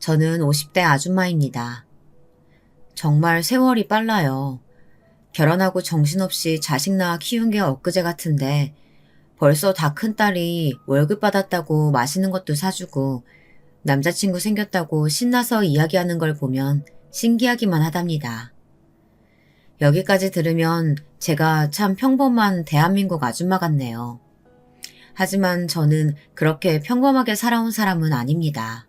저는 50대 아줌마입니다. 정말 세월이 빨라요. 결혼하고 정신없이 자식 낳아 키운 게 엊그제 같은데 벌써 다 큰 딸이 월급 받았다고 맛있는 것도 사주고 남자친구 생겼다고 신나서 이야기하는 걸 보면 신기하기만 하답니다. 여기까지 들으면 제가 참 평범한 대한민국 아줌마 같네요. 하지만 저는 그렇게 평범하게 살아온 사람은 아닙니다.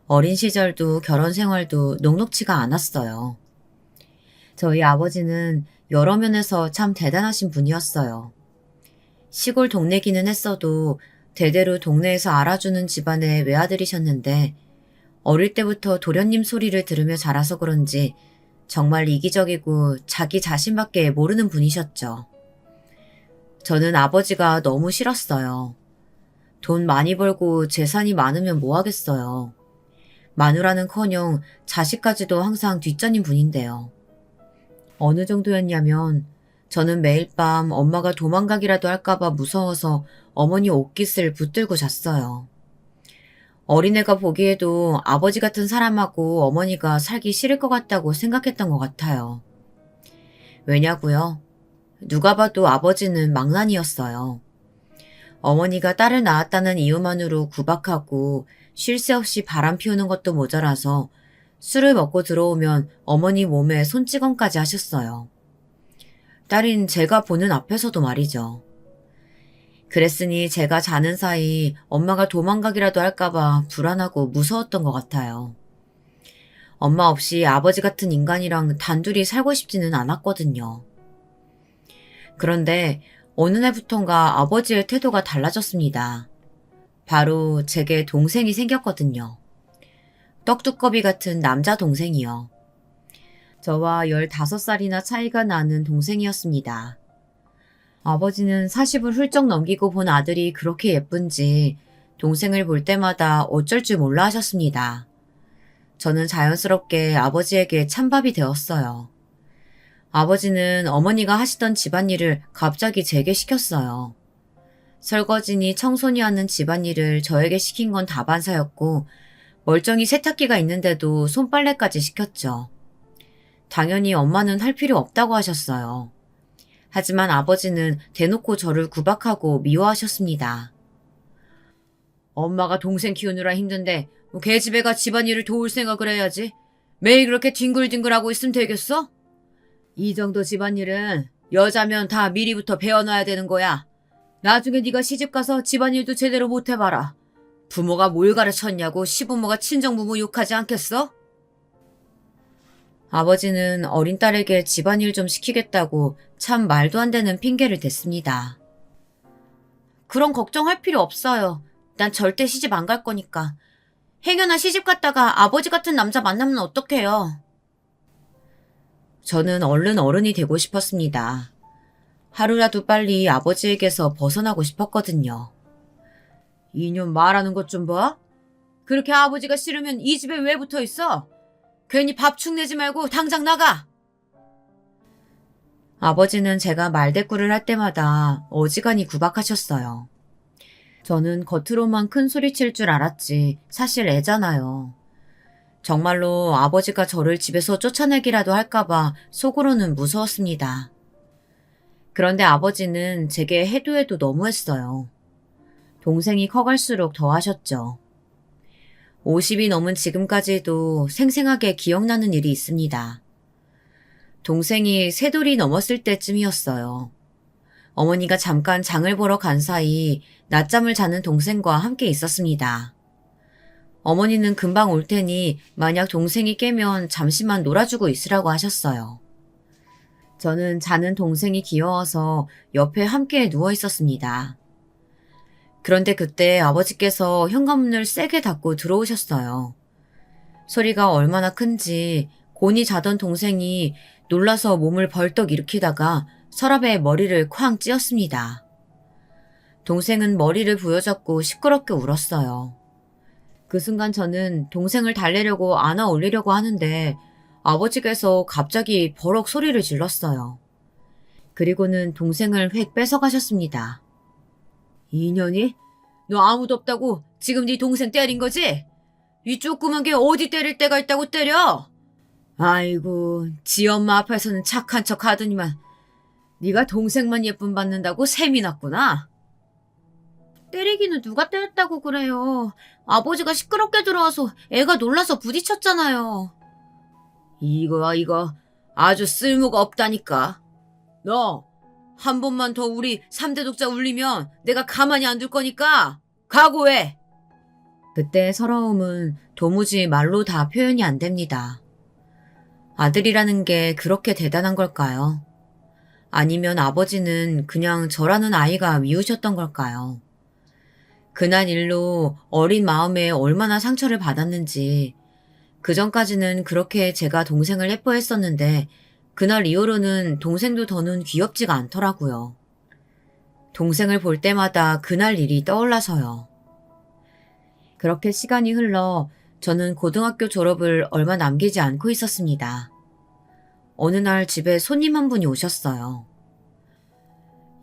어린 시절도 결혼 생활도 녹록치가 않았어요. 저희 아버지는 여러 면에서 참 대단하신 분이었어요. 시골 동네기는 했어도 대대로 동네에서 알아주는 집안의 외아들이셨는데 어릴 때부터 도련님 소리를 들으며 자라서 그런지 정말 이기적이고 자기 자신밖에 모르는 분이셨죠. 저는 아버지가 너무 싫었어요. 돈 많이 벌고 재산이 많으면 뭐 하겠어요. 마누라는커녕 자식까지도 항상 뒷전인 분인데요. 어느 정도였냐면 저는 매일 밤 엄마가 도망가기라도 할까봐 무서워서 어머니 옷깃을 붙들고 잤어요. 어린애가 보기에도 아버지 같은 사람하고 어머니가 살기 싫을 것 같다고 생각했던 것 같아요. 왜냐고요? 누가 봐도 아버지는 망나니였어요. 어머니가 딸을 낳았다는 이유만으로 구박하고 쉴 새 없이 바람 피우는 것도 모자라서 술을 먹고 들어오면 어머니 몸에 손찌검까지 하셨어요. 딸인 제가 보는 앞에서도 말이죠. 그랬으니 제가 자는 사이 엄마가 도망가기라도 할까봐 불안하고 무서웠던 것 같아요. 엄마 없이 아버지 같은 인간이랑 단둘이 살고 싶지는 않았거든요. 그런데 어느 날부턴가 아버지의 태도가 달라졌습니다. 바로 제게 동생이 생겼거든요. 떡두꺼비 같은 남자 동생이요. 저와 15살이나 차이가 나는 동생이었습니다. 아버지는 40을 훌쩍 넘기고 본 아들이 그렇게 예쁜지 동생을 볼 때마다 어쩔 줄 몰라 하셨습니다. 저는 자연스럽게 아버지에게 찬밥이 되었어요. 아버지는 어머니가 하시던 집안일을 갑자기 제게 시켰어요. 설거지니 청소니 하는 집안일을 저에게 시킨 건 다반사였고 멀쩡히 세탁기가 있는데도 손빨래까지 시켰죠. 당연히 엄마는 할 필요 없다고 하셨어요. 하지만 아버지는 대놓고 저를 구박하고 미워하셨습니다. 엄마가 동생 키우느라 힘든데 걔집애가 집안일을 도울 생각을 해야지. 매일 그렇게 뒹굴뒹굴하고 있으면 되겠어? 이 정도 집안일은 여자면 다 미리부터 배워놔야 되는 거야. 나중에 네가 시집가서 집안일도 제대로 못 해봐라. 부모가 뭘 가르쳤냐고 시부모가 친정부모 욕하지 않겠어? 아버지는 어린 딸에게 집안일 좀 시키겠다고 참 말도 안 되는 핑계를 댔습니다. 그런 걱정할 필요 없어요. 난 절대 시집 안 갈 거니까. 행여나 시집 갔다가 아버지 같은 남자 만나면 어떡해요. 저는 얼른 어른이 되고 싶었습니다. 하루라도 빨리 아버지에게서 벗어나고 싶었거든요. 이년 말하는 것 좀 봐. 그렇게 아버지가 싫으면 이 집에 왜 붙어 있어? 괜히 밥 축내지 말고 당장 나가! 아버지는 제가 말대꾸를 할 때마다 어지간히 구박하셨어요. 저는 겉으로만 큰 소리 칠 줄 알았지 사실 애잖아요. 정말로 아버지가 저를 집에서 쫓아내기라도 할까봐 속으로는 무서웠습니다. 그런데 아버지는 제게 해도 해도 너무했어요. 동생이 커갈수록 더 하셨죠. 50이 넘은 지금까지도 생생하게 기억나는 일이 있습니다. 동생이 새돌이 넘었을 때쯤이었어요. 어머니가 잠깐 장을 보러 간 사이 낮잠을 자는 동생과 함께 있었습니다. 어머니는 금방 올 테니 만약 동생이 깨면 잠시만 놀아주고 있으라고 하셨어요. 저는 자는 동생이 귀여워서 옆에 함께 누워 있었습니다. 그런데 그때 아버지께서 현관문을 세게 닫고 들어오셨어요. 소리가 얼마나 큰지 곤히 자던 동생이 놀라서 몸을 벌떡 일으키다가 서랍에 머리를 쾅 찧었습니다. 동생은 머리를 부여잡고 시끄럽게 울었어요. 그 순간 저는 동생을 달래려고 안아 올리려고 하는데 아버지께서 갑자기 버럭 소리를 질렀어요. 그리고는 동생을 획 뺏어가셨습니다. 이년이? 너 아무도 없다고 지금 네 동생 때린 거지? 이 조그만 게 어디 때릴 때가 있다고 때려? 아이고, 지 엄마 앞에서는 착한 척 하더니만 네가 동생만 예쁨 받는다고 셈이 났구나. 때리기는 누가 때렸다고 그래요. 아버지가 시끄럽게 들어와서 애가 놀라서 부딪혔잖아요. 이거 아주 쓸모가 없다니까. 너 한 번만 더 우리 3대 독자 울리면 내가 가만히 안 둘 거니까 각오해. 그때의 서러움은 도무지 말로 다 표현이 안 됩니다. 아들이라는 게 그렇게 대단한 걸까요? 아니면 아버지는 그냥 저라는 아이가 미우셨던 걸까요? 그날 일로 어린 마음에 얼마나 상처를 받았는지, 그전까지는 그렇게 제가 동생을 예뻐했었는데 그날 이후로는 동생도 더는 귀엽지가 않더라고요. 동생을 볼 때마다 그날 일이 떠올라서요. 그렇게 시간이 흘러 저는 고등학교 졸업을 얼마 남기지 않고 있었습니다. 어느 날 집에 손님 한 분이 오셨어요.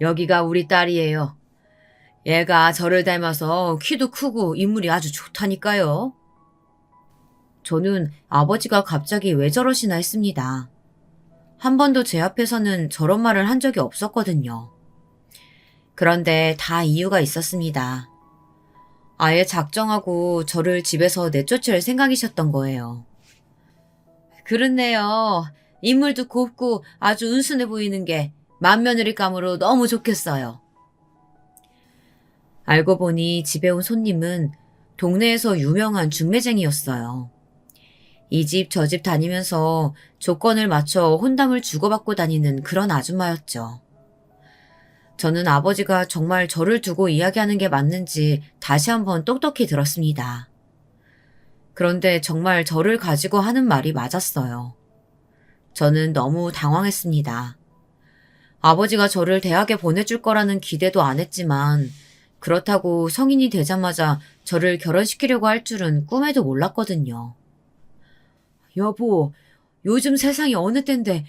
여기가 우리 딸이에요. 얘가 저를 닮아서 키도 크고 인물이 아주 좋다니까요. 저는 아버지가 갑자기 왜 저러시나 했습니다. 한 번도 제 앞에서는 저런 말을 한 적이 없었거든요. 그런데 다 이유가 있었습니다. 아예 작정하고 저를 집에서 내쫓을 생각이셨던 거예요. 그렇네요. 인물도 곱고 아주 은순해 보이는 게 맏며느리감으로 너무 좋겠어요. 알고 보니 집에 온 손님은 동네에서 유명한 중매쟁이였어요. 이 집 저 집 다니면서 조건을 맞춰 혼담을 주고받고 다니는 그런 아줌마였죠. 저는 아버지가 정말 저를 두고 이야기하는 게 맞는지 다시 한번 똑똑히 들었습니다. 그런데 정말 저를 가지고 하는 말이 맞았어요. 저는 너무 당황했습니다. 아버지가 저를 대학에 보내줄 거라는 기대도 안 했지만 그렇다고 성인이 되자마자 저를 결혼시키려고 할 줄은 꿈에도 몰랐거든요. 여보, 요즘 세상이 어느 때인데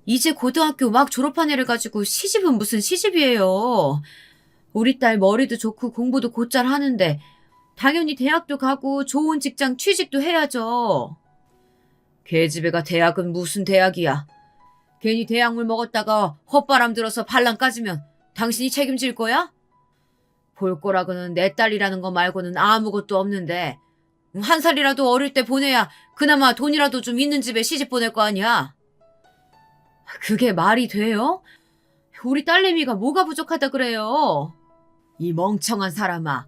이제 고등학교 막 졸업한 애를 가지고 시집은 무슨 시집이에요. 우리 딸 머리도 좋고 공부도 곧잘 하는데 당연히 대학도 가고 좋은 직장 취직도 해야죠. 계집애가 대학은 무슨 대학이야. 괜히 대학물 먹었다가 헛바람 들어서 발랑 까지면 당신이 책임질 거야? 볼 거라고는 내 딸이라는 거 말고는 아무것도 없는데 한 살이라도 어릴 때 보내야 그나마 돈이라도 좀 있는 집에 시집 보낼 거 아니야. 그게 말이 돼요? 우리 딸내미가 뭐가 부족하다 그래요? 이 멍청한 사람아.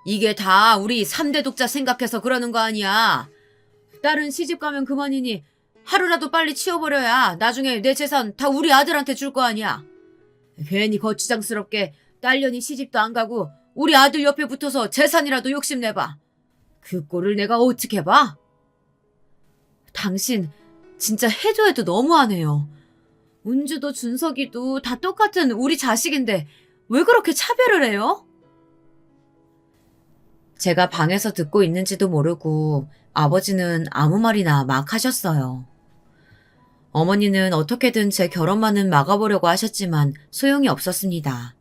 이게 다 우리 3대 독자 생각해서 그러는 거 아니야. 딸은 시집 가면 그만이니 하루라도 빨리 치워버려야 나중에 내 재산 다 우리 아들한테 줄 거 아니야. 괜히 거추장스럽게 딸년이 시집도 안 가고 우리 아들 옆에 붙어서 재산이라도 욕심내봐. 그 꼴을 내가 어떻게 봐? 당신 진짜 해도 해도 너무하네요. 은주도 준석이도 다 똑같은 우리 자식인데 왜 그렇게 차별을 해요? 제가 방에서 듣고 있는지도 모르고 아버지는 아무 말이나 막 하셨어요. 어머니는 어떻게든 제 결혼만은 막아보려고 하셨지만 소용이 없었습니다.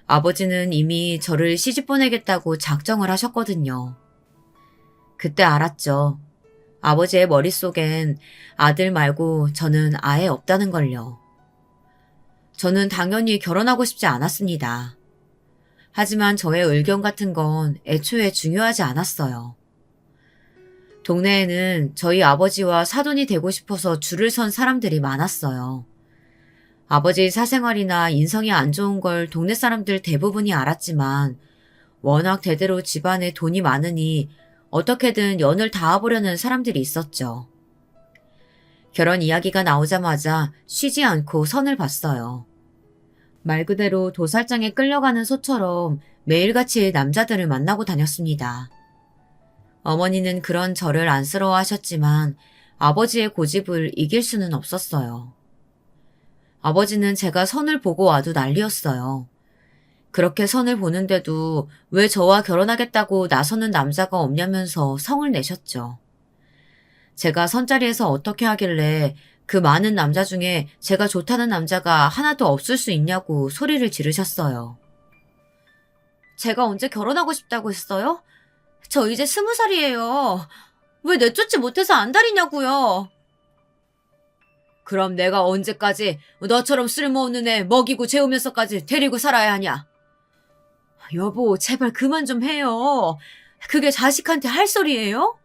아버지는 이미 저를 시집 보내겠다고 작정을 하셨거든요. 그때 알았죠. 아버지의 머릿속엔 아들 말고 저는 아예 없다는 걸요. 저는 당연히 결혼하고 싶지 않았습니다. 하지만 저의 의견 같은 건 애초에 중요하지 않았어요. 동네에는 저희 아버지와 사돈이 되고 싶어서 줄을 선 사람들이 많았어요. 아버지 사생활이나 인성이 안 좋은 걸 동네 사람들 대부분이 알았지만 워낙 대대로 집안에 돈이 많으니 어떻게든 연을 닿아보려는 사람들이 있었죠. 결혼 이야기가 나오자마자 쉬지 않고 선을 봤어요. 말 그대로 도살장에 끌려가는 소처럼 매일같이 남자들을 만나고 다녔습니다. 어머니는 그런 저를 안쓰러워하셨지만 아버지의 고집을 이길 수는 없었어요. 아버지는 제가 선을 보고 와도 난리였어요. 그렇게 선을 보는데도 왜 저와 결혼하겠다고 나서는 남자가 없냐면서 성을 내셨죠. 제가 선자리에서 어떻게 하길래 그 많은 남자 중에 제가 좋다는 남자가 하나도 없을 수 있냐고 소리를 지르셨어요. 제가 언제 결혼하고 싶다고 했어요? 저 이제 20살이에요. 왜 내쫓지 못해서 안달이냐고요. 그럼 내가 언제까지 너처럼 쓸모없는 애 먹이고 재우면서까지 데리고 살아야 하냐? 여보, 제발 그만 좀 해요. 그게 자식한테 할 소리예요?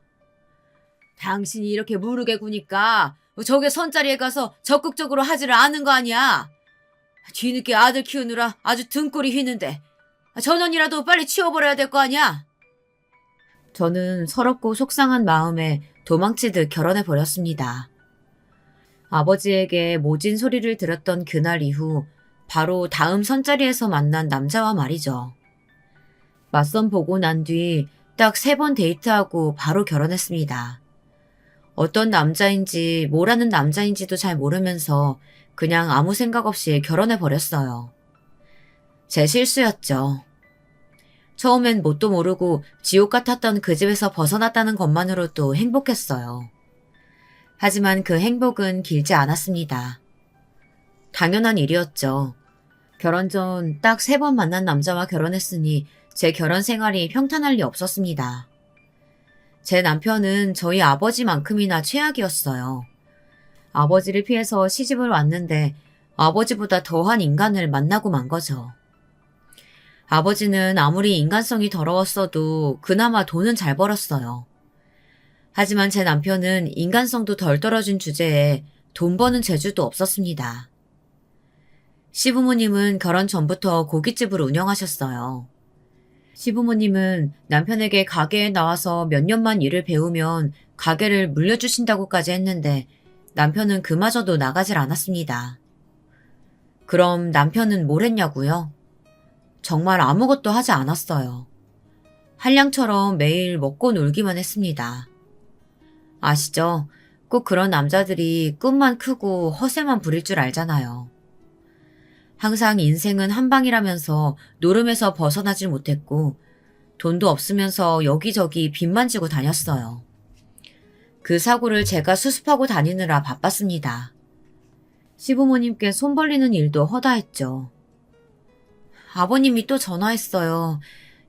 당신이 이렇게 무르게 구니까 저게 선자리에 가서 적극적으로 하지를 않은 거 아니야. 뒤늦게 아들 키우느라 아주 등골이 휘는데 전원이라도 빨리 치워버려야 될 거 아니야. 저는 서럽고 속상한 마음에 도망치듯 결혼해버렸습니다. 아버지에게 모진 소리를 들었던 그날 이후 바로 다음 선자리에서 만난 남자와 말이죠. 맞선 보고 난 뒤 딱 3번 데이트하고 바로 결혼했습니다. 어떤 남자인지 뭐라는 남자인지도 잘 모르면서 그냥 아무 생각 없이 결혼해버렸어요. 제 실수였죠. 처음엔 뭣도 모르고 지옥 같았던 그 집에서 벗어났다는 것만으로도 행복했어요. 하지만 그 행복은 길지 않았습니다. 당연한 일이었죠. 결혼 전 딱 3번 만난 남자와 결혼했으니 제 결혼 생활이 평탄할 리 없었습니다. 제 남편은 저희 아버지만큼이나 최악이었어요. 아버지를 피해서 시집을 왔는데 아버지보다 더한 인간을 만나고 만 거죠. 아버지는 아무리 인간성이 더러웠어도 그나마 돈은 잘 벌었어요. 하지만 제 남편은 인간성도 덜 떨어진 주제에 돈 버는 재주도 없었습니다. 시부모님은 결혼 전부터 고깃집을 운영하셨어요. 시부모님은 남편에게 가게에 나와서 몇 년만 일을 배우면 가게를 물려주신다고까지 했는데 남편은 그마저도 나가질 않았습니다. 그럼 남편은 뭘 했냐고요? 정말 아무것도 하지 않았어요. 한량처럼 매일 먹고 놀기만 했습니다. 아시죠? 꼭 그런 남자들이 꿈만 크고 허세만 부릴 줄 알잖아요. 항상 인생은 한 방이라면서 노름에서 벗어나질 못했고 돈도 없으면서 여기저기 빚만 지고 다녔어요. 그 사고를 제가 수습하고 다니느라 바빴습니다. 시부모님께 손 벌리는 일도 허다했죠. 아버님이 또 전화했어요.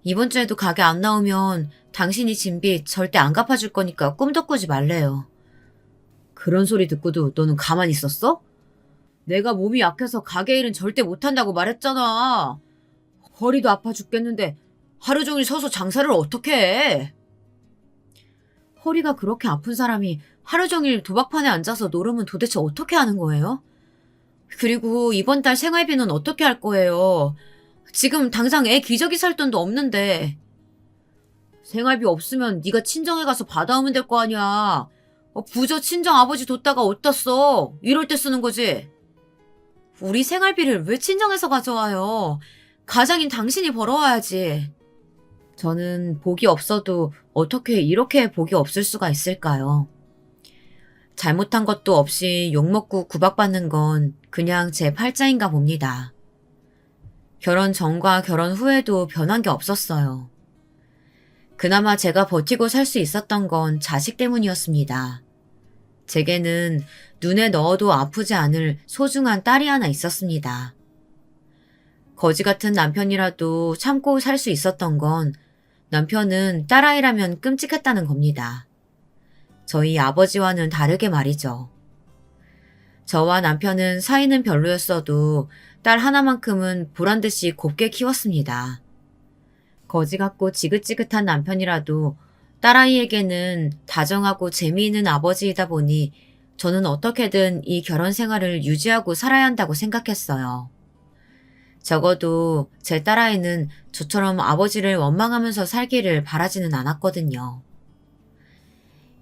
이번 주에도 가게 안 나오면 당신이 진 빚 절대 안 갚아줄 거니까 꿈도 꾸지 말래요. 그런 소리 듣고도 너는 가만히 있었어? 내가 몸이 약해서 가게 일은 절대 못한다고 말했잖아. 허리도 아파 죽겠는데 하루 종일 서서 장사를 어떻게 해? 허리가 그렇게 아픈 사람이 하루 종일 도박판에 앉아서 놀으면 도대체 어떻게 하는 거예요? 그리고 이번 달 생활비는 어떻게 할 거예요? 지금 당장 애 기저귀 살 돈도 없는데. 생활비 없으면 네가 친정에 가서 받아오면 될 거 아니야. 부저 친정 아버지 뒀다가 어디다 써? 이럴 때 쓰는 거지. 우리 생활비를 왜 친정에서 가져와요? 가장인 당신이 벌어와야지. 저는 복이 없어도 어떻게 이렇게 복이 없을 수가 있을까요? 잘못한 것도 없이 욕먹고 구박받는 건 그냥 제 팔자인가 봅니다. 결혼 전과 결혼 후에도 변한 게 없었어요. 그나마 제가 버티고 살 수 있었던 건 자식 때문이었습니다. 제게는 눈에 넣어도 아프지 않을 소중한 딸이 하나 있었습니다. 거지 같은 남편이라도 참고 살 수 있었던 건 남편은 딸아이라면 끔찍했다는 겁니다. 저희 아버지와는 다르게 말이죠. 저와 남편은 사이는 별로였어도 딸 하나만큼은 보란듯이 곱게 키웠습니다. 거지 같고 지긋지긋한 남편이라도 딸아이에게는 다정하고 재미있는 아버지이다 보니 저는 어떻게든 이 결혼 생활을 유지하고 살아야 한다고 생각했어요. 적어도 제 딸아이는 저처럼 아버지를 원망하면서 살기를 바라지는 않았거든요.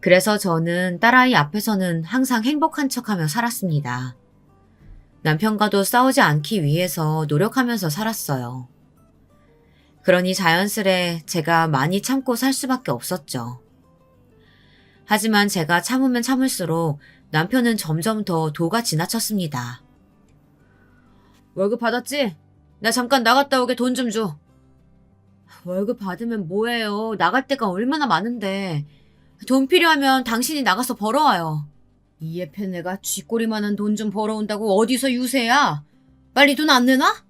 그래서 저는 딸아이 앞에서는 항상 행복한 척하며 살았습니다. 남편과도 싸우지 않기 위해서 노력하면서 살았어요. 그러니 자연스레 제가 많이 참고 살 수밖에 없었죠. 하지만 제가 참으면 참을수록 남편은 점점 더 도가 지나쳤습니다. 월급 받았지? 나 잠깐 나갔다 오게 돈 좀 줘. 월급 받으면 뭐해요? 나갈 데가 얼마나 많은데. 돈 필요하면 당신이 나가서 벌어와요. 이 예편네가 쥐꼬리만한 돈 좀 벌어온다고 어디서 유세야? 빨리 돈 안 내놔?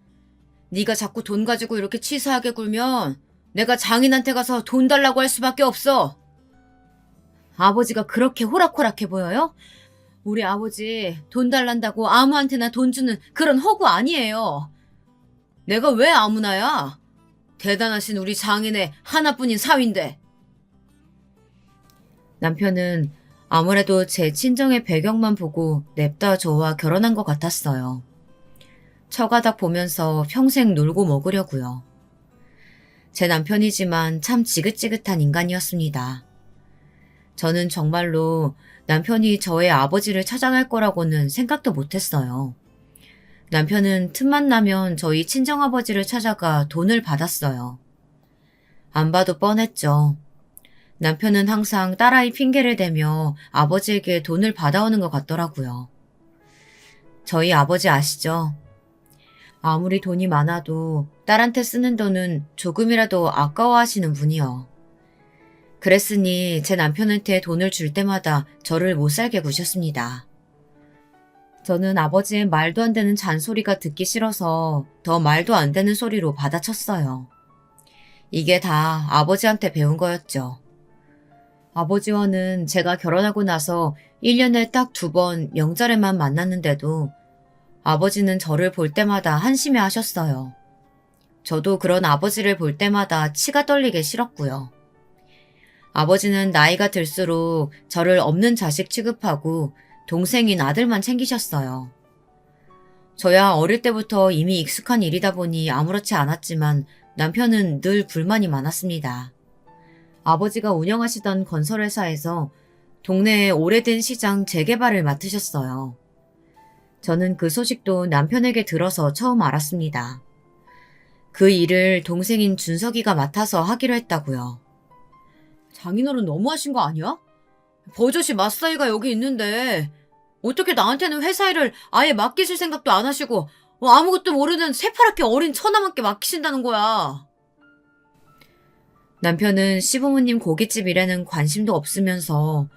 네가 자꾸 돈 가지고 이렇게 치사하게 굴면 내가 장인한테 가서 돈 달라고 할 수밖에 없어. 아버지가 그렇게 호락호락해 보여요? 우리 아버지 돈 달란다고 아무한테나 돈 주는 그런 허구 아니에요. 내가 왜 아무나야? 대단하신 우리 장인의 하나뿐인 사위인데. 남편은 아무래도 제 친정의 배경만 보고 냅다 저와 결혼한 것 같았어요. 처가닥 보면서 평생 놀고 먹으려고요. 제 남편이지만 참 지긋지긋한 인간이었습니다. 저는 정말로 남편이 저의 아버지를 찾아갈 거라고는 생각도 못했어요. 남편은 틈만 나면 저희 친정아버지를 찾아가 돈을 받았어요. 안 봐도 뻔했죠. 남편은 항상 딸아이 핑계를 대며 아버지에게 돈을 받아오는 것 같더라고요. 저희 아버지 아시죠? 아무리 돈이 많아도 딸한테 쓰는 돈은 조금이라도 아까워하시는 분이요. 그랬으니 제 남편한테 돈을 줄 때마다 저를 못살게 구셨습니다. 저는 아버지의 말도 안 되는 잔소리가 듣기 싫어서 더 말도 안 되는 소리로 받아쳤어요. 이게 다 아버지한테 배운 거였죠. 아버지와는 제가 결혼하고 나서 1년에 딱 2번 명절에만 만났는데도 아버지는 저를 볼 때마다 한심해 하셨어요. 저도 그런 아버지를 볼 때마다 치가 떨리게 싫었고요. 아버지는 나이가 들수록 저를 없는 자식 취급하고 동생인 아들만 챙기셨어요. 저야 어릴 때부터 이미 익숙한 일이다 보니 아무렇지 않았지만 남편은 늘 불만이 많았습니다. 아버지가 운영하시던 건설회사에서 동네의 오래된 시장 재개발을 맡으셨어요. 저는 그 소식도 남편에게 들어서 처음 알았습니다. 그 일을 동생인 준석이가 맡아서 하기로 했다고요. 장인어른 너무하신 거 아니야? 버젓이 맞사이가 여기 있는데 어떻게 나한테는 회사 일을 아예 맡기실 생각도 안 하시고 아무것도 모르는 새파랗게 어린 처남한테 맡기신다는 거야. 남편은 시부모님 고깃집 일에는 관심도 없으면서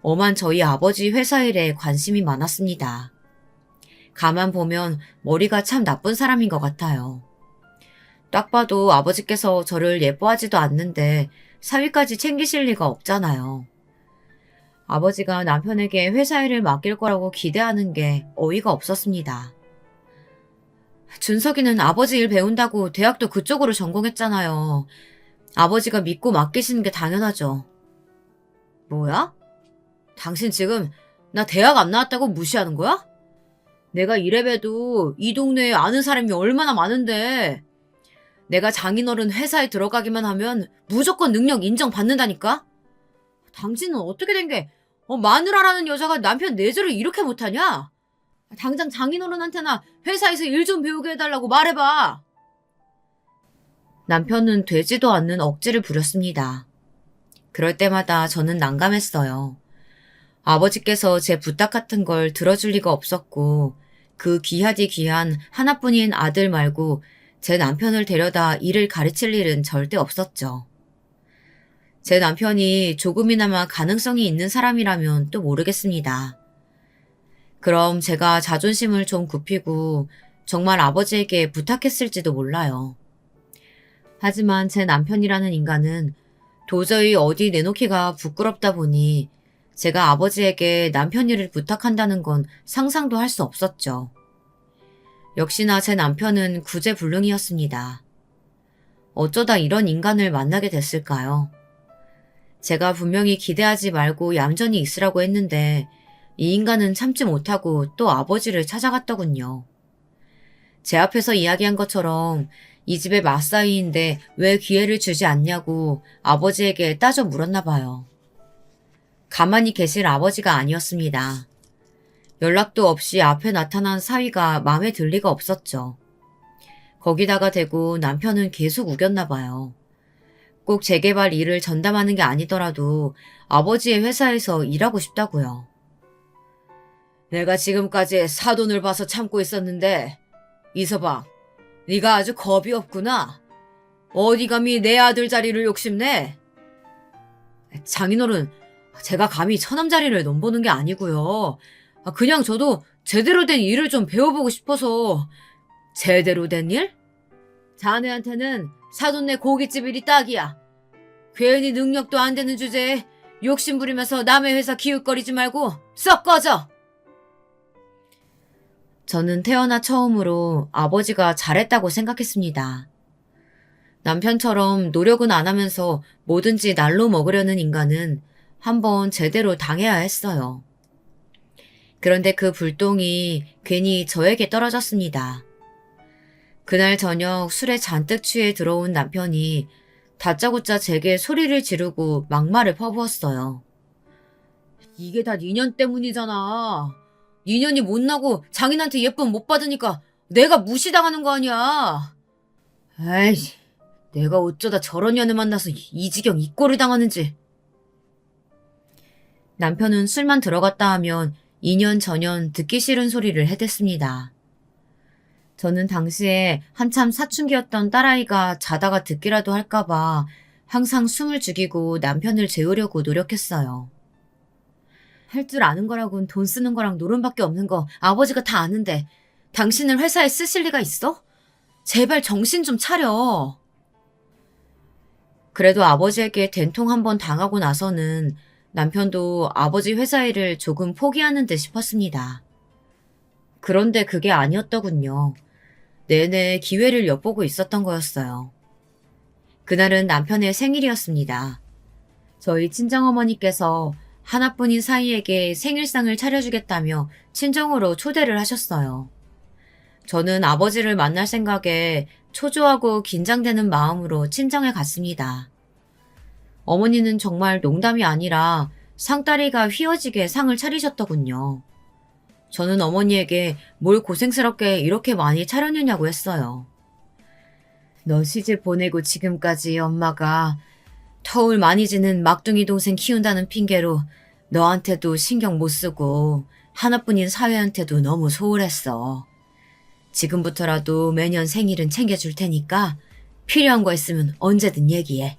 엄한 저희 아버지 회사 일에 관심이 많았습니다. 가만 보면 머리가 참 나쁜 사람인 것 같아요. 딱 봐도 아버지께서 저를 예뻐하지도 않는데 사위까지 챙기실 리가 없잖아요. 아버지가 남편에게 회사 일을 맡길 거라고 기대하는 게 어이가 없었습니다. 준석이는 아버지 일 배운다고 대학도 그쪽으로 전공했잖아요. 아버지가 믿고 맡기시는 게 당연하죠. 뭐야? 당신 지금 나 대학 안 나왔다고 무시하는 거야? 내가 이래봬도 이 동네에 아는 사람이 얼마나 많은데 내가 장인어른 회사에 들어가기만 하면 무조건 능력 인정받는다니까? 당신은 어떻게 된 게 마누라라는 여자가 남편 내조를 이렇게 못하냐? 당장 장인어른한테나 회사에서 일 좀 배우게 해달라고 말해봐. 남편은 되지도 않는 억지를 부렸습니다. 그럴 때마다 저는 난감했어요. 아버지께서 제 부탁 같은 걸 들어줄 리가 없었고 그 귀하디 귀한 하나뿐인 아들 말고 제 남편을 데려다 일을 가르칠 일은 절대 없었죠. 제 남편이 조금이나마 가능성이 있는 사람이라면 또 모르겠습니다. 그럼 제가 자존심을 좀 굽히고 정말 아버지에게 부탁했을지도 몰라요. 하지만 제 남편이라는 인간은 도저히 어디 내놓기가 부끄럽다 보니 제가 아버지에게 남편 일을 부탁한다는 건 상상도 할 수 없었죠. 역시나 제 남편은 구제불능이었습니다. 어쩌다 이런 인간을 만나게 됐을까요? 제가 분명히 기대하지 말고 얌전히 있으라고 했는데 이 인간은 참지 못하고 또 아버지를 찾아갔더군요. 제 앞에서 이야기한 것처럼 이 집의 맞사위인데 왜 기회를 주지 않냐고 아버지에게 따져 물었나 봐요. 가만히 계실 아버지가 아니었습니다. 연락도 없이 앞에 나타난 사위가 마음에 들 리가 없었죠. 거기다가 대고 남편은 계속 우겼나 봐요. 꼭 재개발 일을 전담하는 게 아니더라도 아버지의 회사에서 일하고 싶다고요. 내가 지금까지 사돈을 봐서 참고 있었는데 이서방, 네가 아주 겁이 없구나. 어디 감히 내 아들 자리를 욕심내? 장인어른, 제가 감히 처남 자리를 넘보는 게 아니고요. 그냥 저도 제대로 된 일을 좀 배워보고 싶어서. 제대로 된 일? 자네한테는 사돈네 고깃집 일이 딱이야. 괜히 능력도 안 되는 주제에 욕심 부리면서 남의 회사 기웃거리지 말고 썩 꺼져! 저는 태어나 처음으로 아버지가 잘했다고 생각했습니다. 남편처럼 노력은 안 하면서 뭐든지 날로 먹으려는 인간은 한번 제대로 당해야 했어요. 그런데 그 불똥이 괜히 저에게 떨어졌습니다. 그날 저녁 술에 잔뜩 취해 들어온 남편이 다짜고짜 제게 소리를 지르고 막말을 퍼부었어요. 이게 다 니년 때문이잖아. 니년이 못나고 장인한테 예쁨 못 받으니까 내가 무시당하는 거 아니야. 에이, 내가 어쩌다 저런 년을 만나서 이 지경 이 꼴을 당하는지. 남편은 술만 들어갔다 하면 2년 전년 듣기 싫은 소리를 해댔습니다. 저는 당시에 한참 사춘기였던 딸아이가 자다가 듣기라도 할까봐 항상 숨을 죽이고 남편을 재우려고 노력했어요. 할 줄 아는 거라곤 돈 쓰는 거랑 노름밖에 없는 거 아버지가 다 아는데 당신을 회사에 쓰실 리가 있어? 제발 정신 좀 차려. 그래도 아버지에게 된통 한번 당하고 나서는 남편도 아버지 회사 일을 조금 포기하는 듯 싶었습니다. 그런데 그게 아니었더군요. 내내 기회를 엿보고 있었던 거였어요. 그날은 남편의 생일이었습니다. 저희 친정어머니께서 하나뿐인 사위에게 생일상을 차려주겠다며 친정으로 초대를 하셨어요. 저는 아버지를 만날 생각에 초조하고 긴장되는 마음으로 친정에 갔습니다. 어머니는 정말 농담이 아니라 상다리가 휘어지게 상을 차리셨더군요. 저는 어머니에게 뭘 고생스럽게 이렇게 많이 차렸느냐고 했어요. 너 시집 보내고 지금까지 엄마가 터울 많이 지는 막둥이 동생 키운다는 핑계로 너한테도 신경 못 쓰고 하나뿐인 사회한테도 너무 소홀했어. 지금부터라도 매년 생일은 챙겨줄 테니까 필요한 거 있으면 언제든 얘기해.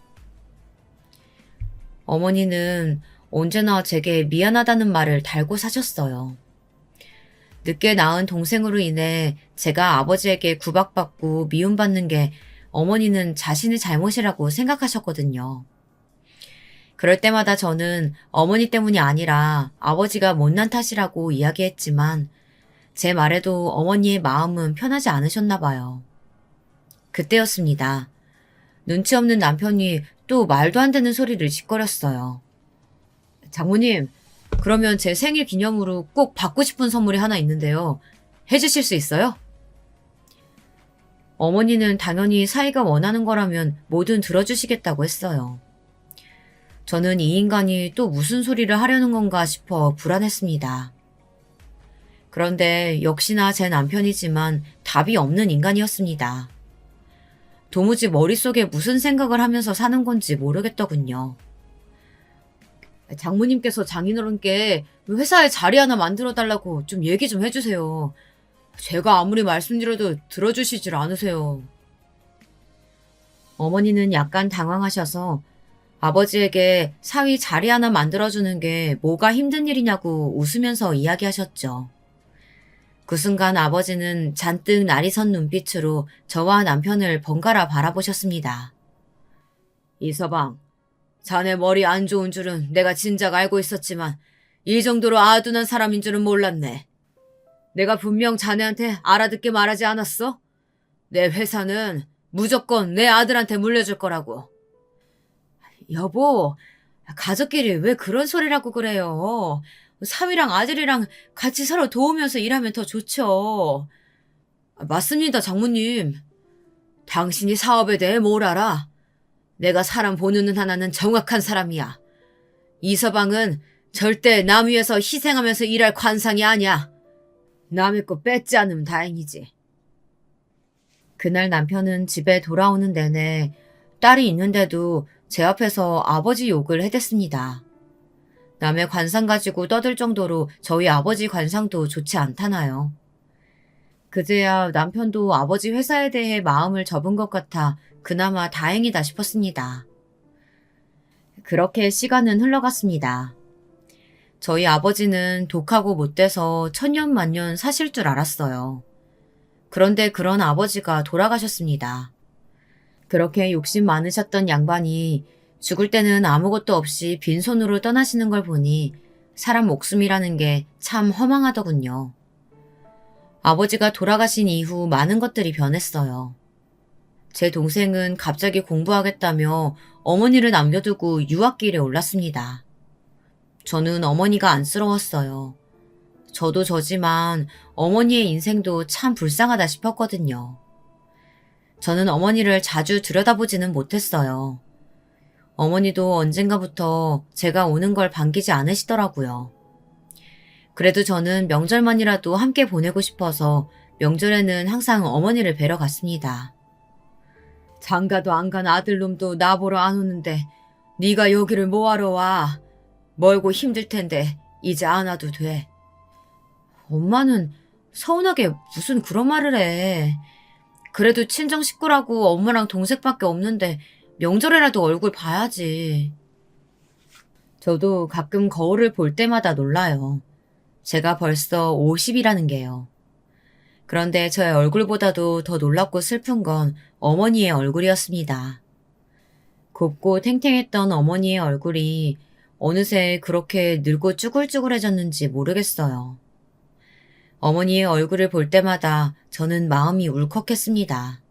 어머니는 언제나 제게 미안하다는 말을 달고 사셨어요. 늦게 낳은 동생으로 인해 제가 아버지에게 구박받고 미움받는 게 어머니는 자신의 잘못이라고 생각하셨거든요. 그럴 때마다 저는 어머니 때문이 아니라 아버지가 못난 탓이라고 이야기했지만 제 말에도 어머니의 마음은 편하지 않으셨나 봐요. 그때였습니다. 눈치 없는 남편이 또 말도 안 되는 소리를 짓거렸어요. 장모님, 그러면 제 생일 기념으로 꼭 받고 싶은 선물이 하나 있는데요. 해주실 수 있어요? 어머니는 당연히 사이가 원하는 거라면 뭐든 들어주시겠다고 했어요. 저는 이 인간이 또 무슨 소리를 하려는 건가 싶어 불안했습니다. 그런데 역시나 제 남편이지만 답이 없는 인간이었습니다. 도무지 머릿속에 무슨 생각을 하면서 사는 건지 모르겠더군요. 장모님께서 장인어른께 회사에 자리 하나 만들어달라고 좀 얘기 좀 해주세요. 제가 아무리 말씀드려도 들어주시질 않으세요. 어머니는 약간 당황하셔서 아버지에게 사위 자리 하나 만들어주는 게 뭐가 힘든 일이냐고 웃으면서 이야기하셨죠. 그 순간 아버지는 잔뜩 날이 선 눈빛으로 저와 남편을 번갈아 바라보셨습니다. 이서방, 자네 머리 안 좋은 줄은 내가 진작 알고 있었지만 이 정도로 아둔한 사람인 줄은 몰랐네. 내가 분명 자네한테 알아듣게 말하지 않았어? 내 회사는 무조건 내 아들한테 물려줄 거라고. 여보, 가족끼리 왜 그런 소리라고 그래요? 사위랑 아들이랑 같이 서로 도우면서 일하면 더 좋죠. 맞습니다, 장모님. 당신이 사업에 대해 뭘 알아? 내가 사람 보는 눈 하나는 정확한 사람이야. 이서방은 절대 남 위에서 희생하면서 일할 관상이 아니야. 남의 거 뺏지 않으면 다행이지. 그날 남편은 집에 돌아오는 내내 딸이 있는데도 제 앞에서 아버지 욕을 해댔습니다. 남의 관상 가지고 떠들 정도로 저희 아버지 관상도 좋지 않다나요. 그제야 남편도 아버지 회사에 대해 마음을 접은 것 같아 그나마 다행이다 싶었습니다. 그렇게 시간은 흘러갔습니다. 저희 아버지는 독하고 못돼서 천년만년 사실 줄 알았어요. 그런데 그런 아버지가 돌아가셨습니다. 그렇게 욕심 많으셨던 양반이 죽을 때는 아무것도 없이 빈손으로 떠나시는 걸 보니 사람 목숨이라는 게 참 허망하더군요. 아버지가 돌아가신 이후 많은 것들이 변했어요. 제 동생은 갑자기 공부하겠다며 어머니를 남겨두고 유학길에 올랐습니다. 저는 어머니가 안쓰러웠어요. 저도 저지만 어머니의 인생도 참 불쌍하다 싶었거든요. 저는 어머니를 자주 들여다보지는 못했어요. 어머니도 언젠가부터 제가 오는 걸 반기지 않으시더라고요. 그래도 저는 명절만이라도 함께 보내고 싶어서 명절에는 항상 어머니를 뵈러 갔습니다. 장가도 안 간 아들놈도 나보러 안 오는데 네가 여기를 뭐하러 와? 멀고 힘들 텐데 이제 안 와도 돼. 엄마는 서운하게 무슨 그런 말을 해. 그래도 친정 식구라고 엄마랑 동생밖에 없는데 명절에라도 얼굴 봐야지. 저도 가끔 거울을 볼 때마다 놀라요. 제가 벌써 50이라는 게요. 그런데 저의 얼굴보다도 더 놀랍고 슬픈 건 어머니의 얼굴이었습니다. 곱고 탱탱했던 어머니의 얼굴이 어느새 그렇게 늙고 쭈글쭈글해졌는지 모르겠어요. 어머니의 얼굴을 볼 때마다 저는 마음이 울컥했습니다.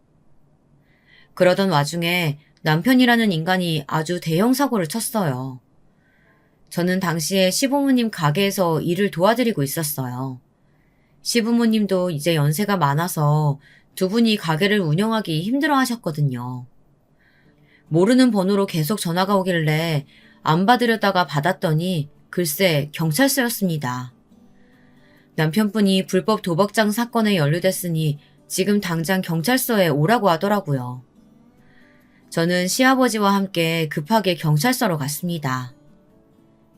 그러던 와중에 남편이라는 인간이 아주 대형 사고를 쳤어요. 저는 당시에 시부모님 가게에서 일을 도와드리고 있었어요. 시부모님도 이제 연세가 많아서 두 분이 가게를 운영하기 힘들어 하셨거든요. 모르는 번호로 계속 전화가 오길래 안 받으려다가 받았더니 글쎄 경찰서였습니다. 남편분이 불법 도박장 사건에 연루됐으니 지금 당장 경찰서에 오라고 하더라고요. 저는 시아버지와 함께 급하게 경찰서로 갔습니다.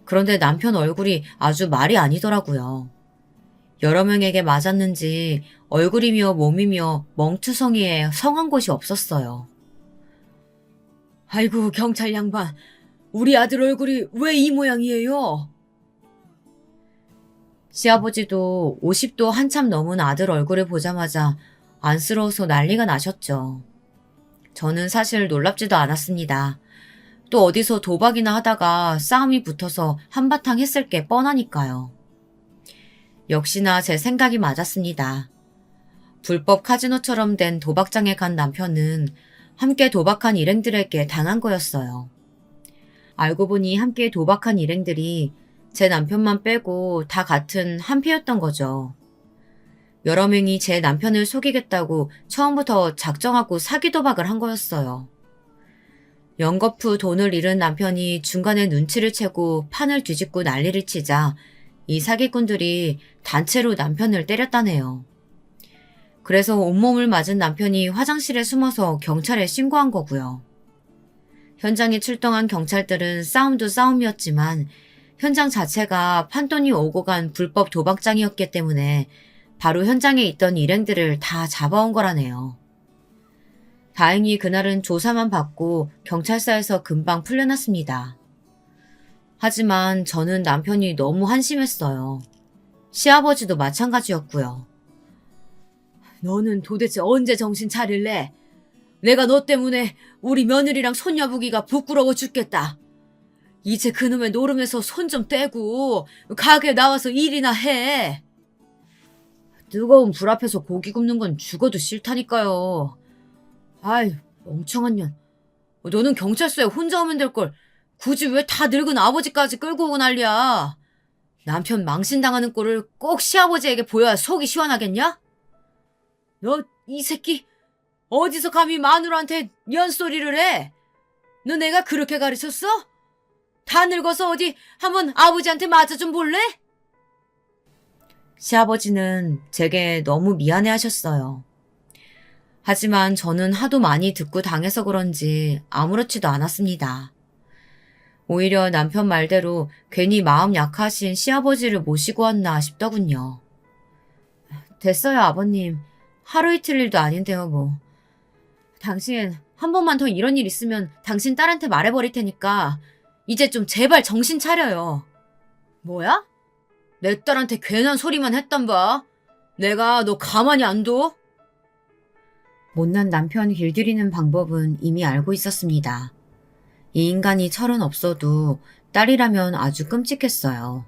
그런데 남편 얼굴이 아주 말이 아니더라고요. 여러 명에게 맞았는지 얼굴이며 몸이며 멍투성이에 성한 곳이 없었어요. 아이고 경찰 양반, 우리 아들 얼굴이 왜 이 모양이에요? 시아버지도 50도 한참 넘은 아들 얼굴을 보자마자 안쓰러워서 난리가 나셨죠. 저는 사실 놀랍지도 않았습니다. 또 어디서 도박이나 하다가 싸움이 붙어서 한바탕 했을 게 뻔하니까요. 역시나 제 생각이 맞았습니다. 불법 카지노처럼 된 도박장에 간 남편은 함께 도박한 일행들에게 당한 거였어요. 알고 보니 함께 도박한 일행들이 제 남편만 빼고 다 같은 한패였던 거죠. 여러 명이 제 남편을 속이겠다고 처음부터 작정하고 사기 도박을 한 거였어요. 연거푸 돈을 잃은 남편이 중간에 눈치를 채고 판을 뒤집고 난리를 치자 이 사기꾼들이 단체로 남편을 때렸다네요. 그래서 온몸을 맞은 남편이 화장실에 숨어서 경찰에 신고한 거고요. 현장에 출동한 경찰들은 싸움도 싸움이었지만 현장 자체가 판돈이 오고 간 불법 도박장이었기 때문에 바로 현장에 있던 일행들을 다 잡아온 거라네요. 다행히 그날은 조사만 받고 경찰서에서 금방 풀려났습니다. 하지만 저는 남편이 너무 한심했어요. 시아버지도 마찬가지였고요. 너는 도대체 언제 정신 차릴래? 내가 너 때문에 우리 며느리랑 손녀부기가 부끄러워 죽겠다. 이제 그놈의 노름에서 손 좀 떼고 가게 나와서 일이나 해. 뜨거운 불 앞에서 고기 굽는 건 죽어도 싫다니까요. 아이, 멍청한 년. 너는 경찰서에 혼자 오면 될 걸 굳이 왜 다 늙은 아버지까지 끌고 오고 난리야. 남편 망신당하는 꼴을 꼭 시아버지에게 보여야 속이 시원하겠냐? 너 이 새끼 어디서 감히 마누라한테 연소리를 해? 너 내가 그렇게 가르쳤어? 다 늙어서 어디 한번 아버지한테 맞아 좀 볼래? 시아버지는 제게 너무 미안해하셨어요. 하지만 저는 하도 많이 듣고 당해서 그런지 아무렇지도 않았습니다. 오히려 남편 말대로 괜히 마음 약하신 시아버지를 모시고 왔나 싶더군요. 됐어요, 아버님. 하루 이틀 일도 아닌데요, 뭐. 당신 한 번만 더 이런 일 있으면 당신 딸한테 말해버릴 테니까 이제 좀 제발 정신 차려요. 뭐야? 내 딸한테 괜한 소리만 했단 봐. 내가 너 가만히 안 둬? 못난 남편 길들이는 방법은 이미 알고 있었습니다. 이 인간이 철은 없어도 딸이라면 아주 끔찍했어요.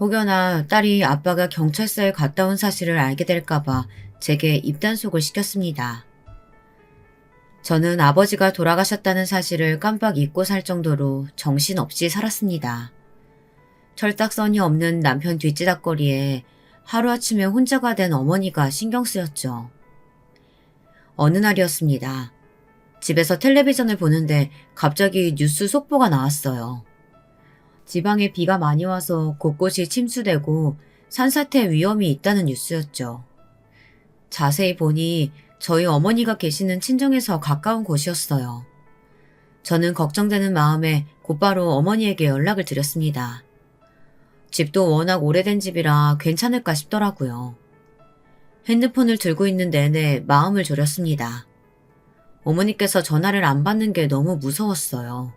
혹여나 딸이 아빠가 경찰서에 갔다 온 사실을 알게 될까봐 제게 입단속을 시켰습니다. 저는 아버지가 돌아가셨다는 사실을 깜빡 잊고 살 정도로 정신없이 살았습니다. 철딱서니 없는 남편 뒷지닥거리에 하루아침에 혼자가 된 어머니가 신경 쓰였죠. 어느 날이었습니다. 집에서 텔레비전을 보는데 갑자기 뉴스 속보가 나왔어요. 지방에 비가 많이 와서 곳곳이 침수되고 산사태 위험이 있다는 뉴스였죠. 자세히 보니 저희 어머니가 계시는 친정에서 가까운 곳이었어요. 저는 걱정되는 마음에 곧바로 어머니에게 연락을 드렸습니다. 집도 워낙 오래된 집이라 괜찮을까 싶더라고요. 핸드폰을 들고 있는 내내 마음을 졸였습니다. 어머니께서 전화를 안 받는 게 너무 무서웠어요.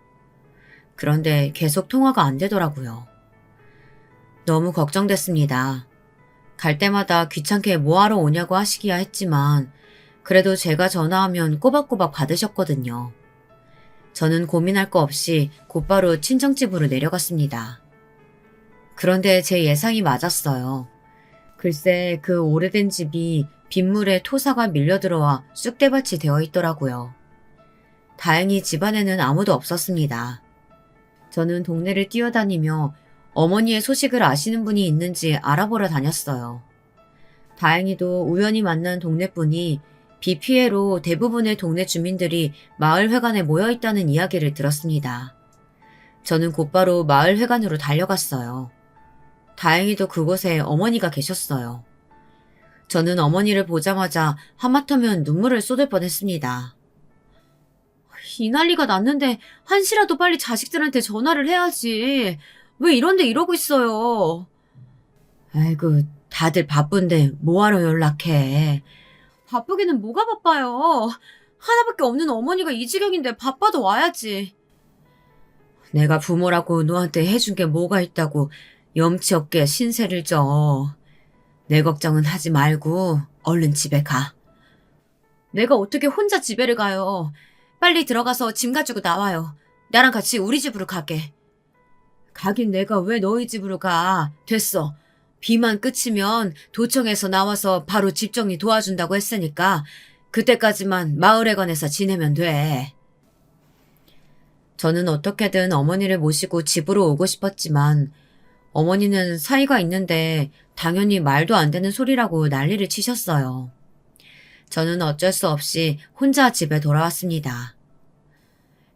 그런데 계속 통화가 안 되더라고요. 너무 걱정됐습니다. 갈 때마다 귀찮게 뭐하러 오냐고 하시기야 했지만 그래도 제가 전화하면 꼬박꼬박 받으셨거든요. 저는 고민할 거 없이 곧바로 친정집으로 내려갔습니다. 그런데 제 예상이 맞았어요. 글쎄 그 오래된 집이 빗물에 토사가 밀려들어와 쑥대밭이 되어 있더라고요. 다행히 집안에는 아무도 없었습니다. 저는 동네를 뛰어다니며 어머니의 소식을 아시는 분이 있는지 알아보러 다녔어요. 다행히도 우연히 만난 동네분이 비 피해로 대부분의 동네 주민들이 마을회관에 모여있다는 이야기를 들었습니다. 저는 곧바로 마을회관으로 달려갔어요. 다행히도 그곳에 어머니가 계셨어요. 저는 어머니를 보자마자 하마터면 눈물을 쏟을 뻔했습니다. 이 난리가 났는데 한시라도 빨리 자식들한테 전화를 해야지. 왜 이런데 이러고 있어요. 아이고, 다들 바쁜데 뭐하러 연락해. 바쁘기는 뭐가 바빠요. 하나밖에 없는 어머니가 이 지경인데 바빠도 와야지. 내가 부모라고 너한테 해준 게 뭐가 있다고 염치 없게 신세를 져. 내 걱정은 하지 말고 얼른 집에 가. 내가 어떻게 혼자 집에를 가요. 빨리 들어가서 짐 가지고 나와요. 나랑 같이 우리 집으로 가게. 가긴 내가 왜 너희 집으로 가. 됐어. 비만 그치면 도청에서 나와서 바로 집 정리 도와준다고 했으니까 그때까지만 마을회관에서 지내면 돼. 저는 어떻게든 어머니를 모시고 집으로 오고 싶었지만 어머니는 사이가 있는데 당연히 말도 안 되는 소리라고 난리를 치셨어요. 저는 어쩔 수 없이 혼자 집에 돌아왔습니다.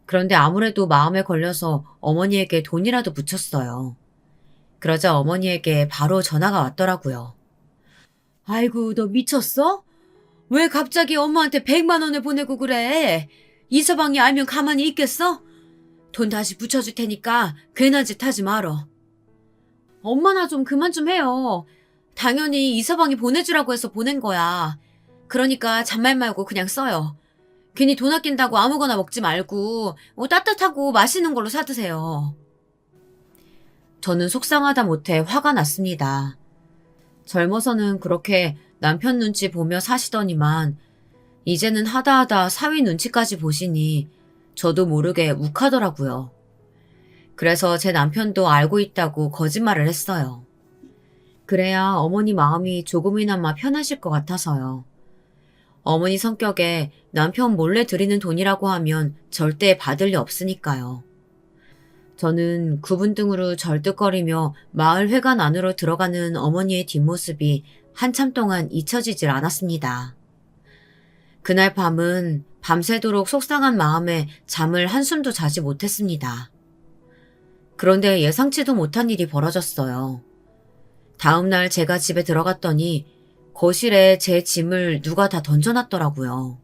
그런데 아무래도 마음에 걸려서 어머니에게 돈이라도 붙였어요. 그러자 어머니에게 바로 전화가 왔더라고요. 아이고, 너 미쳤어? 왜 갑자기 엄마한테 100만 원을 보내고 그래? 이서방이 알면 가만히 있겠어? 돈 다시 붙여줄 테니까 괜한 짓 하지 말어. 엄마나 좀 그만 좀 해요. 당연히 이서방이 보내주라고 해서 보낸 거야. 그러니까 잔말 말고 그냥 써요. 괜히 돈 아낀다고 아무거나 먹지 말고 따뜻하고 맛있는 걸로 사드세요. 저는 속상하다 못해 화가 났습니다. 젊어서는 그렇게 남편 눈치 보며 사시더니만 이제는 하다하다 사위 눈치까지 보시니 저도 모르게 욱하더라고요. 그래서 제 남편도 알고 있다고 거짓말을 했어요. 그래야 어머니 마음이 조금이나마 편하실 것 같아서요. 어머니 성격에 남편 몰래 드리는 돈이라고 하면 절대 받을 리 없으니까요. 저는 구분등으로 절뚝거리며 마을 회관 안으로 들어가는 어머니의 뒷모습이 한참 동안 잊혀지질 않았습니다. 그날 밤은 밤새도록 속상한 마음에 잠을 한숨도 자지 못했습니다. 그런데 예상치도 못한 일이 벌어졌어요. 다음날 제가 집에 들어갔더니 거실에 제 짐을 누가 다 던져놨더라고요.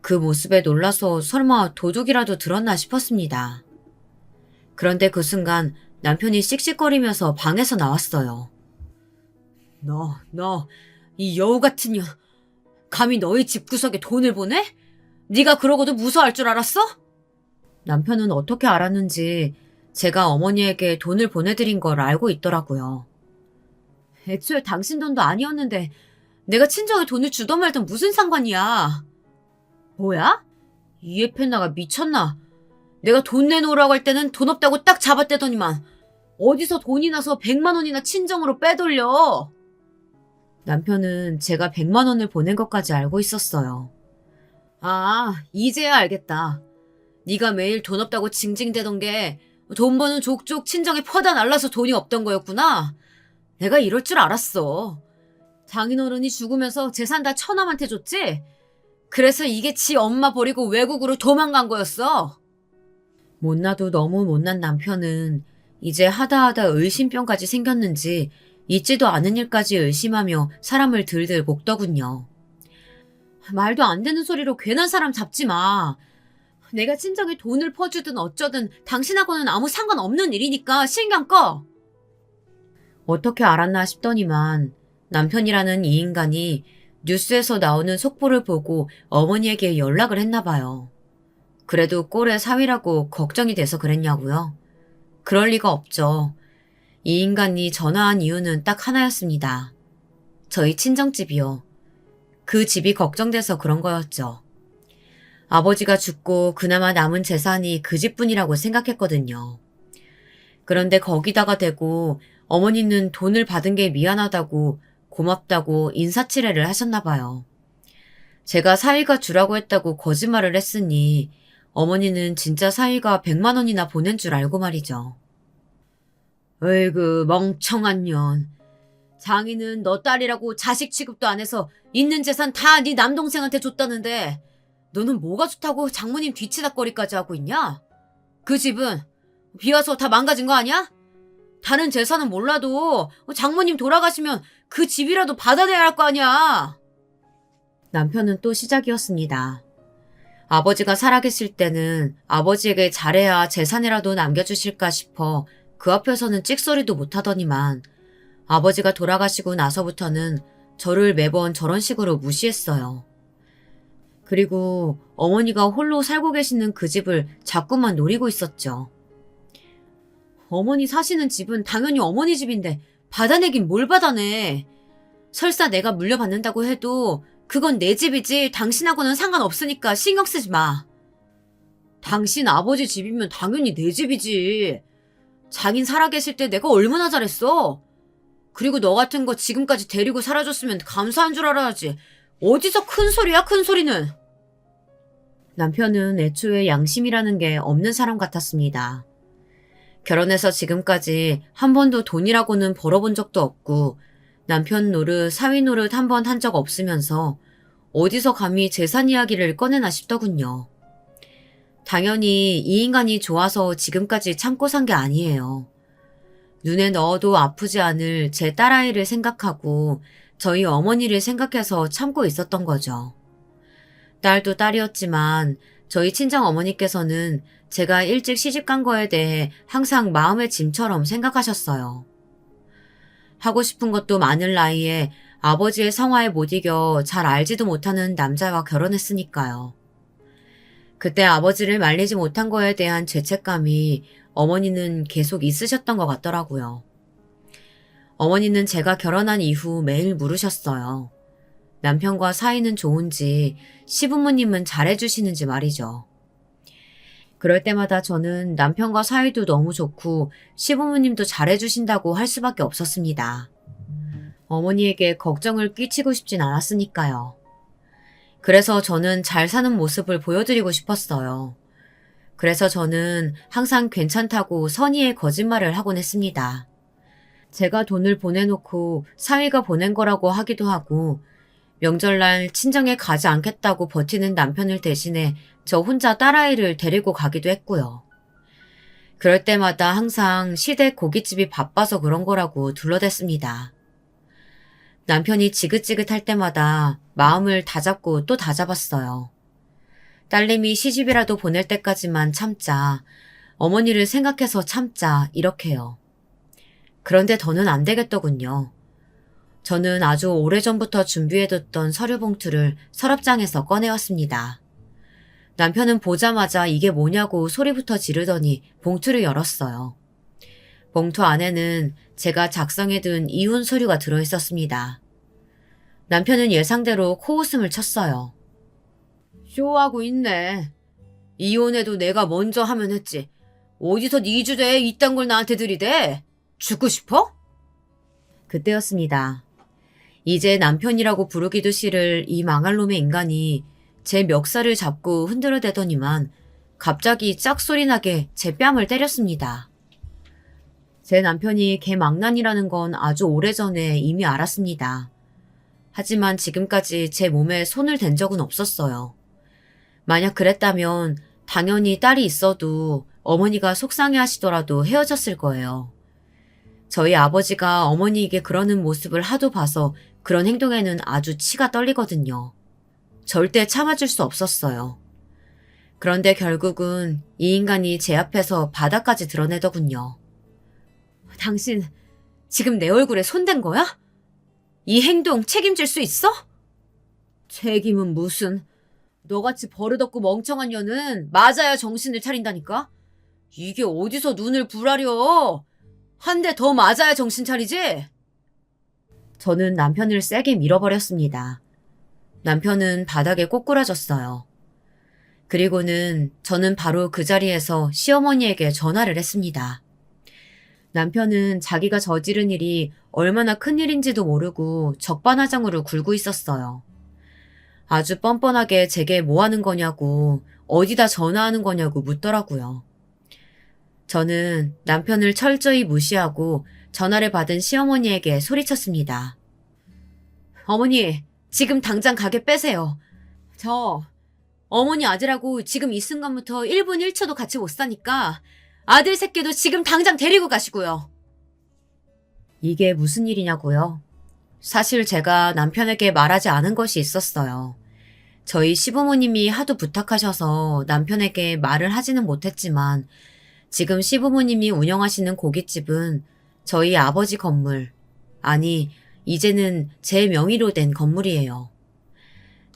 그 모습에 놀라서 설마 도둑이라도 들었나 싶었습니다. 그런데 그 순간 남편이 씩씩거리면서 방에서 나왔어요. 너, 이 여우 같은 년, 감히 너희 집구석에 돈을 보내? 네가 그러고도 무서워할 줄 알았어? 남편은 어떻게 알았는지 제가 어머니에게 돈을 보내드린 걸 알고 있더라고요. 애초에 당신 돈도 아니었는데 내가 친정에 돈을 주던 말던 무슨 상관이야. 뭐야? 이에펜나가 미쳤나? 내가 돈 내놓으라고 할 때는 돈 없다고 딱 잡아떼더니만 어디서 돈이 나서 100만 원이나 친정으로 빼돌려. 남편은 제가 100만 원을 보낸 것까지 알고 있었어요. 아, 이제야 알겠다. 네가 매일 돈 없다고 징징대던 게 돈 버는 족족 친정에 퍼다 날라서 돈이 없던 거였구나. 내가 이럴 줄 알았어. 장인어른이 죽으면서 재산 다 처남한테 줬지? 그래서 이게 지 엄마 버리고 외국으로 도망간 거였어. 못나도 너무 못난 남편은 이제 하다하다 의심병까지 생겼는지 있지도 않은 일까지 의심하며 사람을 들들 볶더군요. 말도 안 되는 소리로 괜한 사람 잡지 마. 내가 친정에 돈을 퍼주든 어쩌든 당신하고는 아무 상관없는 일이니까 신경 꺼. 어떻게 알았나 싶더니만 남편이라는 이 인간이 뉴스에서 나오는 속보를 보고 어머니에게 연락을 했나 봐요. 그래도 꼴의 사위라고 걱정이 돼서 그랬냐고요? 그럴 리가 없죠. 이 인간이 전화한 이유는 딱 하나였습니다. 저희 친정집이요. 그 집이 걱정돼서 그런 거였죠. 아버지가 죽고 그나마 남은 재산이 그 집뿐이라고 생각했거든요. 그런데 거기다가 대고 어머니는 돈을 받은 게 미안하다고 고맙다고 인사치레를 하셨나 봐요. 제가 사위가 주라고 했다고 거짓말을 했으니 어머니는 진짜 사위가 100만 원이나 보낸 줄 알고 말이죠. 어이구 멍청한 년. 장인은 너 딸이라고 자식 취급도 안 해서 있는 재산 다 네 남동생한테 줬다는데 너는 뭐가 좋다고 장모님 뒤치다거리까지 하고 있냐? 그 집은 비와서 다 망가진 거 아니야? 다른 재산은 몰라도 장모님 돌아가시면 그 집이라도 받아내야 할 거 아니야. 남편은 또 시작이었습니다. 아버지가 살아계실 때는 아버지에게 잘해야 재산이라도 남겨주실까 싶어 그 앞에서는 찍소리도 못하더니만 아버지가 돌아가시고 나서부터는 저를 매번 저런 식으로 무시했어요. 그리고 어머니가 홀로 살고 계시는 그 집을 자꾸만 노리고 있었죠. 어머니 사시는 집은 당연히 어머니 집인데 받아내긴 뭘 받아내. 설사 내가 물려받는다고 해도 그건 내 집이지 당신하고는 상관없으니까 신경 쓰지 마. 당신 아버지 집이면 당연히 내 집이지. 장인 살아계실 때 내가 얼마나 잘했어. 그리고 너 같은 거 지금까지 데리고 살아줬으면 감사한 줄 알아야지. 어디서 큰 소리야 큰 소리는. 남편은 애초에 양심이라는 게 없는 사람 같았습니다. 결혼해서 지금까지 한 번도 돈이라고는 벌어본 적도 없고 남편 노릇, 사위 노릇 한 번 한 적 없으면서 어디서 감히 재산 이야기를 꺼내나 싶더군요. 당연히 이 인간이 좋아서 지금까지 참고 산 게 아니에요. 눈에 넣어도 아프지 않을 제 딸아이를 생각하고 저희 어머니를 생각해서 참고 있었던 거죠. 딸도 딸이었지만 저희 친정 어머니께서는 제가 일찍 시집간 거에 대해 항상 마음의 짐처럼 생각하셨어요. 하고 싶은 것도 많을 나이에 아버지의 성화에 못 이겨 잘 알지도 못하는 남자와 결혼했으니까요. 그때 아버지를 말리지 못한 거에 대한 죄책감이 어머니는 계속 있으셨던 것 같더라고요. 어머니는 제가 결혼한 이후 매일 물으셨어요. 남편과 사이는 좋은지, 시부모님은 잘해주시는지 말이죠. 그럴 때마다 저는 남편과 사이도 너무 좋고 시부모님도 잘해주신다고 할 수밖에 없었습니다. 어머니에게 걱정을 끼치고 싶진 않았으니까요. 그래서 저는 잘 사는 모습을 보여드리고 싶었어요. 그래서 저는 항상 괜찮다고 선의의 거짓말을 하곤 했습니다. 제가 돈을 보내놓고 사위가 보낸 거라고 하기도 하고 명절날 친정에 가지 않겠다고 버티는 남편을 대신해 저 혼자 딸아이를 데리고 가기도 했고요. 그럴 때마다 항상 시댁 고깃집이 바빠서 그런 거라고 둘러댔습니다. 남편이 지긋지긋할 때마다 마음을 다잡고 또 다잡았어요. 딸내미 시집이라도 보낼 때까지만 참자, 어머니를 생각해서 참자 이렇게요. 그런데 더는 안 되겠더군요. 저는 아주 오래전부터 준비해뒀던 서류 봉투를 서랍장에서 꺼내왔습니다. 남편은 보자마자 이게 뭐냐고 소리부터 지르더니 봉투를 열었어요. 봉투 안에는 제가 작성해둔 이혼 서류가 들어있었습니다. 남편은 예상대로 코웃음을 쳤어요. 쇼하고 있네. 이혼해도 내가 먼저 하면 했지. 어디서 네 주제에 이딴 걸 나한테 들이대? 죽고 싶어? 그때였습니다. 이제 남편이라고 부르기도 싫을 이 망할 놈의 인간이 제 멱살을 잡고 흔들어대더니만 갑자기 짝소리 나게 제 뺨을 때렸습니다. 제 남편이 개망난이라는 건 아주 오래전에 이미 알았습니다. 하지만 지금까지 제 몸에 손을 댄 적은 없었어요. 만약 그랬다면 당연히 딸이 있어도 어머니가 속상해 하시더라도 헤어졌을 거예요. 저희 아버지가 어머니에게 그러는 모습을 하도 봐서 그런 행동에는 아주 치가 떨리거든요. 절대 참아줄 수 없었어요. 그런데 결국은 이 인간이 제 앞에서 바닥까지 드러내더군요. 당신 지금 내 얼굴에 손댄 거야? 이 행동 책임질 수 있어? 책임은 무슨. 너같이 버릇없고 멍청한 년은 맞아야 정신을 차린다니까? 이게 어디서 눈을 부라려? 한 대 더 맞아야 정신 차리지? 저는 남편을 세게 밀어버렸습니다. 남편은 바닥에 꼬꾸라졌어요. 그리고는 저는 바로 그 자리에서 시어머니에게 전화를 했습니다. 남편은 자기가 저지른 일이 얼마나 큰일인지도 모르고 적반하장으로 굴고 있었어요. 아주 뻔뻔하게 제게 뭐 하는 거냐고, 어디다 전화하는 거냐고 묻더라고요. 저는 남편을 철저히 무시하고 전화를 받은 시어머니에게 소리쳤습니다. 어머니, 지금 당장 가게 빼세요. 저 어머니 아들하고 지금 이 순간부터 1분 1초도 같이 못 사니까 아들 새끼도 지금 당장 데리고 가시고요. 이게 무슨 일이냐고요? 사실 제가 남편에게 말하지 않은 것이 있었어요. 저희 시부모님이 하도 부탁하셔서 남편에게 말을 하지는 못했지만 지금 시부모님이 운영하시는 고깃집은 저희 아버지 건물, 아니 이제는 제 명의로 된 건물이에요.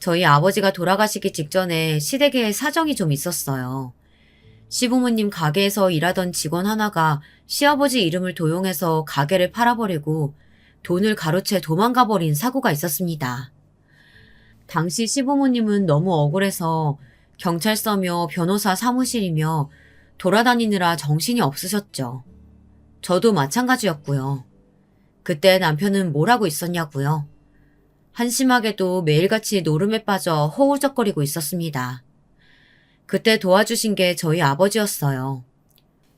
저희 아버지가 돌아가시기 직전에 시댁에 사정이 좀 있었어요. 시부모님 가게에서 일하던 직원 하나가 시아버지 이름을 도용해서 가게를 팔아버리고 돈을 가로채 도망가버린 사고가 있었습니다. 당시 시부모님은 너무 억울해서 경찰서며 변호사 사무실이며 돌아다니느라 정신이 없으셨죠. 저도 마찬가지였고요. 그때 남편은 뭘 하고 있었냐고요. 한심하게도 매일같이 노름에 빠져 허우적거리고 있었습니다. 그때 도와주신 게 저희 아버지였어요.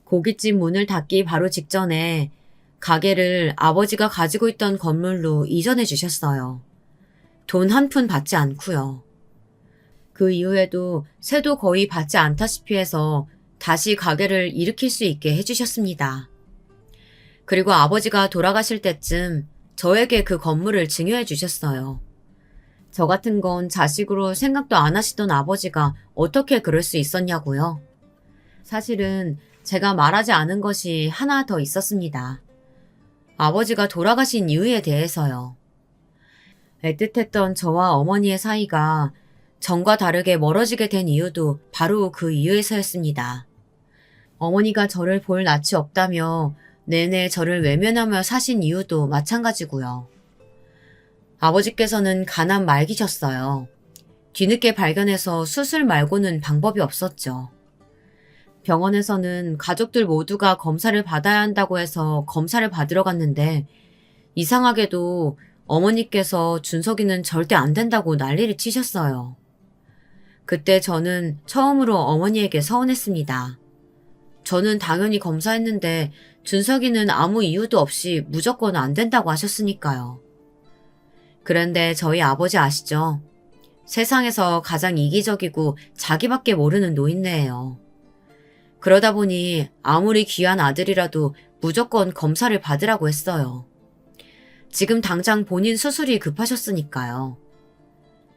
고깃집 문을 닫기 바로 직전에 가게를 아버지가 가지고 있던 건물로 이전해 주셨어요. 돈 한 푼 받지 않고요. 그 이후에도 세도 거의 받지 않다시피 해서 다시 가게를 일으킬 수 있게 해주셨습니다. 그리고 아버지가 돌아가실 때쯤 저에게 그 건물을 증여해 주셨어요. 저 같은 건 자식으로 생각도 안 하시던 아버지가 어떻게 그럴 수 있었냐고요. 사실은 제가 말하지 않은 것이 하나 더 있었습니다. 아버지가 돌아가신 이유에 대해서요. 애틋했던 저와 어머니의 사이가 전과 다르게 멀어지게 된 이유도 바로 그 이유에서였습니다. 어머니가 저를 볼 낯이 없다며 내내 저를 외면하며 사신 이유도 마찬가지고요. 아버지께서는 간암 말기셨어요. 뒤늦게 발견해서 수술 말고는 방법이 없었죠. 병원에서는 가족들 모두가 검사를 받아야 한다고 해서 검사를 받으러 갔는데 이상하게도 어머니께서 준석이는 절대 안 된다고 난리를 치셨어요. 그때 저는 처음으로 어머니에게 서운했습니다. 저는 당연히 검사했는데 준석이는 아무 이유도 없이 무조건 안 된다고 하셨으니까요. 그런데 저희 아버지 아시죠? 세상에서 가장 이기적이고 자기밖에 모르는 노인네예요. 그러다 보니 아무리 귀한 아들이라도 무조건 검사를 받으라고 했어요. 지금 당장 본인 수술이 급하셨으니까요.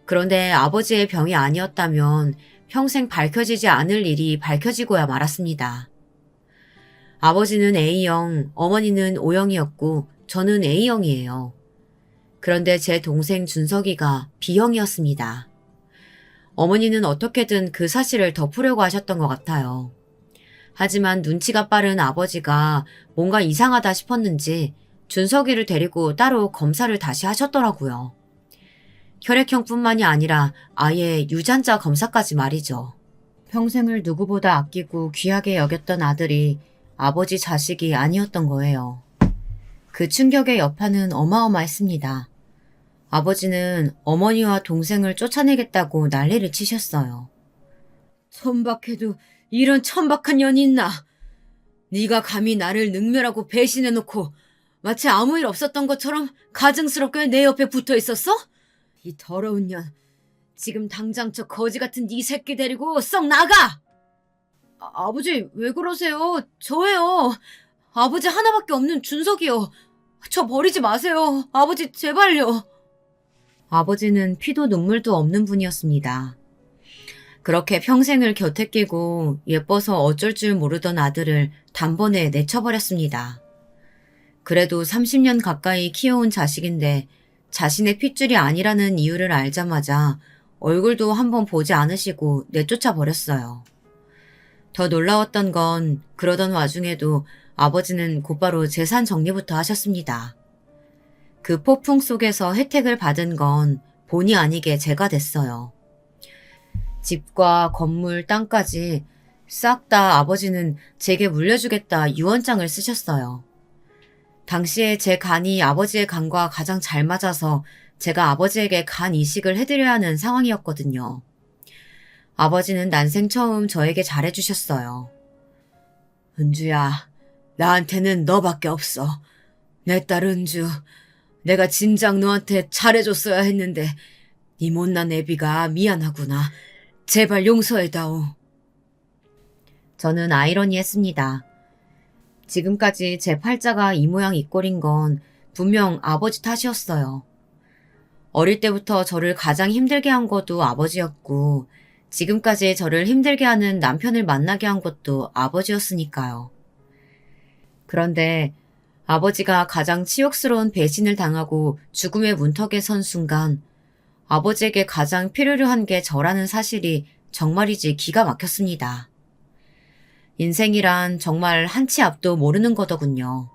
그런데 아버지의 병이 아니었다면 평생 밝혀지지 않을 일이 밝혀지고야 말았습니다. 아버지는 A형, 어머니는 O형이었고 저는 A형이에요. 그런데 제 동생 준석이가 B형이었습니다. 어머니는 어떻게든 그 사실을 덮으려고 하셨던 것 같아요. 하지만 눈치가 빠른 아버지가 뭔가 이상하다 싶었는지 준석이를 데리고 따로 검사를 다시 하셨더라고요. 혈액형뿐만이 아니라 아예 유전자 검사까지 말이죠. 평생을 누구보다 아끼고 귀하게 여겼던 아들이 아버지 자식이 아니었던 거예요. 그 충격의 여파는 어마어마했습니다. 아버지는 어머니와 동생을 쫓아내겠다고 난리를 치셨어요. 천박해도 이런 천박한 년이 있나? 네가 감히 나를 능멸하고 배신해놓고 마치 아무 일 없었던 것처럼 가증스럽게 내 옆에 붙어 있었어? 이 더러운 년, 지금 당장 저 거지 같은 네 새끼 데리고 썩 나가! 아버지 왜 그러세요? 저예요. 아버지 하나밖에 없는 준석이요. 저 버리지 마세요. 아버지 제발요. 아버지는 피도 눈물도 없는 분이었습니다. 그렇게 평생을 곁에 끼고 예뻐서 어쩔 줄 모르던 아들을 단번에 내쳐버렸습니다. 그래도 30년 가까이 키워온 자식인데 자신의 핏줄이 아니라는 이유를 알자마자 얼굴도 한번 보지 않으시고 내쫓아 버렸어요. 더 놀라웠던 건 그러던 와중에도 아버지는 곧바로 재산 정리부터 하셨습니다. 그 폭풍 속에서 혜택을 받은 건 본의 아니게 제가 됐어요. 집과 건물, 땅까지 싹 다 아버지는 제게 물려주겠다 유언장을 쓰셨어요. 당시에 제 간이 아버지의 간과 가장 잘 맞아서 제가 아버지에게 간 이식을 해드려야 하는 상황이었거든요. 아버지는 난생 처음 저에게 잘해주셨어요. 은주야, 나한테는 너밖에 없어. 내 딸 은주, 내가 진작 너한테 잘해줬어야 했는데 네 못난 애비가 미안하구나. 제발 용서해다오. 저는 아이러니했습니다. 지금까지 제 팔자가 이 모양 이 꼴인 건 분명 아버지 탓이었어요. 어릴 때부터 저를 가장 힘들게 한 것도 아버지였고 지금까지 저를 힘들게 하는 남편을 만나게 한 것도 아버지였으니까요. 그런데 아버지가 가장 치욕스러운 배신을 당하고 죽음의 문턱에 선 순간 아버지에게 가장 필요로 한 게 저라는 사실이 정말이지 기가 막혔습니다. 인생이란 정말 한 치 앞도 모르는 거더군요.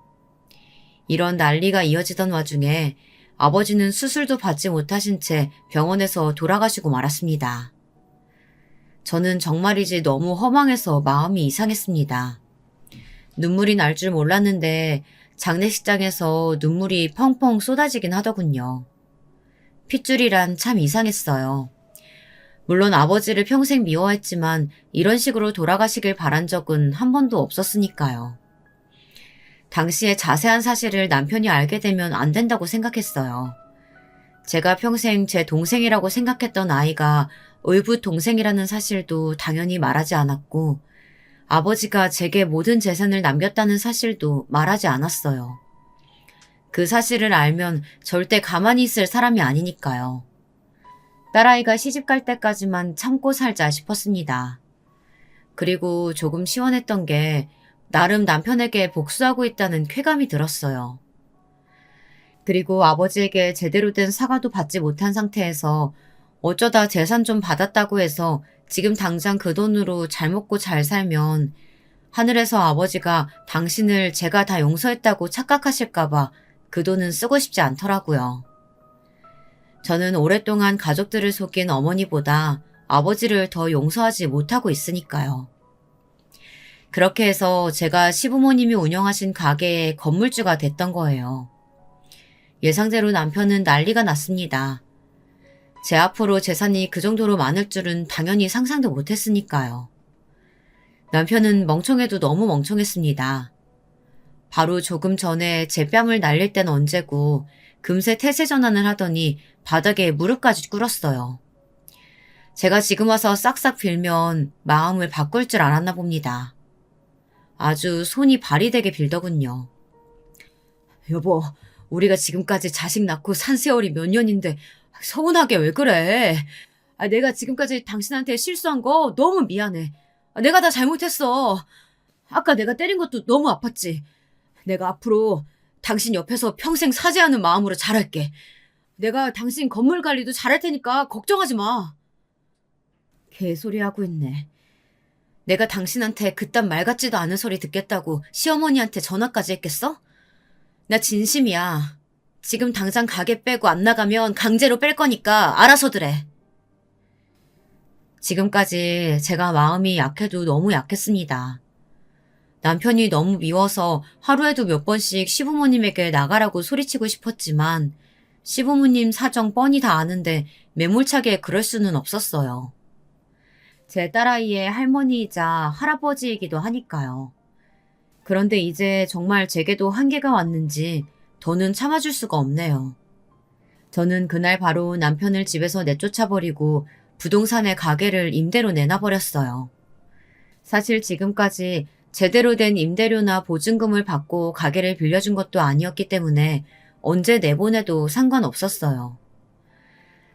이런 난리가 이어지던 와중에 아버지는 수술도 받지 못하신 채 병원에서 돌아가시고 말았습니다. 저는 정말이지 너무 허망해서 마음이 이상했습니다. 눈물이 날 줄 몰랐는데 장례식장에서 눈물이 펑펑 쏟아지긴 하더군요. 핏줄이란 참 이상했어요. 물론 아버지를 평생 미워했지만 이런 식으로 돌아가시길 바란 적은 한 번도 없었으니까요. 당시에 자세한 사실을 남편이 알게 되면 안 된다고 생각했어요. 제가 평생 제 동생이라고 생각했던 아이가 의붓 동생이라는 사실도 당연히 말하지 않았고 아버지가 제게 모든 재산을 남겼다는 사실도 말하지 않았어요. 그 사실을 알면 절대 가만히 있을 사람이 아니니까요. 딸아이가 시집갈 때까지만 참고 살자 싶었습니다. 그리고 조금 시원했던 게 나름 남편에게 복수하고 있다는 쾌감이 들었어요. 그리고 아버지에게 제대로 된 사과도 받지 못한 상태에서 어쩌다 재산 좀 받았다고 해서 지금 당장 그 돈으로 잘 먹고 잘 살면 하늘에서 아버지가 당신을 제가 다 용서했다고 착각하실까봐 그 돈은 쓰고 싶지 않더라고요. 저는 오랫동안 가족들을 속인 어머니보다 아버지를 더 용서하지 못하고 있으니까요. 그렇게 해서 제가 시부모님이 운영하신 가게의 건물주가 됐던 거예요. 예상대로 남편은 난리가 났습니다. 제 앞으로 재산이 그 정도로 많을 줄은 당연히 상상도 못했으니까요. 남편은 멍청해도 너무 멍청했습니다. 바로 조금 전에 제 뺨을 날릴 땐 언제고 금세 태세 전환을 하더니 바닥에 무릎까지 꿇었어요. 제가 지금 와서 싹싹 빌면 마음을 바꿀 줄 알았나 봅니다. 아주 손이 발이 되게 빌더군요. 여보, 우리가 지금까지 자식 낳고 산 세월이 몇 년인데 서운하게 왜 그래? 내가 지금까지 당신한테 실수한 거 너무 미안해. 내가 다 잘못했어. 아까 내가 때린 것도 너무 아팠지. 내가 앞으로 당신 옆에서 평생 사죄하는 마음으로 잘할게. 내가 당신 건물 관리도 잘할 테니까 걱정하지 마. 개소리 하고 있네. 내가 당신한테 그딴 말 같지도 않은 소리 듣겠다고 시어머니한테 전화까지 했겠어? 나 진심이야. 지금 당장 가게 빼고 안 나가면 강제로 뺄 거니까 알아서들 해. 지금까지 제가 마음이 약해도 너무 약했습니다. 남편이 너무 미워서 하루에도 몇 번씩 시부모님에게 나가라고 소리치고 싶었지만 시부모님 사정 뻔히 다 아는데 매몰차게 그럴 수는 없었어요. 제 딸아이의 할머니이자 할아버지이기도 하니까요. 그런데 이제 정말 제게도 한계가 왔는지 더는 참아줄 수가 없네요. 저는 그날 바로 남편을 집에서 내쫓아버리고 부동산의 가게를 임대로 내놔버렸어요. 사실 지금까지 제대로 된 임대료나 보증금을 받고 가게를 빌려준 것도 아니었기 때문에 언제 내보내도 상관없었어요.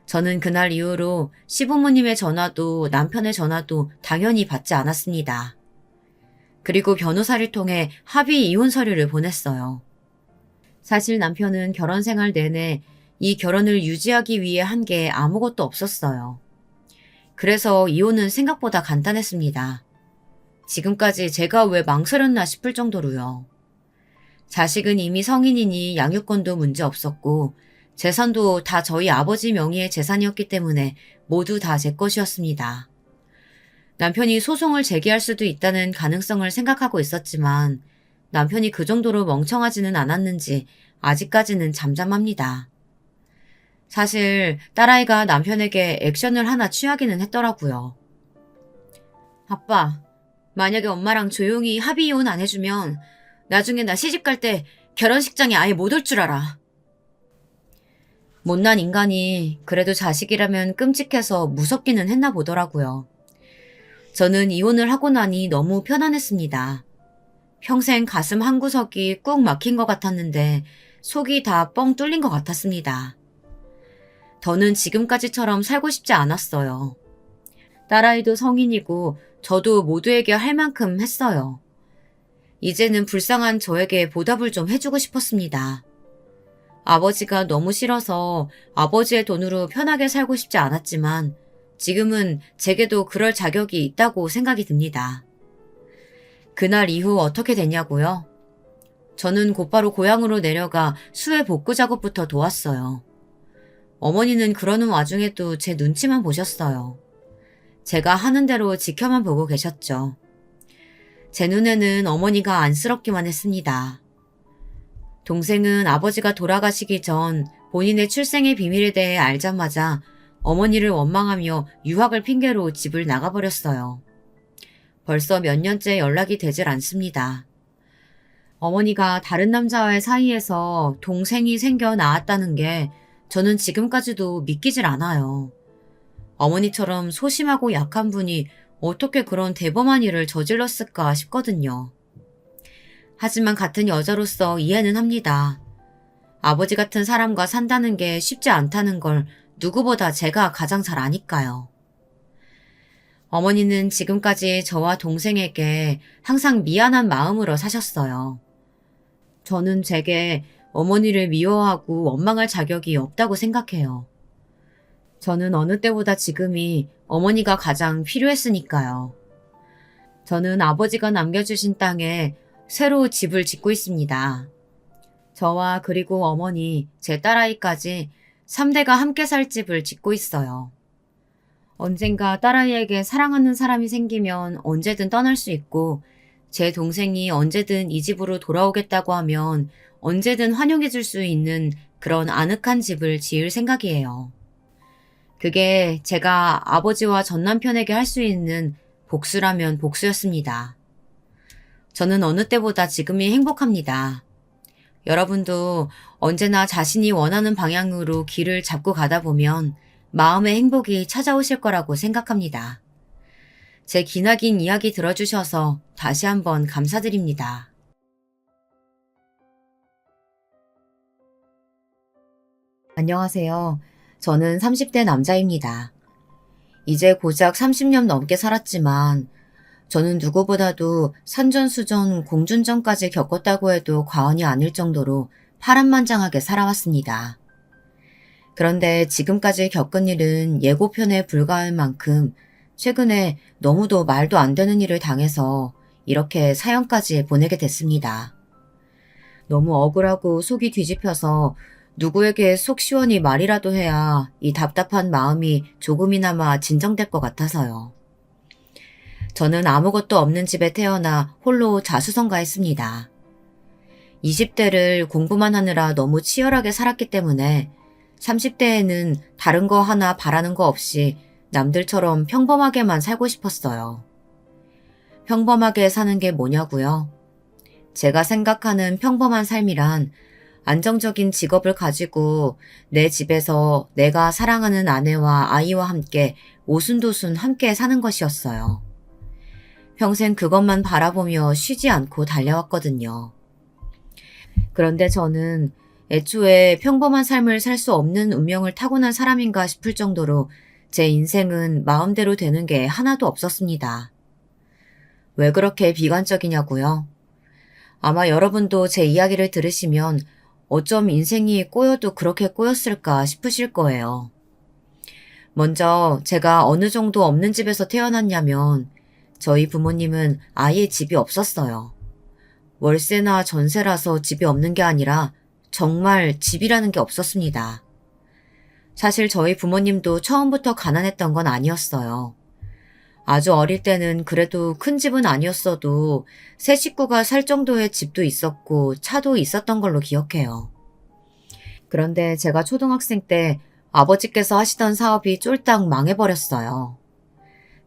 저는 그날 이후로 시부모님의 전화도 남편의 전화도 당연히 받지 않았습니다. 그리고 변호사를 통해 합의 이혼 서류를 보냈어요. 사실 남편은 결혼 생활 내내 이 결혼을 유지하기 위해 한 게 아무것도 없었어요. 그래서 이혼은 생각보다 간단했습니다. 지금까지 제가 왜 망설였나 싶을 정도로요. 자식은 이미 성인이니 양육권도 문제 없었고 재산도 다 저희 아버지 명의의 재산이었기 때문에 모두 다 제 것이었습니다. 남편이 소송을 제기할 수도 있다는 가능성을 생각하고 있었지만 남편이 그 정도로 멍청하지는 않았는지 아직까지는 잠잠합니다. 사실 딸아이가 남편에게 액션을 하나 취하기는 했더라고요. 아빠, 만약에 엄마랑 조용히 합의 이혼 안 해주면 나중에 나 시집갈 때 결혼식장에 아예 못 올 줄 알아. 못난 인간이 그래도 자식이라면 끔찍해서 무섭기는 했나 보더라고요. 저는 이혼을 하고 나니 너무 편안했습니다. 평생 가슴 한구석이 꾹 막힌 것 같았는데 속이 다 뻥 뚫린 것 같았습니다. 더는 지금까지처럼 살고 싶지 않았어요. 딸아이도 성인이고 저도 모두에게 할 만큼 했어요. 이제는 불쌍한 저에게 보답을 좀 해주고 싶었습니다. 아버지가 너무 싫어서 아버지의 돈으로 편하게 살고 싶지 않았지만 지금은 제게도 그럴 자격이 있다고 생각이 듭니다. 그날 이후 어떻게 됐냐고요? 저는 곧바로 고향으로 내려가 수해 복구 작업부터 도왔어요. 어머니는 그러는 와중에도 제 눈치만 보셨어요. 제가 하는 대로 지켜만 보고 계셨죠. 제 눈에는 어머니가 안쓰럽기만 했습니다. 동생은 아버지가 돌아가시기 전 본인의 출생의 비밀에 대해 알자마자 어머니를 원망하며 유학을 핑계로 집을 나가버렸어요. 벌써 몇 년째 연락이 되질 않습니다. 어머니가 다른 남자와의 사이에서 동생이 생겨 나왔다는 게 저는 지금까지도 믿기질 않아요. 어머니처럼 소심하고 약한 분이 어떻게 그런 대범한 일을 저질렀을까 싶거든요. 하지만 같은 여자로서 이해는 합니다. 아버지 같은 사람과 산다는 게 쉽지 않다는 걸 누구보다 제가 가장 잘 아니까요. 어머니는 지금까지 저와 동생에게 항상 미안한 마음으로 사셨어요. 저는 제게 어머니를 미워하고 원망할 자격이 없다고 생각해요. 저는 어느 때보다 지금이 어머니가 가장 필요했으니까요. 저는 아버지가 남겨주신 땅에 새로 집을 짓고 있습니다. 저와 그리고 어머니, 제 딸아이까지 3대가 함께 살 집을 짓고 있어요. 언젠가 딸아이에게 사랑하는 사람이 생기면 언제든 떠날 수 있고 제 동생이 언제든 이 집으로 돌아오겠다고 하면 언제든 환영해 줄 수 있는 그런 아늑한 집을 지을 생각이에요. 그게 제가 아버지와 전 남편에게 할 수 있는 복수라면 복수였습니다. 저는 어느 때보다 지금이 행복합니다. 여러분도 언제나 자신이 원하는 방향으로 길을 잡고 가다 보면 마음의 행복이 찾아오실 거라고 생각합니다. 제 기나긴 이야기 들어주셔서 다시 한번 감사드립니다. 안녕하세요. 저는 30대 남자입니다. 이제 고작 30년 넘게 살았지만 저는 누구보다도 산전수전 공준전까지 겪었다고 해도 과언이 아닐 정도로 파란만장하게 살아왔습니다. 그런데 지금까지 겪은 일은 예고편에 불과할 만큼 최근에 너무도 말도 안 되는 일을 당해서 이렇게 사연까지 보내게 됐습니다. 너무 억울하고 속이 뒤집혀서 누구에게 속 시원히 말이라도 해야 이 답답한 마음이 조금이나마 진정될 것 같아서요. 저는 아무것도 없는 집에 태어나 홀로 자수성가했습니다. 20대를 공부만 하느라 너무 치열하게 살았기 때문에 30대에는 다른 거 하나 바라는 거 없이 남들처럼 평범하게만 살고 싶었어요. 평범하게 사는 게 뭐냐고요? 제가 생각하는 평범한 삶이란 안정적인 직업을 가지고 내 집에서 내가 사랑하는 아내와 아이와 함께 오순도순 함께 사는 것이었어요. 평생 그것만 바라보며 쉬지 않고 달려왔거든요. 그런데 저는 애초에 평범한 삶을 살 수 없는 운명을 타고난 사람인가 싶을 정도로 제 인생은 마음대로 되는 게 하나도 없었습니다. 왜 그렇게 비관적이냐고요? 아마 여러분도 제 이야기를 들으시면 어쩜 인생이 꼬여도 그렇게 꼬였을까 싶으실 거예요. 먼저 제가 어느 정도 없는 집에서 태어났냐면 저희 부모님은 아예 집이 없었어요. 월세나 전세라서 집이 없는 게 아니라 정말 집이라는 게 없었습니다. 사실 저희 부모님도 처음부터 가난했던 건 아니었어요. 아주 어릴 때는 그래도 큰 집은 아니었어도 세 식구가 살 정도의 집도 있었고 차도 있었던 걸로 기억해요. 그런데 제가 초등학생 때 아버지께서 하시던 사업이 쫄딱 망해버렸어요.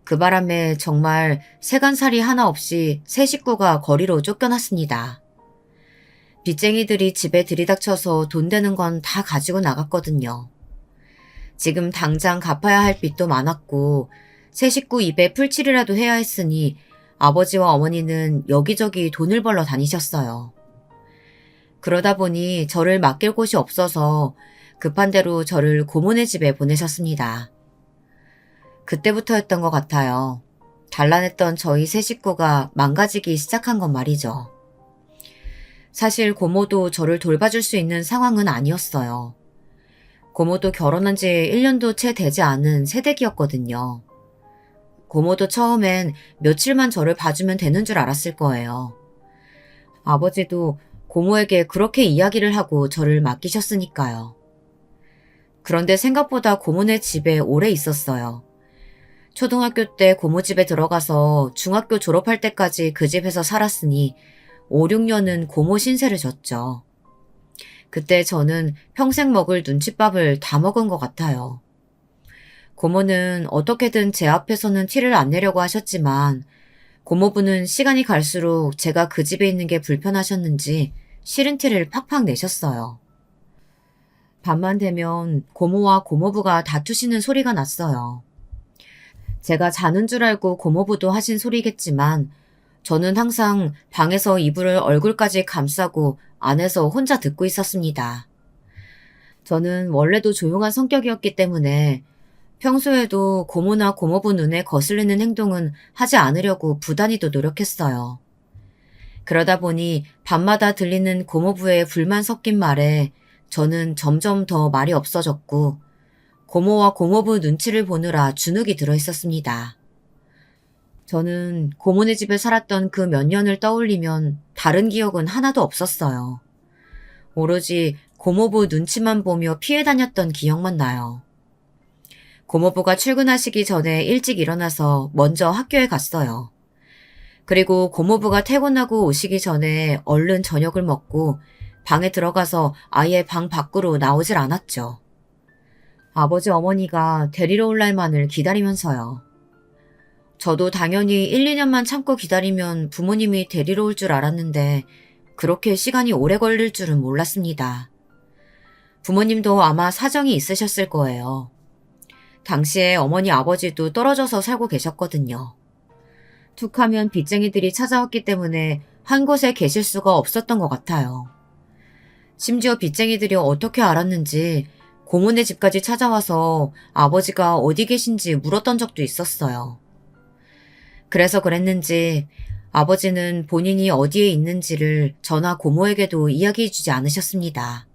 그 바람에 정말 세간살이 하나 없이 세 식구가 거리로 쫓겨났습니다. 빚쟁이들이 집에 들이닥쳐서 돈 되는 건 다 가지고 나갔거든요. 지금 당장 갚아야 할 빚도 많았고 세 식구 입에 풀칠이라도 해야 했으니 아버지와 어머니는 여기저기 돈을 벌러 다니셨어요. 그러다 보니 저를 맡길 곳이 없어서 급한 대로 저를 고모네 집에 보내셨습니다. 그때부터였던 것 같아요. 단란했던 저희 세 식구가 망가지기 시작한 건 말이죠. 사실 고모도 저를 돌봐줄 수 있는 상황은 아니었어요. 고모도 결혼한 지 1년도 채 되지 않은 새댁이었거든요. 고모도 처음엔 며칠만 저를 봐주면 되는 줄 알았을 거예요. 아버지도 고모에게 그렇게 이야기를 하고 저를 맡기셨으니까요. 그런데 생각보다 고모네 집에 오래 있었어요. 초등학교 때 고모 집에 들어가서 중학교 졸업할 때까지 그 집에서 살았으니 5, 6년은 고모 신세를 졌죠. 그때 저는 평생 먹을 눈칫밥을 다 먹은 것 같아요. 고모는 어떻게든 제 앞에서는 티를 안 내려고 하셨지만 고모부는 시간이 갈수록 제가 그 집에 있는 게 불편하셨는지 싫은 티를 팍팍 내셨어요. 밤만 되면 고모와 고모부가 다투시는 소리가 났어요. 제가 자는 줄 알고 고모부도 하신 소리겠지만 저는 항상 방에서 이불을 얼굴까지 감싸고 안에서 혼자 듣고 있었습니다. 저는 원래도 조용한 성격이었기 때문에 평소에도 고모나 고모부 눈에 거슬리는 행동은 하지 않으려고 부단히도 노력했어요. 그러다 보니 밤마다 들리는 고모부의 불만 섞인 말에 저는 점점 더 말이 없어졌고 고모와 고모부 눈치를 보느라 주눅이 들어 있었습니다. 저는 고모네 집에 살았던 그 몇 년을 떠올리면 다른 기억은 하나도 없었어요. 오로지 고모부 눈치만 보며 피해 다녔던 기억만 나요. 고모부가 출근하시기 전에 일찍 일어나서 먼저 학교에 갔어요. 그리고 고모부가 퇴근하고 오시기 전에 얼른 저녁을 먹고 방에 들어가서 아예 방 밖으로 나오질 않았죠. 아버지 어머니가 데리러 올 날만을 기다리면서요. 저도 당연히 1, 2년만 참고 기다리면 부모님이 데리러 올 줄 알았는데 그렇게 시간이 오래 걸릴 줄은 몰랐습니다. 부모님도 아마 사정이 있으셨을 거예요. 당시에 어머니 아버지도 떨어져서 살고 계셨거든요. 툭하면 빚쟁이들이 찾아왔기 때문에 한 곳에 계실 수가 없었던 것 같아요. 심지어 빚쟁이들이 어떻게 알았는지 고모네 집까지 찾아와서 아버지가 어디 계신지 물었던 적도 있었어요. 그래서 그랬는지 아버지는 본인이 어디에 있는지를 저나 고모에게도 이야기해주지 않으셨습니다.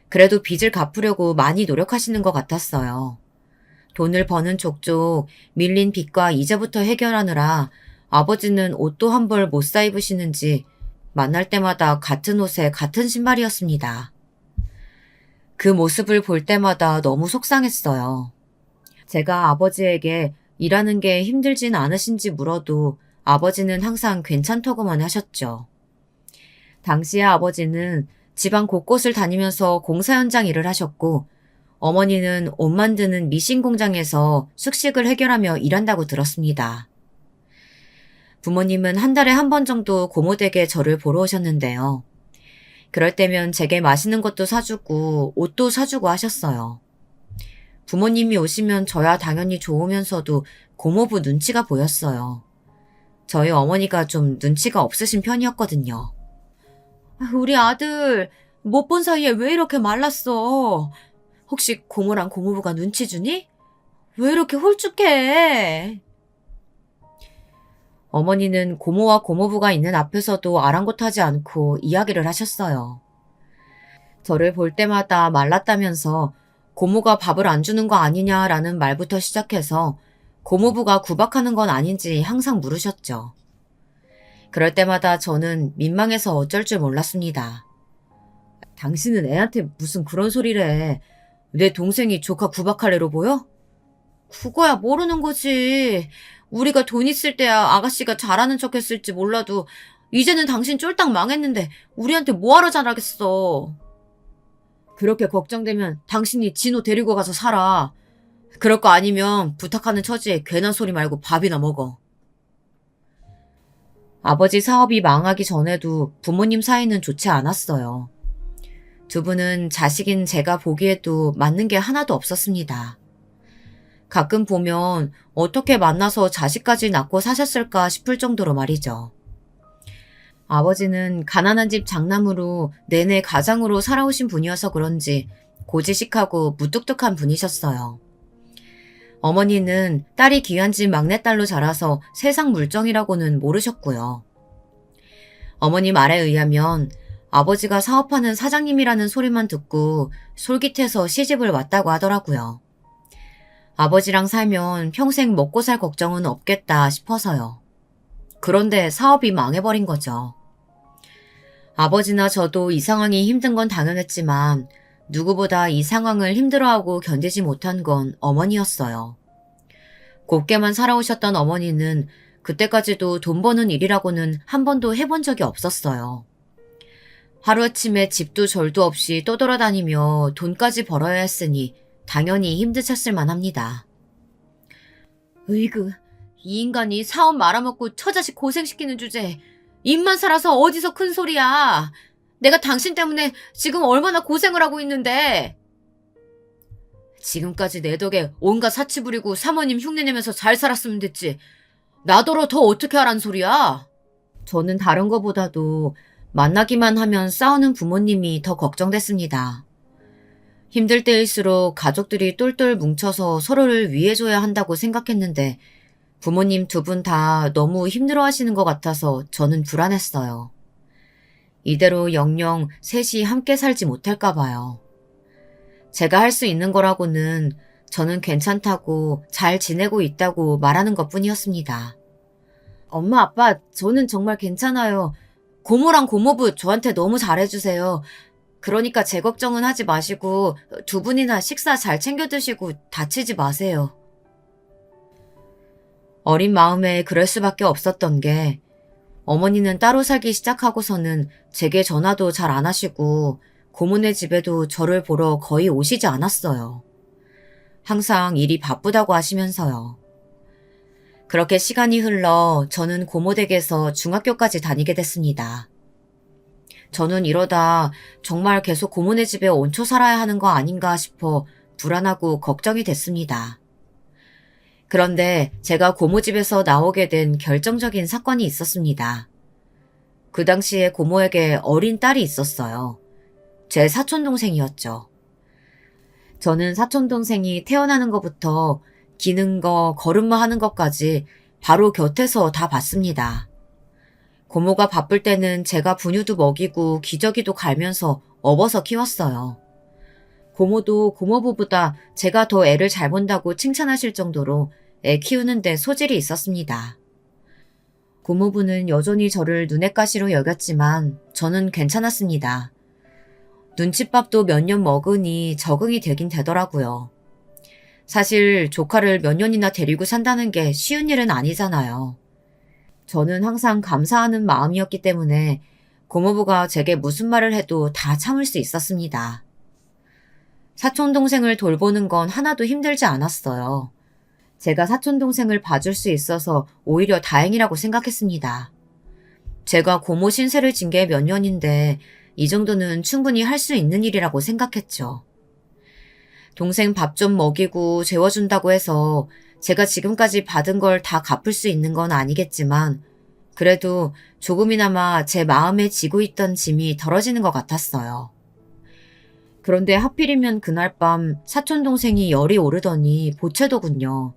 그래도 빚을 갚으려고 많이 노력하시는 것 같았어요. 돈을 버는 족족 밀린 빚과 이자부터 해결하느라 아버지는 옷도 한 벌 못 사 입으시는지 만날 때마다 같은 옷에 같은 신발이었습니다. 그 모습을 볼 때마다 너무 속상했어요. 제가 아버지에게 일하는 게 힘들진 않으신지 물어도 아버지는 항상 괜찮다고만 하셨죠. 당시에 아버지는 집안 곳곳을 다니면서 공사 현장 일을 하셨고 어머니는 옷 만드는 미신 공장에서 숙식을 해결하며 일한다고 들었습니다. 부모님은 한 달에 한 번 정도 고모댁에 저를 보러 오셨는데요. 그럴 때면 제게 맛있는 것도 사주고 옷도 사주고 하셨어요. 부모님이 오시면 저야 당연히 좋으면서도 고모부 눈치가 보였어요. 저희 어머니가 좀 눈치가 없으신 편이었거든요. 우리 아들 못 본 사이에 왜 이렇게 말랐어? 혹시 고모랑 고모부가 눈치 주니? 왜 이렇게 홀쭉해? 어머니는 고모와 고모부가 있는 앞에서도 아랑곳하지 않고 이야기를 하셨어요. 저를 볼 때마다 말랐다면서 고모가 밥을 안 주는 거 아니냐라는 말부터 시작해서 고모부가 구박하는 건 아닌지 항상 물으셨죠. 그럴 때마다 저는 민망해서 어쩔 줄 몰랐습니다. 당신은 애한테 무슨 그런 소리를 해. 내 동생이 조카 구박할 애로 보여? 그거야 모르는 거지. 우리가 돈 있을 때야 아가씨가 잘하는 척 했을지 몰라도 이제는 당신 쫄딱 망했는데 우리한테 뭐하러 잘하겠어. 그렇게 걱정되면 당신이 진호 데리고 가서 살아. 그럴 거 아니면 부탁하는 처지에 괜한 소리 말고 밥이나 먹어. 아버지 사업이 망하기 전에도 부모님 사이는 좋지 않았어요. 두 분은 자식인 제가 보기에도 맞는 게 하나도 없었습니다. 가끔 보면 어떻게 만나서 자식까지 낳고 사셨을까 싶을 정도로 말이죠. 아버지는 가난한 집 장남으로 내내 가장으로 살아오신 분이어서 그런지 고지식하고 무뚝뚝한 분이셨어요. 어머니는 딸이 귀한 집 막내딸로 자라서 세상 물정이라고는 모르셨고요. 어머니 말에 의하면 아버지가 사업하는 사장님이라는 소리만 듣고 솔깃해서 시집을 왔다고 하더라고요. 아버지랑 살면 평생 먹고 살 걱정은 없겠다 싶어서요. 그런데 사업이 망해버린 거죠. 아버지나 저도 이 상황이 힘든 건 당연했지만 누구보다 이 상황을 힘들어하고 견디지 못한 건 어머니였어요. 곱게만 살아오셨던 어머니는 그때까지도 돈 버는 일이라고는 한 번도 해본 적이 없었어요. 하루아침에 집도 절도 없이 떠돌아다니며 돈까지 벌어야 했으니 당연히 힘드셨을 만합니다. 으이그, 이 인간이 사업 말아먹고 처자식 고생시키는 주제에 입만 살아서 어디서 큰 소리야. 내가 당신 때문에 지금 얼마나 고생을 하고 있는데. 지금까지 내 덕에 온갖 사치 부리고 사모님 흉내내면서 잘 살았으면 됐지. 나더러 더 어떻게 하란 소리야. 저는 다른 거보다도 만나기만 하면 싸우는 부모님이 더 걱정됐습니다. 힘들 때일수록 가족들이 똘똘 뭉쳐서 서로를 위해줘야 한다고 생각했는데 부모님 두 분 다 너무 힘들어하시는 것 같아서 저는 불안했어요. 이대로 영영 셋이 함께 살지 못할까 봐요. 제가 할 수 있는 거라고는 저는 괜찮다고 잘 지내고 있다고 말하는 것뿐이었습니다. 엄마, 아빠, 저는 정말 괜찮아요. 고모랑 고모부 저한테 너무 잘해주세요. 그러니까 제 걱정은 하지 마시고 두 분이나 식사 잘 챙겨 드시고 다치지 마세요. 어린 마음에 그럴 수밖에 없었던 게 어머니는 따로 살기 시작하고서는 제게 전화도 잘 안 하시고 고모네 집에도 저를 보러 거의 오시지 않았어요. 항상 일이 바쁘다고 하시면서요. 그렇게 시간이 흘러 저는 고모댁에서 중학교까지 다니게 됐습니다. 저는 이러다 정말 계속 고모네 집에 얹혀 살아야 하는 거 아닌가 싶어 불안하고 걱정이 됐습니다. 그런데 제가 고모 집에서 나오게 된 결정적인 사건이 있었습니다. 그 당시에 고모에게 어린 딸이 있었어요. 제 사촌동생이었죠. 저는 사촌동생이 태어나는 것부터 기는 거, 걸음마 하는 것까지 바로 곁에서 다 봤습니다. 고모가 바쁠 때는 제가 분유도 먹이고 기저귀도 갈면서 업어서 키웠어요. 고모도 고모부보다 제가 더 애를 잘 본다고 칭찬하실 정도로 애 키우는데 소질이 있었습니다. 고모부는 여전히 저를 눈엣가시로 여겼지만 저는 괜찮았습니다. 눈칫밥도 몇 년 먹으니 적응이 되긴 되더라고요. 사실 조카를 몇 년이나 데리고 산다는 게 쉬운 일은 아니잖아요. 저는 항상 감사하는 마음이었기 때문에 고모부가 제게 무슨 말을 해도 다 참을 수 있었습니다. 사촌동생을 돌보는 건 하나도 힘들지 않았어요. 제가 사촌동생을 봐줄 수 있어서 오히려 다행이라고 생각했습니다. 제가 고모 신세를 진 게 몇 년인데 이 정도는 충분히 할 수 있는 일이라고 생각했죠. 동생 밥 좀 먹이고 재워준다고 해서 제가 지금까지 받은 걸 다 갚을 수 있는 건 아니겠지만 그래도 조금이나마 제 마음에 지고 있던 짐이 덜어지는 것 같았어요. 그런데 하필이면 그날 밤 사촌동생이 열이 오르더니 보채더군요.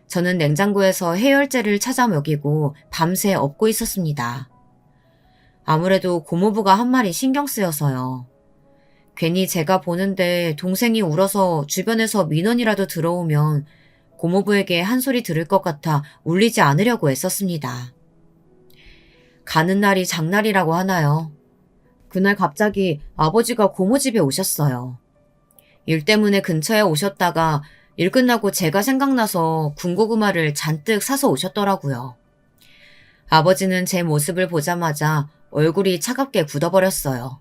저는 냉장고에서 해열제를 찾아 먹이고 밤새 업고 있었습니다. 아무래도 고모부가 한 말이 신경 쓰여서요. 괜히 제가 보는데 동생이 울어서 주변에서 민원이라도 들어오면 고모부에게 한 소리 들을 것 같아 울리지 않으려고 애썼습니다. 가는 날이 장날이라고 하나요? 그날 갑자기 아버지가 고모 집에 오셨어요. 일 때문에 근처에 오셨다가 일 끝나고 제가 생각나서 군고구마를 잔뜩 사서 오셨더라고요. 아버지는 제 모습을 보자마자 얼굴이 차갑게 굳어버렸어요.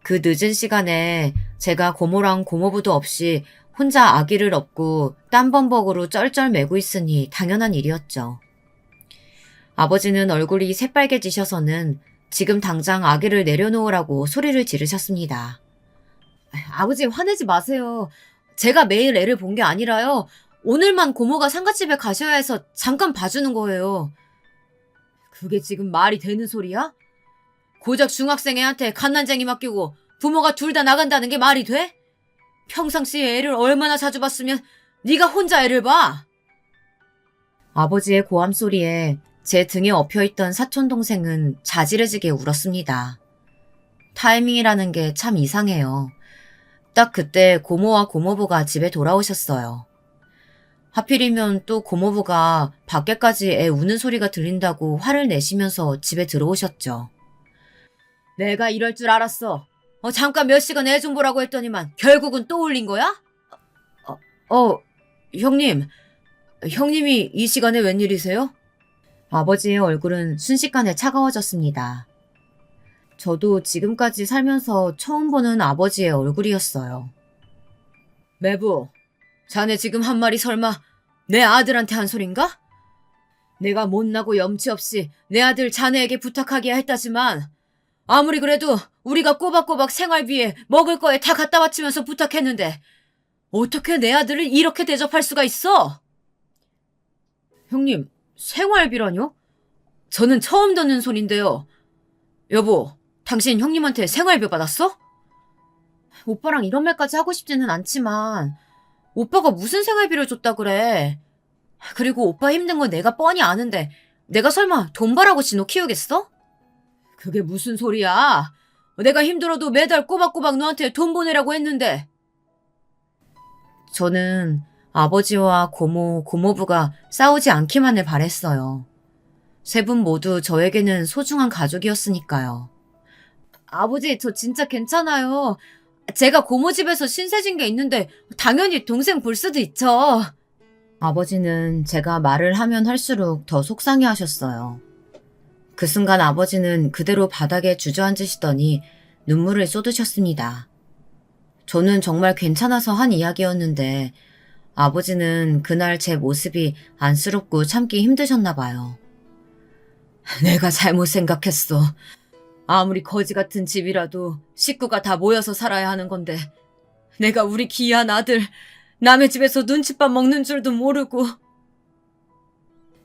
그 늦은 시간에 제가 고모랑 고모부도 없이 혼자 아기를 업고 땀범벅으로 쩔쩔매고 있으니 당연한 일이었죠. 아버지는 얼굴이 새빨개지셔서는 지금 당장 아기를 내려놓으라고 소리를 지르셨습니다. 아버지 화내지 마세요. 제가 매일 애를 본 게 아니라요. 오늘만 고모가 상가집에 가셔야 해서 잠깐 봐주는 거예요. 그게 지금 말이 되는 소리야? 고작 중학생 애한테 갓난쟁이 맡기고 부모가 둘 다 나간다는 게 말이 돼? 평상시에 애를 얼마나 자주 봤으면 네가 혼자 애를 봐? 아버지의 고함 소리에 제 등에 엎여있던 사촌동생은 자지러지게 울었습니다. 타이밍이라는 게 참 이상해요. 딱 그때 고모와 고모부가 집에 돌아오셨어요. 하필이면 또 고모부가 밖에까지 애 우는 소리가 들린다고 화를 내시면서 집에 들어오셨죠. 내가 이럴 줄 알았어. 잠깐 몇 시간 애 좀 보라고 했더니만 결국은 또 울린 거야? 형님. 형님이 이 시간에 웬일이세요? 아버지의 얼굴은 순식간에 차가워졌습니다. 저도 지금까지 살면서 처음 보는 아버지의 얼굴이었어요. 매부, 자네 지금 한 말이 설마 내 아들한테 한 소린가? 내가 못나고 염치 없이 내 아들 자네에게 부탁하기야 했다지만 아무리 그래도 우리가 꼬박꼬박 생활비에 먹을 거에 다 갖다 바치면서 부탁했는데 어떻게 내 아들을 이렇게 대접할 수가 있어? 형님, 생활비라뇨? 저는 처음 듣는 소린데요. 여보, 당신 형님한테 생활비 받았어? 오빠랑 이런 말까지 하고 싶지는 않지만 오빠가 무슨 생활비를 줬다 그래. 그리고 오빠 힘든 거 내가 뻔히 아는데 내가 설마 돈 벌라고 진호 키우겠어? 그게 무슨 소리야. 내가 힘들어도 매달 꼬박꼬박 너한테 돈 보내라고 했는데. 저는 아버지와 고모, 고모부가 싸우지 않기만을 바랬어요. 세 분 모두 저에게는 소중한 가족이었으니까요. 아버지, 저 진짜 괜찮아요. 제가 고모 집에서 신세진 게 있는데 당연히 동생 볼 수도 있죠. 아버지는 제가 말을 하면 할수록 더 속상해 하셨어요. 그 순간 아버지는 그대로 바닥에 주저앉으시더니 눈물을 쏟으셨습니다. 저는 정말 괜찮아서 한 이야기였는데 아버지는 그날 제 모습이 안쓰럽고 참기 힘드셨나 봐요. 내가 잘못 생각했어. 아무리 거지 같은 집이라도 식구가 다 모여서 살아야 하는 건데 내가 우리 귀한 아들 남의 집에서 눈칫밥 먹는 줄도 모르고.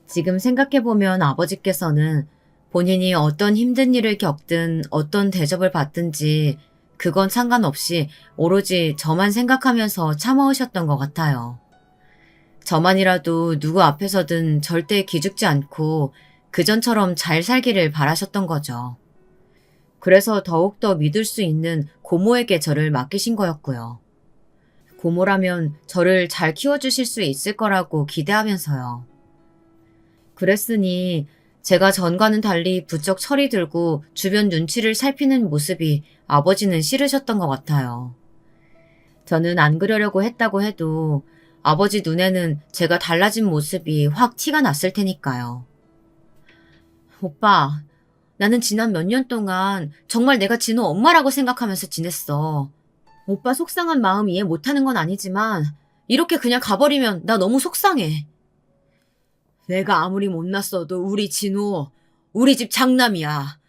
지금 생각해보면 아버지께서는 본인이 어떤 힘든 일을 겪든 어떤 대접을 받든지 그건 상관없이 오로지 저만 생각하면서 참아오셨던 것 같아요. 저만이라도 누구 앞에서든 절대 기죽지 않고 그전처럼 잘 살기를 바라셨던 거죠. 그래서 더욱더 믿을 수 있는 고모에게 저를 맡기신 거였고요. 고모라면 저를 잘 키워주실 수 있을 거라고 기대하면서요. 그랬으니 제가 전과는 달리 부쩍 철이 들고 주변 눈치를 살피는 모습이 아버지는 싫으셨던 것 같아요. 저는 안 그러려고 했다고 해도 아버지 눈에는 제가 달라진 모습이 확 티가 났을 테니까요. 오빠, 나는 지난 몇 년 동안 정말 내가 진호 엄마라고 생각하면서 지냈어. 오빠 속상한 마음 이해 못하는 건 아니지만 이렇게 그냥 가버리면 나 너무 속상해. 내가 아무리 못났어도 우리 진호, 우리 집 장남이야.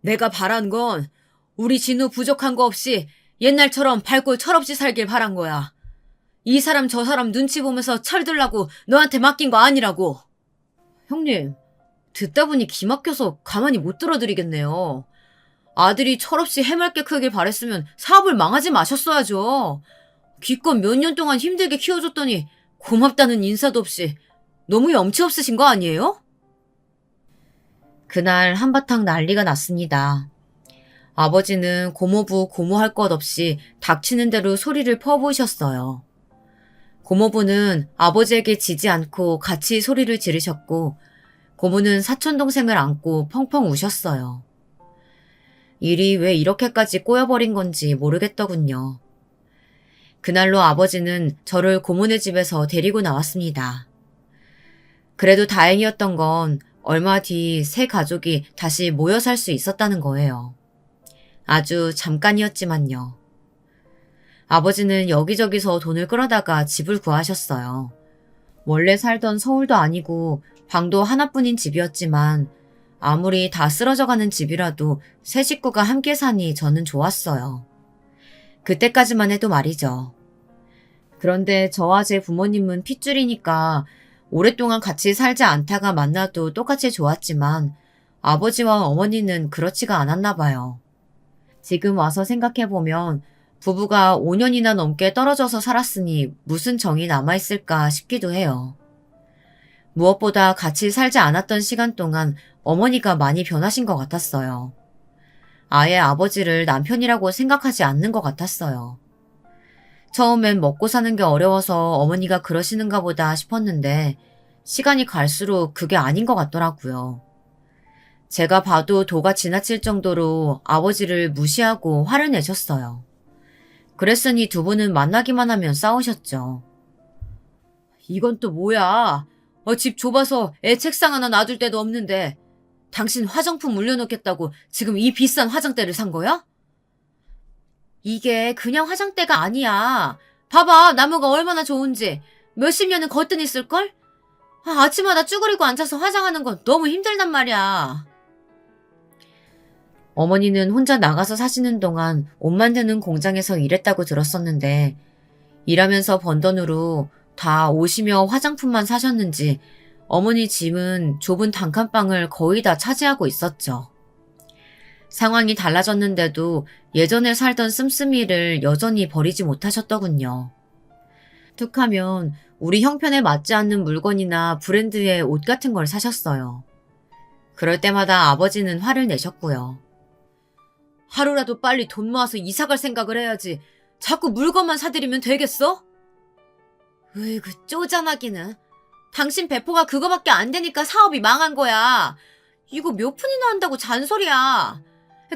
내가 바란 건 우리 진호 부족한 거 없이 옛날처럼 밝고 철없이 살길 바란 거야. 이 사람 저 사람 눈치 보면서 철들라고 너한테 맡긴 거 아니라고. 형님, 듣다 보니 기막혀서 가만히 못 들어드리겠네요. 아들이 철없이 해맑게 크길 바랬으면 사업을 망하지 마셨어야죠. 기껏 몇 년 동안 힘들게 키워줬더니 고맙다는 인사도 없이 너무 염치 없으신 거 아니에요? 그날 한바탕 난리가 났습니다. 아버지는 고모부 고모할 것 없이 닥치는 대로 소리를 퍼부으셨어요. 고모부는 아버지에게 지지 않고 같이 소리를 지르셨고 고모는 사촌동생을 안고 펑펑 우셨어요. 일이 왜 이렇게까지 꼬여버린 건지 모르겠더군요. 그날로 아버지는 저를 고모네 집에서 데리고 나왔습니다. 그래도 다행이었던 건 얼마 뒤 새 가족이 다시 모여 살 수 있었다는 거예요. 아주 잠깐이었지만요. 아버지는 여기저기서 돈을 끌어다가 집을 구하셨어요. 원래 살던 서울도 아니고 방도 하나뿐인 집이었지만 아무리 다 쓰러져가는 집이라도 세 식구가 함께 사니 저는 좋았어요. 그때까지만 해도 말이죠. 그런데 저와 제 부모님은 핏줄이니까 오랫동안 같이 살지 않다가 만나도 똑같이 좋았지만 아버지와 어머니는 그렇지가 않았나 봐요. 지금 와서 생각해보면 부부가 5년이나 넘게 떨어져서 살았으니 무슨 정이 남아있을까 싶기도 해요. 무엇보다 같이 살지 않았던 시간 동안 어머니가 많이 변하신 것 같았어요. 아예 아버지를 남편이라고 생각하지 않는 것 같았어요. 처음엔 먹고 사는 게 어려워서 어머니가 그러시는가 보다 싶었는데 시간이 갈수록 그게 아닌 것 같더라고요. 제가 봐도 도가 지나칠 정도로 아버지를 무시하고 화를 내셨어요. 그랬으니 두 분은 만나기만 하면 싸우셨죠. 이건 또 뭐야? 집 좁아서 애 책상 하나 놔둘 데도 없는데 당신 화장품 물려놓겠다고 지금 이 비싼 화장대를 산 거야? 이게 그냥 화장대가 아니야. 봐봐, 나무가 얼마나 좋은지. 몇십 년은 거뜬히 쓸걸? 아침마다 쭈그리고 앉아서 화장하는 건 너무 힘들단 말이야. 어머니는 혼자 나가서 사시는 동안 옷 만드는 공장에서 일했다고 들었었는데 일하면서 번 돈으로 다 옷이며 화장품만 사셨는지 어머니 짐은 좁은 단칸방을 거의 다 차지하고 있었죠. 상황이 달라졌는데도 예전에 살던 씀씀이를 여전히 버리지 못하셨더군요. 툭하면 우리 형편에 맞지 않는 물건이나 브랜드의 옷 같은 걸 사셨어요. 그럴 때마다 아버지는 화를 내셨고요. 하루라도 빨리 돈 모아서 이사 갈 생각을 해야지. 자꾸 물건만 사드리면 되겠어? 으이구, 쪼잔하기는. 당신 배포가 그거밖에 안 되니까 사업이 망한 거야. 이거 몇 푼이나 한다고 잔소리야.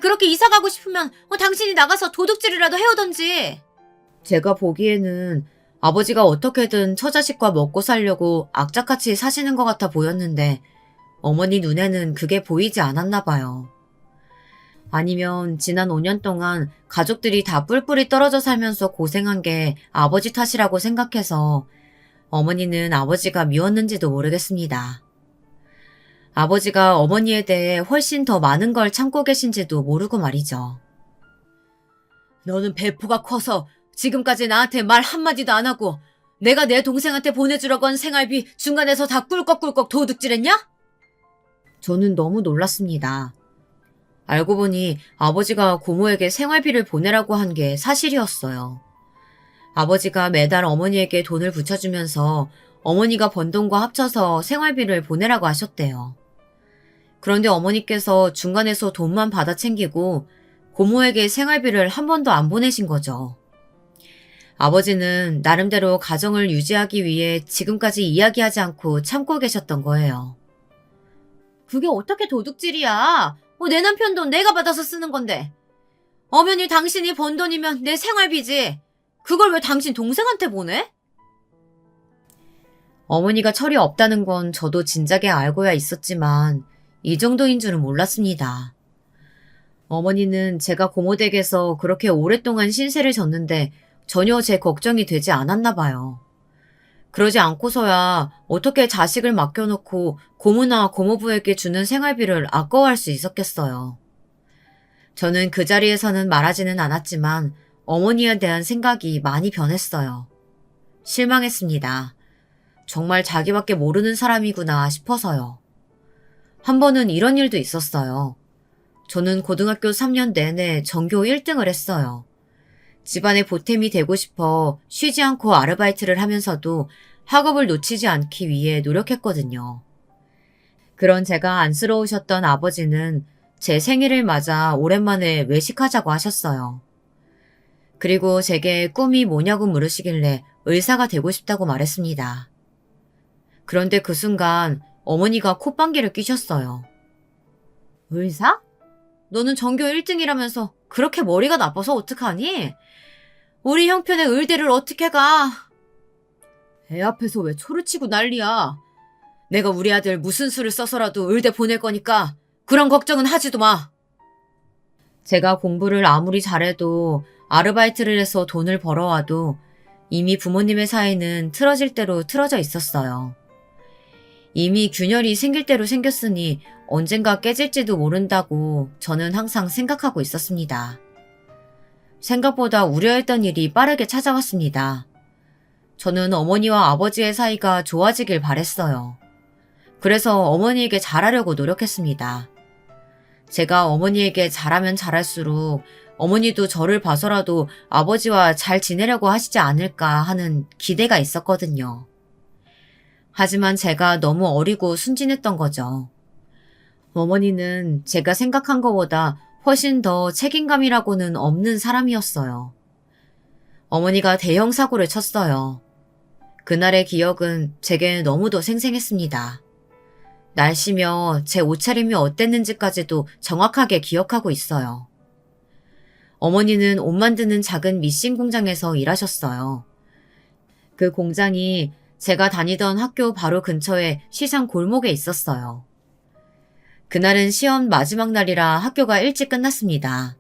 그렇게 이사 가고 싶으면 당신이 나가서 도둑질이라도 해오던지. 제가 보기에는 아버지가 어떻게든 처자식과 먹고 살려고 악착같이 사시는 것 같아 보였는데 어머니 눈에는 그게 보이지 않았나 봐요. 아니면 지난 5년 동안 가족들이 다 뿔뿔이 떨어져 살면서 고생한 게 아버지 탓이라고 생각해서 어머니는 아버지가 미웠는지도 모르겠습니다. 아버지가 어머니에 대해 훨씬 더 많은 걸 참고 계신지도 모르고 말이죠. 너는 배포가 커서 지금까지 나한테 말 한마디도 안 하고 내가 내 동생한테 보내주려고 한 생활비 중간에서 다 꿀꺽꿀꺽 도둑질했냐? 저는 너무 놀랐습니다. 알고 보니 아버지가 고모에게 생활비를 보내라고 한 게 사실이었어요. 아버지가 매달 어머니에게 돈을 붙여주면서 어머니가 번 돈과 합쳐서 생활비를 보내라고 하셨대요. 그런데 어머니께서 중간에서 돈만 받아 챙기고 고모에게 생활비를 한 번도 안 보내신 거죠. 아버지는 나름대로 가정을 유지하기 위해 지금까지 이야기하지 않고 참고 계셨던 거예요. 그게 어떻게 도둑질이야? 내 남편 돈 내가 받아서 쓰는 건데. 엄연히 당신이 번 돈이면 내 생활비지. 그걸 왜 당신 동생한테 보내? 어머니가 철이 없다는 건 저도 진작에 알고야 있었지만 이 정도인 줄은 몰랐습니다. 어머니는 제가 고모댁에서 그렇게 오랫동안 신세를 졌는데 전혀 제 걱정이 되지 않았나 봐요. 그러지 않고서야 어떻게 자식을 맡겨놓고 고모나 고모부에게 주는 생활비를 아까워할 수 있었겠어요. 저는 그 자리에서는 말하지는 않았지만 어머니에 대한 생각이 많이 변했어요. 실망했습니다. 정말 자기밖에 모르는 사람이구나 싶어서요. 한 번은 이런 일도 있었어요. 저는 고등학교 3년 내내 전교 1등을 했어요. 집안의 보탬이 되고 싶어 쉬지 않고 아르바이트를 하면서도 학업을 놓치지 않기 위해 노력했거든요. 그런 제가 안쓰러우셨던 아버지는 제 생일을 맞아 오랜만에 외식하자고 하셨어요. 그리고 제게 꿈이 뭐냐고 물으시길래 의사가 되고 싶다고 말했습니다. 그런데 그 순간 어머니가 콧방귀를 뀌셨어요. 의사? 너는 전교 1등이라면서 그렇게 머리가 나빠서 어떡하니? 우리 형편의 의대를 어떻게 가? 애 앞에서 왜 초를 치고 난리야? 내가 우리 아들 무슨 수를 써서라도 의대 보낼 거니까 그런 걱정은 하지도 마. 제가 공부를 아무리 잘해도 아르바이트를 해서 돈을 벌어와도 이미 부모님의 사이는 틀어질 대로 틀어져 있었어요. 이미 균열이 생길 대로 생겼으니 언젠가 깨질지도 모른다고 저는 항상 생각하고 있었습니다. 생각보다 우려했던 일이 빠르게 찾아왔습니다. 저는 어머니와 아버지의 사이가 좋아지길 바랬어요. 그래서 어머니에게 잘하려고 노력했습니다. 제가 어머니에게 잘하면 잘할수록 어머니도 저를 봐서라도 아버지와 잘 지내려고 하시지 않을까 하는 기대가 있었거든요. 하지만 제가 너무 어리고 순진했던 거죠. 어머니는 제가 생각한 것보다 훨씬 더 책임감이라고는 없는 사람이었어요. 어머니가 대형 사고를 쳤어요. 그날의 기억은 제게 너무도 생생했습니다. 날씨며 제 옷차림이 어땠는지까지도 정확하게 기억하고 있어요. 어머니는 옷 만드는 작은 미싱 공장에서 일하셨어요. 그 공장이 제가 다니던 학교 바로 근처에 시장 골목에 있었어요. 그날은 시험 마지막 날이라 학교가 일찍 끝났습니다.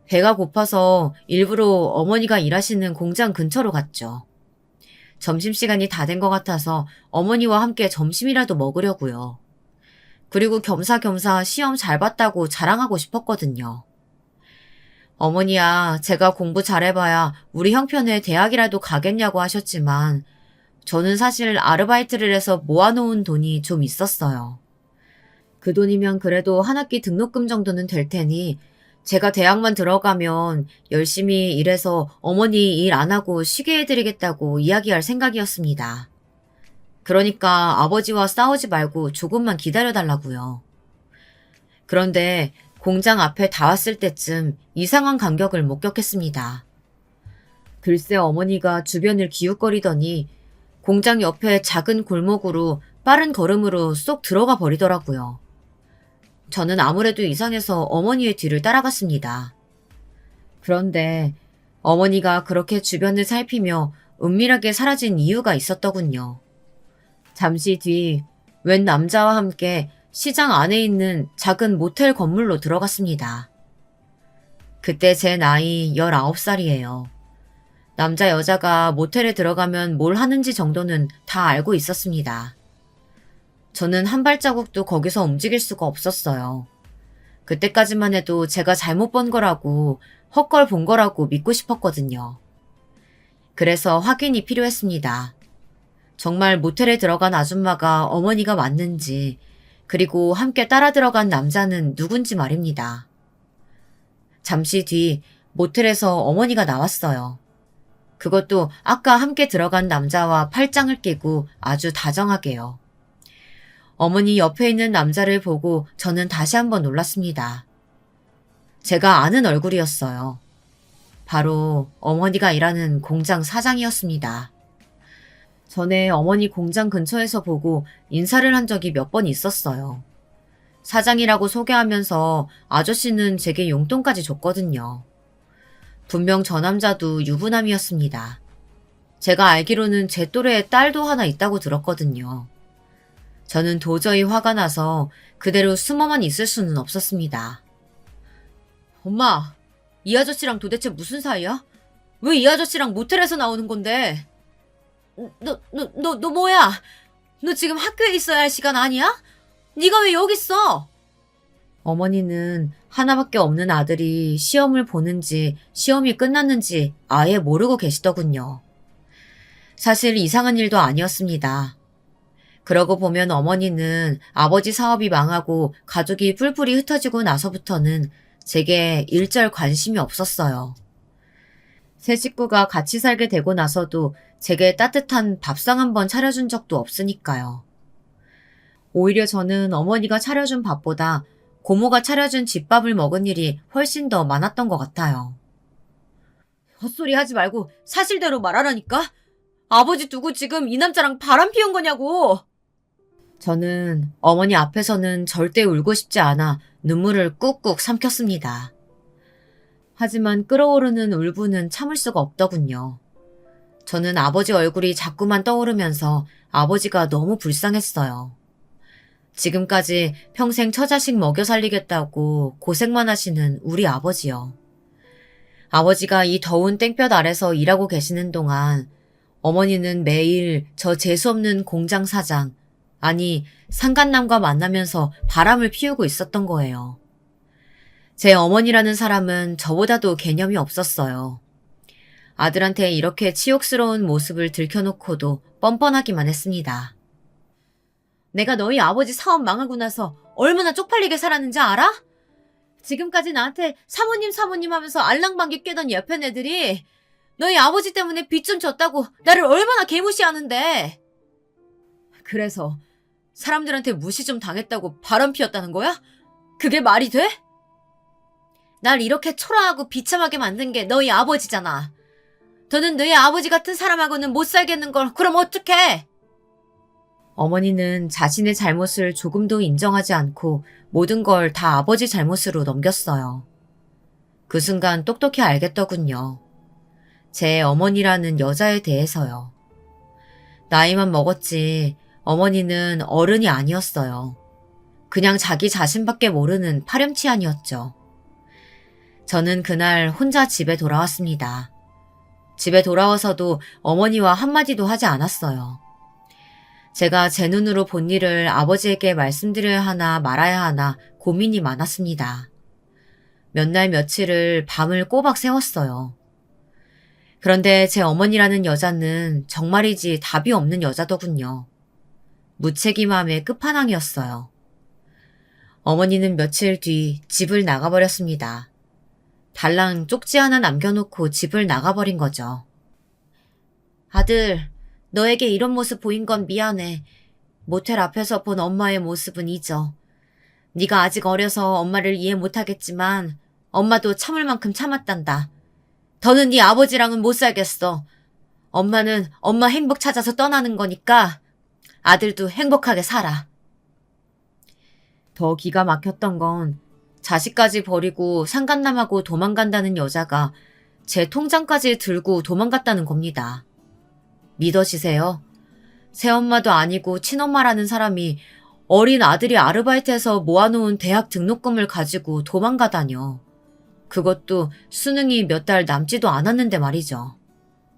배가 고파서 일부러 어머니가 일하시는 공장 근처로 갔죠. 점심시간이 다 된 것 같아서 어머니와 함께 점심이라도 먹으려고요. 그리고 겸사겸사 시험 잘 봤다고 자랑하고 싶었거든요. 어머니야, 제가 공부 잘해봐야 우리 형편에 대학이라도 가겠냐고 하셨지만 저는 사실 아르바이트를 해서 모아놓은 돈이 좀 있었어요. 그 돈이면 그래도 한 학기 등록금 정도는 될 테니 제가 대학만 들어가면 열심히 일해서 어머니 일 안 하고 쉬게 해드리겠다고 이야기할 생각이었습니다. 그러니까 아버지와 싸우지 말고 조금만 기다려달라고요. 그런데 공장 앞에 다 왔을 때쯤 이상한 간격을 목격했습니다. 글쎄 어머니가 주변을 기웃거리더니 공장 옆에 작은 골목으로 빠른 걸음으로 쏙 들어가 버리더라고요. 저는 아무래도 이상해서 어머니의 뒤를 따라갔습니다. 그런데 어머니가 그렇게 주변을 살피며 은밀하게 사라진 이유가 있었더군요. 잠시 뒤 웬 남자와 함께 시장 안에 있는 작은 모텔 건물로 들어갔습니다. 그때 제 나이 19살이에요. 남자 여자가 모텔에 들어가면 뭘 하는지 정도는 다 알고 있었습니다. 저는 한 발자국도 거기서 움직일 수가 없었어요. 그때까지만 해도 제가 잘못 본 거라고 헛걸 본 거라고 믿고 싶었거든요. 그래서 확인이 필요했습니다. 정말 모텔에 들어간 아줌마가 어머니가 맞는지 그리고 함께 따라 들어간 남자는 누군지 말입니다. 잠시 뒤 모텔에서 어머니가 나왔어요. 그것도 아까 함께 들어간 남자와 팔짱을 끼고 아주 다정하게요. 어머니 옆에 있는 남자를 보고 저는 다시 한번 놀랐습니다. 제가 아는 얼굴이었어요. 바로 어머니가 일하는 공장 사장이었습니다. 전에 어머니 공장 근처에서 보고 인사를 한 적이 몇 번 있었어요. 사장이라고 소개하면서 아저씨는 제게 용돈까지 줬거든요. 분명 저 남자도 유부남이었습니다. 제가 알기로는 제 또래의 딸도 하나 있다고 들었거든요. 저는 도저히 화가 나서 그대로 숨어만 있을 수는 없었습니다. 엄마, 이 아저씨랑 도대체 무슨 사이야? 왜 이 아저씨랑 모텔에서 나오는 건데? 너 뭐야? 너 지금 학교에 있어야 할 시간 아니야? 네가 왜 여기 있어? 어머니는 하나밖에 없는 아들이 시험을 보는지 시험이 끝났는지 아예 모르고 계시더군요. 사실 이상한 일도 아니었습니다. 그러고 보면 어머니는 아버지 사업이 망하고 가족이 뿔뿔이 흩어지고 나서부터는 제게 일절 관심이 없었어요. 세 식구가 같이 살게 되고 나서도 제게 따뜻한 밥상 한 번 차려준 적도 없으니까요. 오히려 저는 어머니가 차려준 밥보다 고모가 차려준 집밥을 먹은 일이 훨씬 더 많았던 것 같아요. 헛소리 하지 말고 사실대로 말하라니까? 아버지 두고 지금 이 남자랑 바람 피운 거냐고! 저는 어머니 앞에서는 절대 울고 싶지 않아 눈물을 꾹꾹 삼켰습니다. 하지만 끓어오르는 울분은 참을 수가 없더군요. 저는 아버지 얼굴이 자꾸만 떠오르면서 아버지가 너무 불쌍했어요. 지금까지 평생 처자식 먹여 살리겠다고 고생만 하시는 우리 아버지요. 아버지가 이 더운 땡볕 아래서 일하고 계시는 동안 어머니는 매일 저 재수없는 공장 사장, 아니 상간남과 만나면서 바람을 피우고 있었던 거예요. 제 어머니라는 사람은 저보다도 개념이 없었어요. 아들한테 이렇게 치욕스러운 모습을 들켜놓고도 뻔뻔하기만 했습니다. 내가 너희 아버지 사업 망하고 나서 얼마나 쪽팔리게 살았는지 알아? 지금까지 나한테 사모님 하면서 알랑방귀 뀌던 옆에 애들이 너희 아버지 때문에 빚 좀 졌다고 나를 얼마나 개무시하는데. 그래서 사람들한테 무시 좀 당했다고 바람 피웠다는 거야? 그게 말이 돼? 날 이렇게 초라하고 비참하게 만든 게 너희 아버지잖아. 너는 너희 아버지 같은 사람하고는 못 살겠는걸. 그럼 어떡해? 어머니는 자신의 잘못을 조금도 인정하지 않고 모든 걸 다 아버지 잘못으로 넘겼어요. 그 순간 똑똑히 알겠더군요. 제 어머니라는 여자에 대해서요. 나이만 먹었지 어머니는 어른이 아니었어요. 그냥 자기 자신밖에 모르는 파렴치한이었죠. 저는 그날 혼자 집에 돌아왔습니다. 집에 돌아와서도 어머니와 한마디도 하지 않았어요. 제가 제 눈으로 본 일을 아버지에게 말씀드려야 하나 말아야 하나 고민이 많았습니다. 몇 날 며칠을 밤을 꼬박 새웠어요. 그런데 제 어머니라는 여자는 정말이지 답이 없는 여자더군요. 무책임함의 끝판왕이었어요. 어머니는 며칠 뒤 집을 나가버렸습니다. 달랑 쪽지 하나 남겨놓고 집을 나가버린 거죠. 아들, 너에게 이런 모습 보인 건 미안해. 모텔 앞에서 본 엄마의 모습은 잊어. 네가 아직 어려서 엄마를 이해 못하겠지만 엄마도 참을 만큼 참았단다. 더는 네 아버지랑은 못 살겠어. 엄마는 엄마 행복 찾아서 떠나는 거니까 아들도 행복하게 살아. 더 기가 막혔던 건 자식까지 버리고 상간남하고 도망간다는 여자가 제 통장까지 들고 도망갔다는 겁니다. 믿어지세요? 새엄마도 아니고 친엄마라는 사람이 어린 아들이 아르바이트해서 모아놓은 대학 등록금을 가지고 도망가다녀. 그것도 수능이 몇 달 남지도 않았는데 말이죠.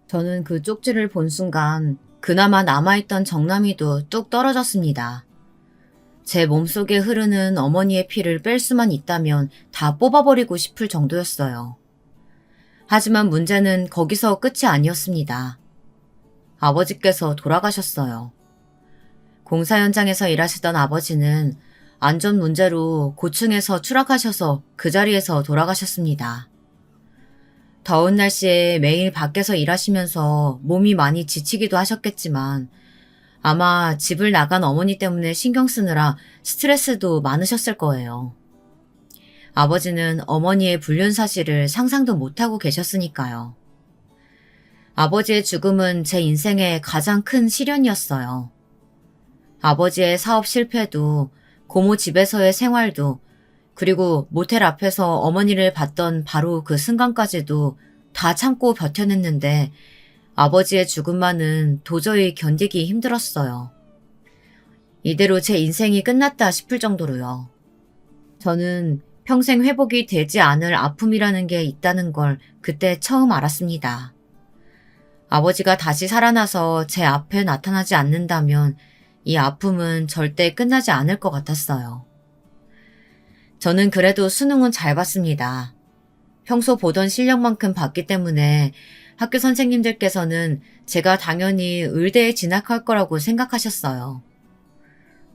저는 그 쪽지를 본 순간 그나마 남아있던 정남이도 뚝 떨어졌습니다. 제 몸속에 흐르는 어머니의 피를 뺄 수만 있다면 다 뽑아버리고 싶을 정도였어요. 하지만 문제는 거기서 끝이 아니었습니다. 아버지께서 돌아가셨어요. 공사 현장에서 일하시던 아버지는 안전 문제로 고층에서 추락하셔서 그 자리에서 돌아가셨습니다. 더운 날씨에 매일 밖에서 일하시면서 몸이 많이 지치기도 하셨겠지만 아마 집을 나간 어머니 때문에 신경 쓰느라 스트레스도 많으셨을 거예요. 아버지는 어머니의 불륜 사실을 상상도 못하고 계셨으니까요. 아버지의 죽음은 제 인생의 가장 큰 시련이었어요. 아버지의 사업 실패도 고모 집에서의 생활도, 그리고 모텔 앞에서 어머니를 봤던 바로 그 순간까지도 다 참고 버텨냈는데 아버지의 죽음만은 도저히 견디기 힘들었어요. 이대로 제 인생이 끝났다 싶을 정도로요. 저는 평생 회복이 되지 않을 아픔이라는 게 있다는 걸 그때 처음 알았습니다. 아버지가 다시 살아나서 제 앞에 나타나지 않는다면 이 아픔은 절대 끝나지 않을 것 같았어요. 저는 그래도 수능은 잘 봤습니다. 평소 보던 실력만큼 봤기 때문에 학교 선생님들께서는 제가 당연히 의대에 진학할 거라고 생각하셨어요.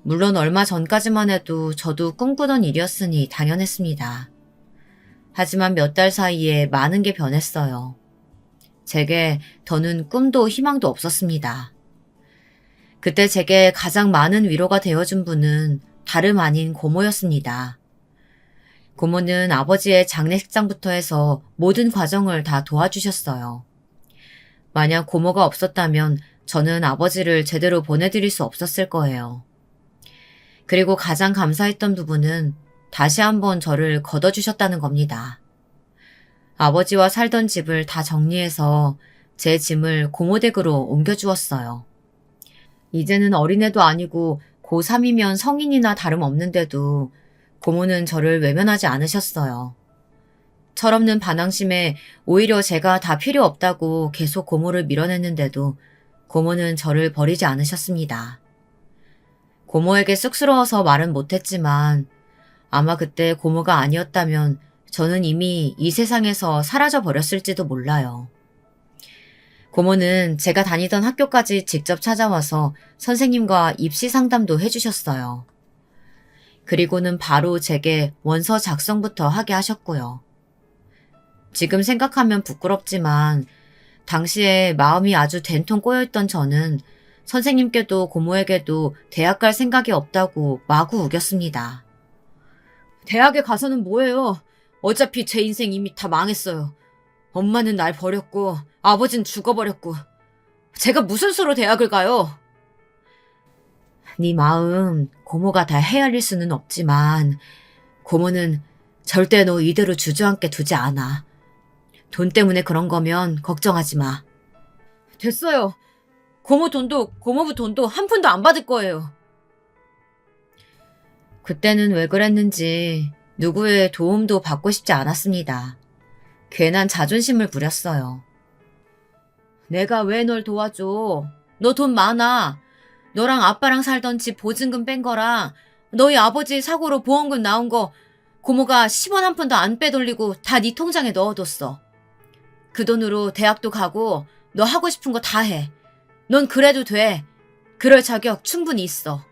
물론 얼마 전까지만 해도 저도 꿈꾸던 일이었으니 당연했습니다. 하지만 몇 달 사이에 많은 게 변했어요. 제게 더는 꿈도 희망도 없었습니다. 그때 제게 가장 많은 위로가 되어준 분은 다름 아닌 고모였습니다. 고모는 아버지의 장례식장부터 해서 모든 과정을 다 도와주셨어요. 만약 고모가 없었다면 저는 아버지를 제대로 보내드릴 수 없었을 거예요. 그리고 가장 감사했던 부분은 다시 한번 저를 걷어주셨다는 겁니다. 아버지와 살던 집을 다 정리해서 제 짐을 고모댁으로 옮겨주었어요. 이제는 어린애도 아니고 고3이면 성인이나 다름없는데도 고모는 저를 외면하지 않으셨어요. 철없는 반항심에 오히려 제가 다 필요 없다고 계속 고모를 밀어냈는데도 고모는 저를 버리지 않으셨습니다. 고모에게 쑥스러워서 말은 못했지만 아마 그때 고모가 아니었다면 저는 이미 이 세상에서 사라져 버렸을지도 몰라요. 고모는 제가 다니던 학교까지 직접 찾아와서 선생님과 입시 상담도 해주셨어요. 그리고는 바로 제게 원서 작성부터 하게 하셨고요. 지금 생각하면 부끄럽지만 당시에 마음이 아주 된통 꼬여있던 저는 선생님께도 고모에게도 대학 갈 생각이 없다고 마구 우겼습니다. 대학에 가서는 뭐해요? 어차피 제 인생 이미 다 망했어요. 엄마는 날 버렸고 아버진 죽어버렸고 제가 무슨 수로 대학을 가요? 네 마음 고모가 다 헤아릴 수는 없지만 고모는 절대 너 이대로 주저앉게 두지 않아. 돈 때문에 그런 거면 걱정하지 마. 됐어요. 고모 돈도 고모부 돈도 한 푼도 안 받을 거예요. 그때는 왜 그랬는지 누구의 도움도 받고 싶지 않았습니다. 괜한 자존심을 부렸어요. 내가 왜 널 도와줘? 너 돈 많아. 너랑 아빠랑 살던 집 보증금 뺀 거랑 너희 아버지 사고로 보험금 나온 거 고모가 10원 한 푼도 안 빼돌리고 다 네 통장에 넣어뒀어. 그 돈으로 대학도 가고 너 하고 싶은 거 다 해. 넌 그래도 돼. 그럴 자격 충분히 있어.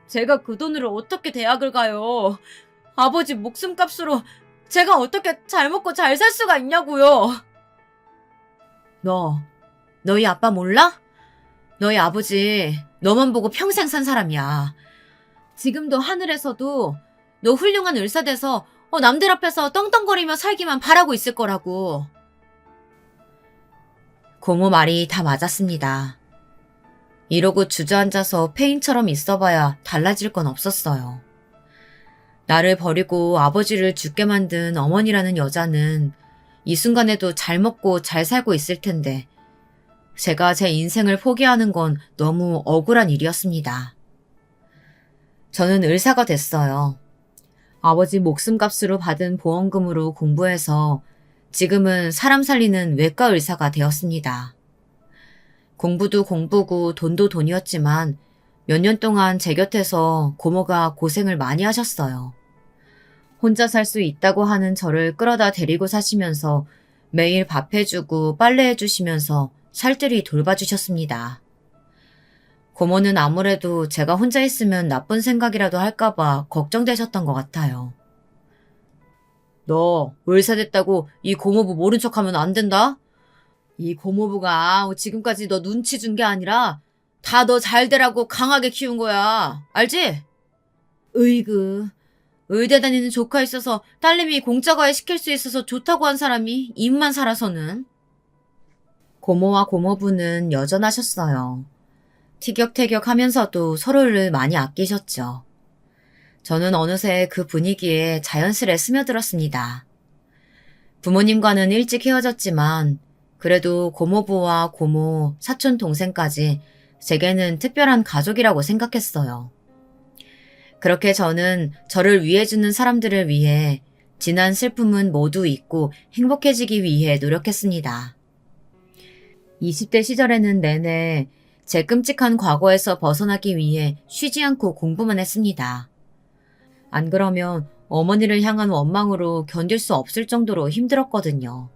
제가 그 돈으로 어떻게 대학을 가요? 아버지 목숨값으로 제가 어떻게 잘 먹고 잘 살 수가 있냐고요. 너희 아빠 몰라? 너희 아버지 너만 보고 평생 산 사람이야. 지금도 하늘에서도 너 훌륭한 의사 돼서 남들 앞에서 떵떵거리며 살기만 바라고 있을 거라고. 고모 말이 다 맞았습니다. 이러고 주저앉아서 페인처럼 있어봐야 달라질 건 없었어요. 나를 버리고 아버지를 죽게 만든 어머니라는 여자는 이 순간에도 잘 먹고 잘 살고 있을 텐데 제가 제 인생을 포기하는 건 너무 억울한 일이었습니다. 저는 의사가 됐어요. 아버지 목숨값으로 받은 보험금으로 공부해서 지금은 사람 살리는 외과 의사가 되었습니다. 공부도 공부고 돈도 돈이었지만 몇 년 동안 제 곁에서 고모가 고생을 많이 하셨어요. 혼자 살 수 있다고 하는 저를 끌어다 데리고 사시면서 매일 밥 해주고 빨래 해주시면서 살뜰히 돌봐주셨습니다. 고모는 아무래도 제가 혼자 있으면 나쁜 생각이라도 할까봐 걱정되셨던 것 같아요. 너 의사 됐다고 이 고모부 모른 척하면 안 된다? 이 고모부가 지금까지 너 눈치 준 게 아니라 다 너 잘 되라고 강하게 키운 거야. 알지? 으이그. 의대 다니는 조카 있어서 딸내미 공짜 과외 시킬 수 있어서 좋다고 한 사람이 입만 살아서는. 고모와 고모부는 여전하셨어요. 티격태격하면서도 서로를 많이 아끼셨죠. 저는 어느새 그 분위기에 자연스레 스며들었습니다. 부모님과는 일찍 헤어졌지만 그래도 고모부와 고모, 사촌 동생까지 제게는 특별한 가족이라고 생각했어요. 그렇게 저는 저를 위해주는 사람들을 위해 지난 슬픔은 모두 잊고 행복해지기 위해 노력했습니다. 20대 시절에는 내내 제 끔찍한 과거에서 벗어나기 위해 쉬지 않고 공부만 했습니다. 안 그러면 어머니를 향한 원망으로 견딜 수 없을 정도로 힘들었거든요.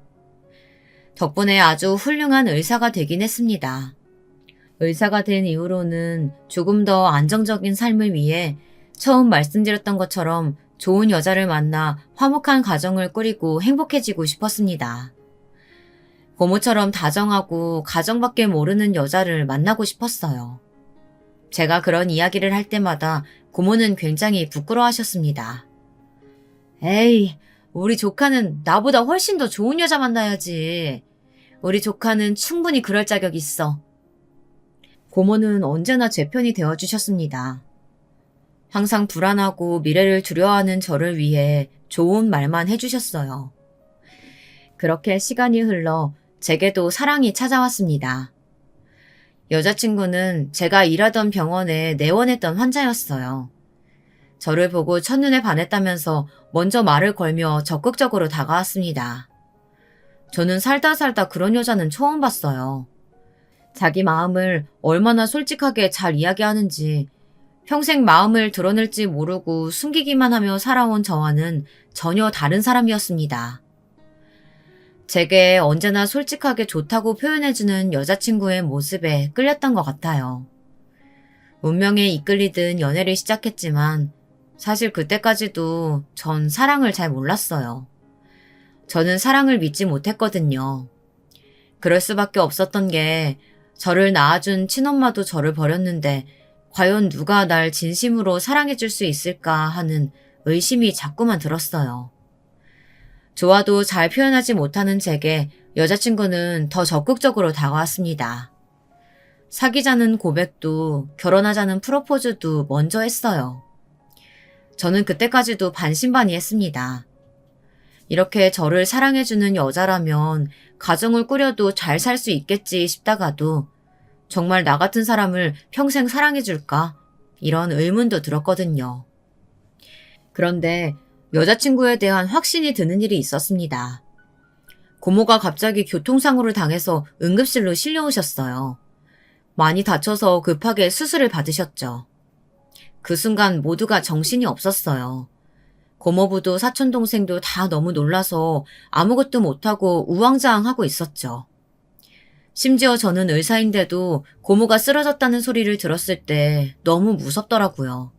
덕분에 아주 훌륭한 의사가 되긴 했습니다. 의사가 된 이후로는 조금 더 안정적인 삶을 위해 처음 말씀드렸던 것처럼 좋은 여자를 만나 화목한 가정을 꾸리고 행복해지고 싶었습니다. 고모처럼 다정하고 가정밖에 모르는 여자를 만나고 싶었어요. 제가 그런 이야기를 할 때마다 고모는 굉장히 부끄러워하셨습니다. 에이, 우리 조카는 나보다 훨씬 더 좋은 여자 만나야지. 우리 조카는 충분히 그럴 자격 있어. 고모는 언제나 제 편이 되어주셨습니다. 항상 불안하고 미래를 두려워하는 저를 위해 좋은 말만 해주셨어요. 그렇게 시간이 흘러 제게도 사랑이 찾아왔습니다. 여자친구는 제가 일하던 병원에 내원했던 환자였어요. 저를 보고 첫눈에 반했다면서 먼저 말을 걸며 적극적으로 다가왔습니다. 저는 살다 그런 여자는 처음 봤어요. 자기 마음을 얼마나 솔직하게 잘 이야기하는지, 평생 마음을 드러낼지 모르고 숨기기만 하며 살아온 저와는 전혀 다른 사람이었습니다. 제게 언제나 솔직하게 좋다고 표현해주는 여자친구의 모습에 끌렸던 것 같아요. 운명에 이끌리듯 연애를 시작했지만 사실 그때까지도 전 사랑을 잘 몰랐어요. 저는 사랑을 믿지 못했거든요. 그럴 수밖에 없었던 게 저를 낳아준 친엄마도 저를 버렸는데 과연 누가 날 진심으로 사랑해줄 수 있을까 하는 의심이 자꾸만 들었어요. 좋아도 잘 표현하지 못하는 제게 여자친구는 더 적극적으로 다가왔습니다. 사귀자는 고백도 결혼하자는 프로포즈도 먼저 했어요. 저는 그때까지도 반신반의했습니다. 이렇게 저를 사랑해주는 여자라면 가정을 꾸려도 잘 살 수 있겠지 싶다가도 정말 나 같은 사람을 평생 사랑해줄까? 이런 의문도 들었거든요. 그런데 여자친구에 대한 확신이 드는 일이 있었습니다. 고모가 갑자기 교통사고를 당해서 응급실로 실려오셨어요. 많이 다쳐서 급하게 수술을 받으셨죠. 그 순간 모두가 정신이 없었어요. 고모부도 사촌동생도 다 너무 놀라서 아무것도 못하고 우왕좌왕하고 있었죠. 심지어 저는 의사인데도 고모가 쓰러졌다는 소리를 들었을 때 너무 무섭더라고요.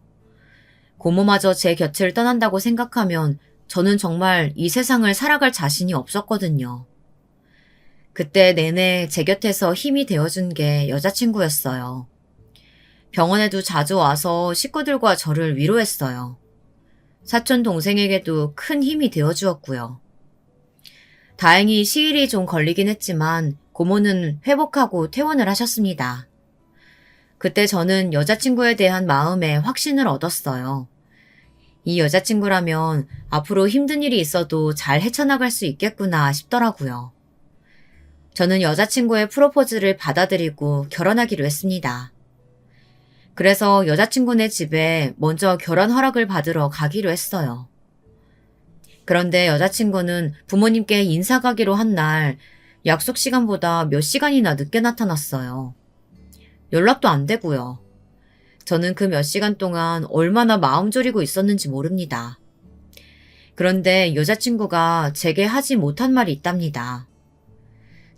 고모마저 제 곁을 떠난다고 생각하면 저는 정말 이 세상을 살아갈 자신이 없었거든요. 그때 내내 제 곁에서 힘이 되어준 게 여자친구였어요. 병원에도 자주 와서 식구들과 저를 위로했어요. 사촌 동생에게도 큰 힘이 되어주었고요. 다행히 시일이 좀 걸리긴 했지만 고모는 회복하고 퇴원을 하셨습니다. 그때 저는 여자친구에 대한 마음에 확신을 얻었어요. 이 여자친구라면 앞으로 힘든 일이 있어도 잘 헤쳐나갈 수 있겠구나 싶더라고요. 저는 여자친구의 프로포즈를 받아들이고 결혼하기로 했습니다. 그래서 여자친구네 집에 먼저 결혼 허락을 받으러 가기로 했어요. 그런데 여자친구는 부모님께 인사 가기로 한 날 약속 시간보다 몇 시간이나 늦게 나타났어요. 연락도 안 되고요. 저는 그 몇 시간 동안 얼마나 마음 졸이고 있었는지 모릅니다. 그런데 여자친구가 제게 하지 못한 말이 있답니다.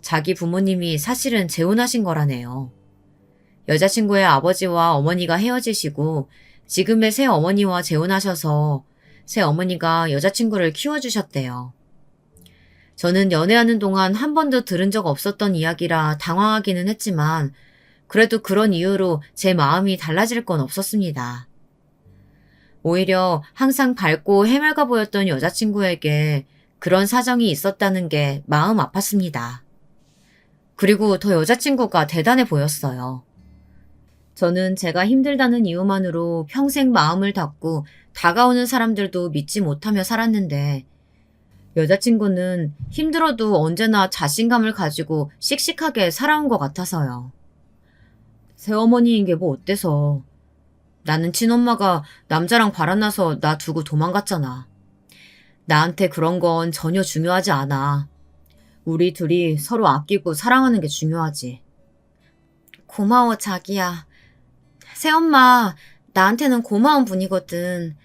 자기 부모님이 사실은 재혼하신 거라네요. 여자친구의 아버지와 어머니가 헤어지시고 지금의 새 어머니와 재혼하셔서 새 어머니가 여자친구를 키워주셨대요. 저는 연애하는 동안 한 번도 들은 적 없었던 이야기라 당황하기는 했지만 그래도 그런 이유로 제 마음이 달라질 건 없었습니다. 오히려 항상 밝고 해맑아 보였던 여자친구에게 그런 사정이 있었다는 게 마음 아팠습니다. 그리고 더 여자친구가 대단해 보였어요. 저는 제가 힘들다는 이유만으로 평생 마음을 닫고 다가오는 사람들도 믿지 못하며 살았는데 여자친구는 힘들어도 언제나 자신감을 가지고 씩씩하게 살아온 것 같아서요. 새어머니인 게 뭐 어때서. 나는 친엄마가 남자랑 바람나서 나 두고 도망갔잖아. 나한테 그런 건 전혀 중요하지 않아. 우리 둘이 서로 아끼고 사랑하는 게 중요하지. 고마워, 자기야. 새엄마, 나한테는 고마운 분이거든.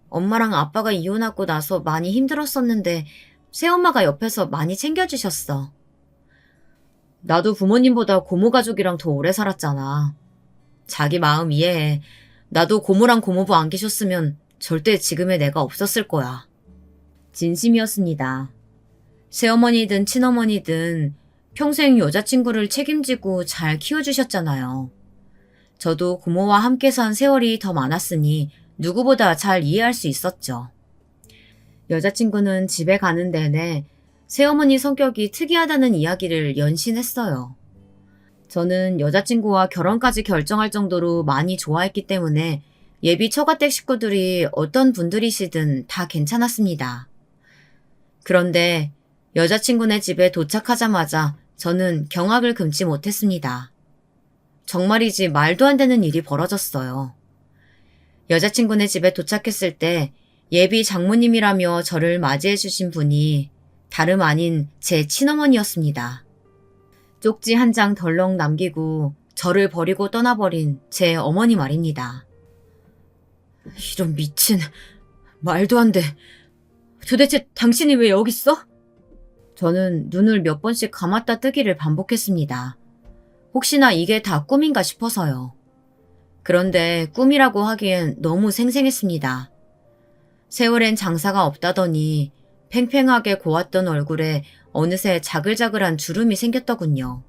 엄마랑 아빠가 이혼하고 나서 많이 힘들었었는데 새엄마가 옆에서 많이 챙겨주셨어. 나도 부모님보다 고모 가족이랑 더 오래 살았잖아. 자기 마음 이해해. 나도 고모랑 고모부 안 계셨으면 절대 지금의 내가 없었을 거야. 진심이었습니다. 새어머니든 친어머니든 평생 여자친구를 책임지고 잘 키워주셨잖아요. 저도 고모와 함께 산 세월이 더 많았으니 누구보다 잘 이해할 수 있었죠. 여자친구는 집에 가는 내내 새어머니 성격이 특이하다는 이야기를 연신했어요. 저는 여자친구와 결혼까지 결정할 정도로 많이 좋아했기 때문에 예비 처가댁 식구들이 어떤 분들이시든 다 괜찮았습니다. 그런데 여자친구네 집에 도착하자마자 저는 경악을 금치 못했습니다. 정말이지 말도 안 되는 일이 벌어졌어요. 여자친구네 집에 도착했을 때 예비 장모님이라며 저를 맞이해 주신 분이 다름 아닌 제 친어머니였습니다. 쪽지 한 장 덜렁 남기고 저를 버리고 떠나버린 제 어머니 말입니다. 이런 미친, 말도 안 돼. 도대체 당신이 왜 여기 있어? 저는 눈을 몇 번씩 감았다 뜨기를 반복했습니다. 혹시나 이게 다 꿈인가 싶어서요. 그런데 꿈이라고 하기엔 너무 생생했습니다. 세월엔 장사가 없다더니 팽팽하게 고왔던 얼굴에 어느새 자글자글한 주름이 생겼더군요.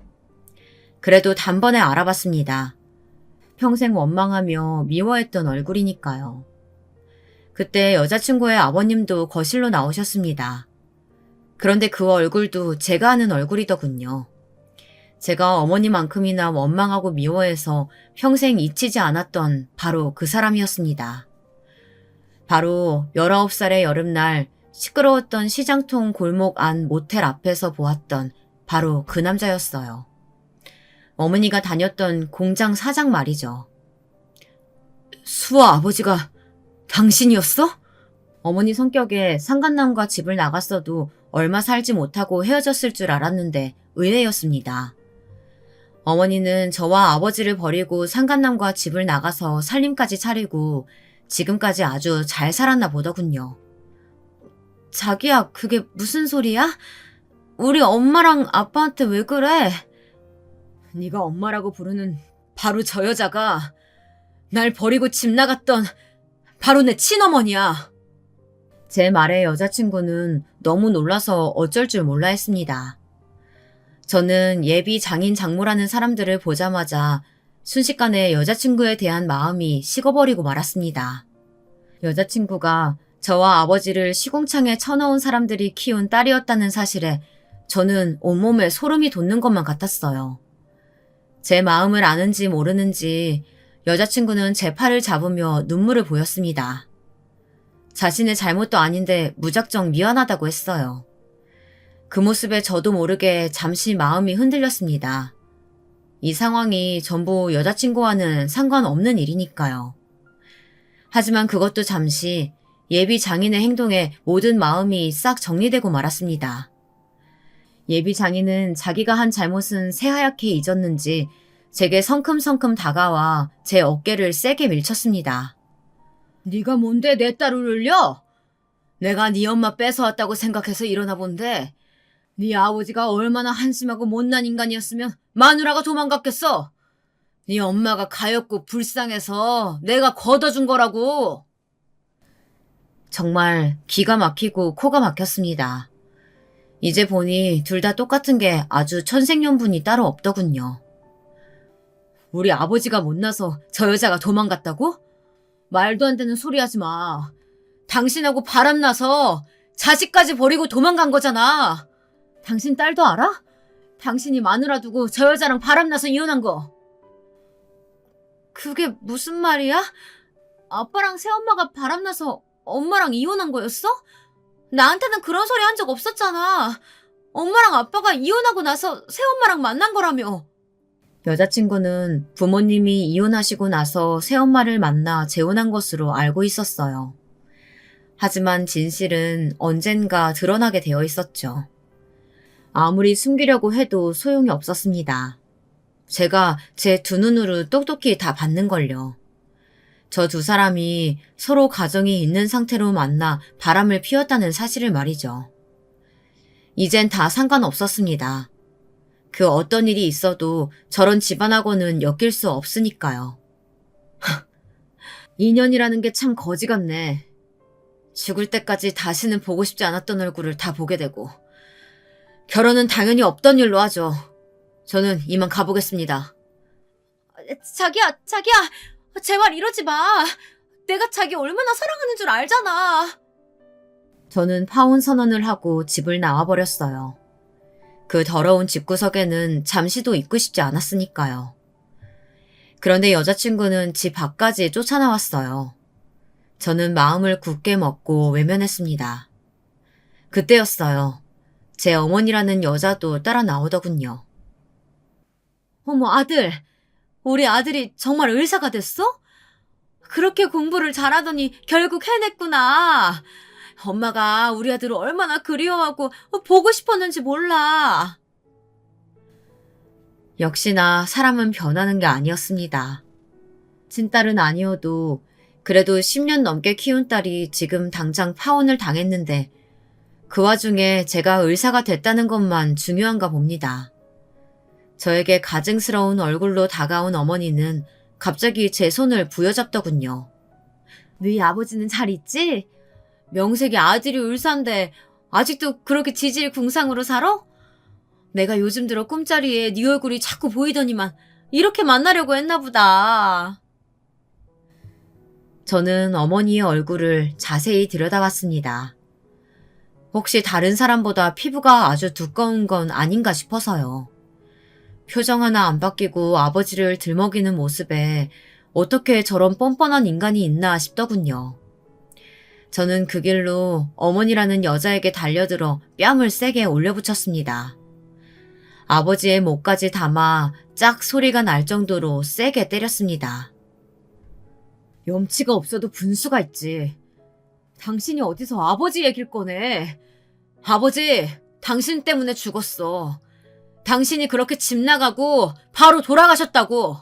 그래도 단번에 알아봤습니다. 평생 원망하며 미워했던 얼굴이니까요. 그때 여자친구의 아버님도 거실로 나오셨습니다. 그런데 그 얼굴도 제가 아는 얼굴이더군요. 제가 어머니만큼이나 원망하고 미워해서 평생 잊히지 않았던 바로 그 사람이었습니다. 바로 19살의 여름날 시끄러웠던 시장통 골목 안 모텔 앞에서 보았던 바로 그 남자였어요. 어머니가 다녔던 공장 사장 말이죠. 수아 아버지가 당신이었어? 어머니 성격에 상간남과 집을 나갔어도 얼마 살지 못하고 헤어졌을 줄 알았는데 의외였습니다. 어머니는 저와 아버지를 버리고 상간남과 집을 나가서 살림까지 차리고 지금까지 아주 잘 살았나 보더군요. 자기야, 그게 무슨 소리야? 우리 엄마랑 아빠한테 왜 그래? 네가 엄마라고 부르는 바로 저 여자가 날 버리고 집 나갔던 바로 내 친어머니야. 제 말에 여자친구는 너무 놀라서 어쩔 줄 몰라 했습니다. 저는 예비 장인 장모라는 사람들을 보자마자 순식간에 여자친구에 대한 마음이 식어버리고 말았습니다. 여자친구가 저와 아버지를 시궁창에 쳐넣은 사람들이 키운 딸이었다는 사실에 저는 온몸에 소름이 돋는 것만 같았어요. 제 마음을 아는지 모르는지 여자친구는 제 팔을 잡으며 눈물을 보였습니다. 자신의 잘못도 아닌데 무작정 미안하다고 했어요. 그 모습에 저도 모르게 잠시 마음이 흔들렸습니다. 이 상황이 전부 여자친구와는 상관없는 일이니까요. 하지만 그것도 잠시 예비 장인의 행동에 모든 마음이 싹 정리되고 말았습니다. 예비 장인은 자기가 한 잘못은 새하얗게 잊었는지 제게 성큼성큼 다가와 제 어깨를 세게 밀쳤습니다. 네가 뭔데 내 딸을 울려? 내가 네 엄마 뺏어왔다고 생각해서 일어나 본데 네 아버지가 얼마나 한심하고 못난 인간이었으면 마누라가 도망갔겠어. 네 엄마가 가엾고 불쌍해서 내가 걷어준 거라고. 정말 기가 막히고 코가 막혔습니다. 이제 보니 둘 다 똑같은 게 아주 천생연분이 따로 없더군요. 우리 아버지가 못나서 저 여자가 도망갔다고? 말도 안 되는 소리 하지 마. 당신하고 바람나서 자식까지 버리고 도망간 거잖아. 당신 딸도 알아? 당신이 마누라 두고 저 여자랑 바람나서 이혼한 거. 그게 무슨 말이야? 아빠랑 새엄마가 바람나서 엄마랑 이혼한 거였어? 나한테는 그런 소리 한 적 없었잖아. 엄마랑 아빠가 이혼하고 나서 새엄마랑 만난 거라며. 여자친구는 부모님이 이혼하시고 나서 새엄마를 만나 재혼한 것으로 알고 있었어요. 하지만 진실은 언젠가 드러나게 되어 있었죠. 아무리 숨기려고 해도 소용이 없었습니다. 제가 제 두 눈으로 똑똑히 다 봤는걸요. 저 두 사람이 서로 가정이 있는 상태로 만나 바람을 피웠다는 사실을 말이죠. 이젠 다 상관없었습니다. 그 어떤 일이 있어도 저런 집안하고는 엮일 수 없으니까요. 인연이라는 게 참 거지 같네. 죽을 때까지 다시는 보고 싶지 않았던 얼굴을 다 보게 되고. 결혼은 당연히 없던 일로 하죠. 저는 이만 가보겠습니다. 자기야, 제발 이러지 마. 내가 자기 얼마나 사랑하는 줄 알잖아. 저는 파혼 선언을 하고 집을 나와버렸어요. 그 더러운 집구석에는 잠시도 있고 싶지 않았으니까요. 그런데 여자친구는 집 밖까지 쫓아나왔어요. 저는 마음을 굳게 먹고 외면했습니다. 그때였어요. 제 어머니라는 여자도 따라 나오더군요. 어머, 아들. 우리 아들이 정말 의사가 됐어? 그렇게 공부를 잘하더니 결국 해냈구나. 엄마가 우리 아들을 얼마나 그리워하고 보고 싶었는지 몰라. 역시나 사람은 변하는 게 아니었습니다. 친딸은 아니어도 그래도 10년 넘게 키운 딸이 지금 당장 파혼을 당했는데 그 와중에 제가 의사가 됐다는 것만 중요한가 봅니다. 저에게 가증스러운 얼굴로 다가온 어머니는 갑자기 제 손을 부여잡더군요. 네 아버지는 잘 있지? 명색이 아들이 의사인데 아직도 그렇게 지질궁상으로 살아? 내가 요즘 들어 꿈자리에 네 얼굴이 자꾸 보이더니만 이렇게 만나려고 했나 보다. 저는 어머니의 얼굴을 자세히 들여다봤습니다. 혹시 다른 사람보다 피부가 아주 두꺼운 건 아닌가 싶어서요. 표정 하나 안 바뀌고 아버지를 들먹이는 모습에 어떻게 저런 뻔뻔한 인간이 있나 싶더군요. 저는 그 길로 어머니라는 여자에게 달려들어 뺨을 세게 올려붙였습니다. 아버지의 목까지 담아 짝 소리가 날 정도로 세게 때렸습니다. 염치가 없어도 분수가 있지. 당신이 어디서 아버지 얘기를 꺼내. 아버지, 당신 때문에 죽었어. 당신이 그렇게 집 나가고 바로 돌아가셨다고.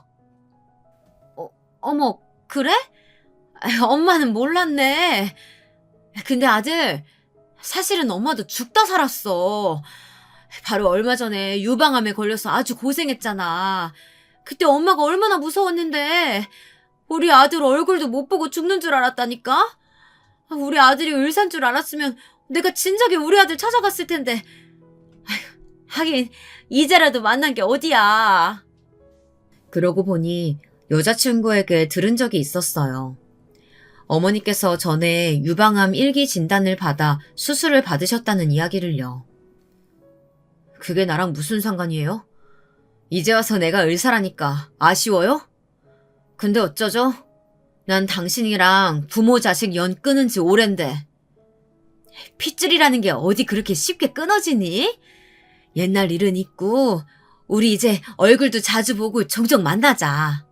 어머, 그래? 엄마는 몰랐네. 근데 아들, 사실은 엄마도 죽다 살았어. 바로 얼마 전에 유방암에 걸려서 아주 고생했잖아. 그때 엄마가 얼마나 무서웠는데 우리 아들 얼굴도 못 보고 죽는 줄 알았다니까? 우리 아들이 의사인 줄 알았으면 내가 진작에 우리 아들 찾아갔을 텐데. 하긴 이제라도 만난 게 어디야. 그러고 보니 여자친구에게 들은 적이 있었어요. 어머니께서 전에 유방암 1기 진단을 받아 수술을 받으셨다는 이야기를요. 그게 나랑 무슨 상관이에요? 이제 와서 내가 의사라니까 아쉬워요? 근데 어쩌죠? 난 당신이랑 부모 자식 연 끊은 지 오랜데. 핏줄이라는 게 어디 그렇게 쉽게 끊어지니? 옛날 일은 있고 우리 이제 얼굴도 자주 보고 종종 만나자.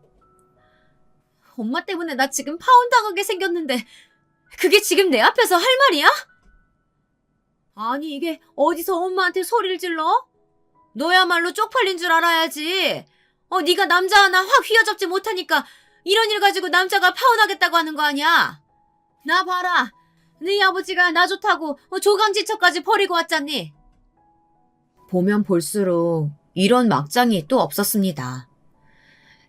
엄마 때문에 나 지금 파혼당하게 생겼는데 그게 지금 내 앞에서 할 말이야? 아니 이게 어디서 엄마한테 소리를 질러? 너야말로 쪽팔린 줄 알아야지. 네가 남자 하나 확 휘어잡지 못하니까 이런 일 가지고 남자가 파혼하겠다고 하는 거 아니야? 나 봐라. 네 아버지가 나 좋다고 조강지처까지 버리고 왔잖니. 보면 볼수록 이런 막장이 또 없었습니다.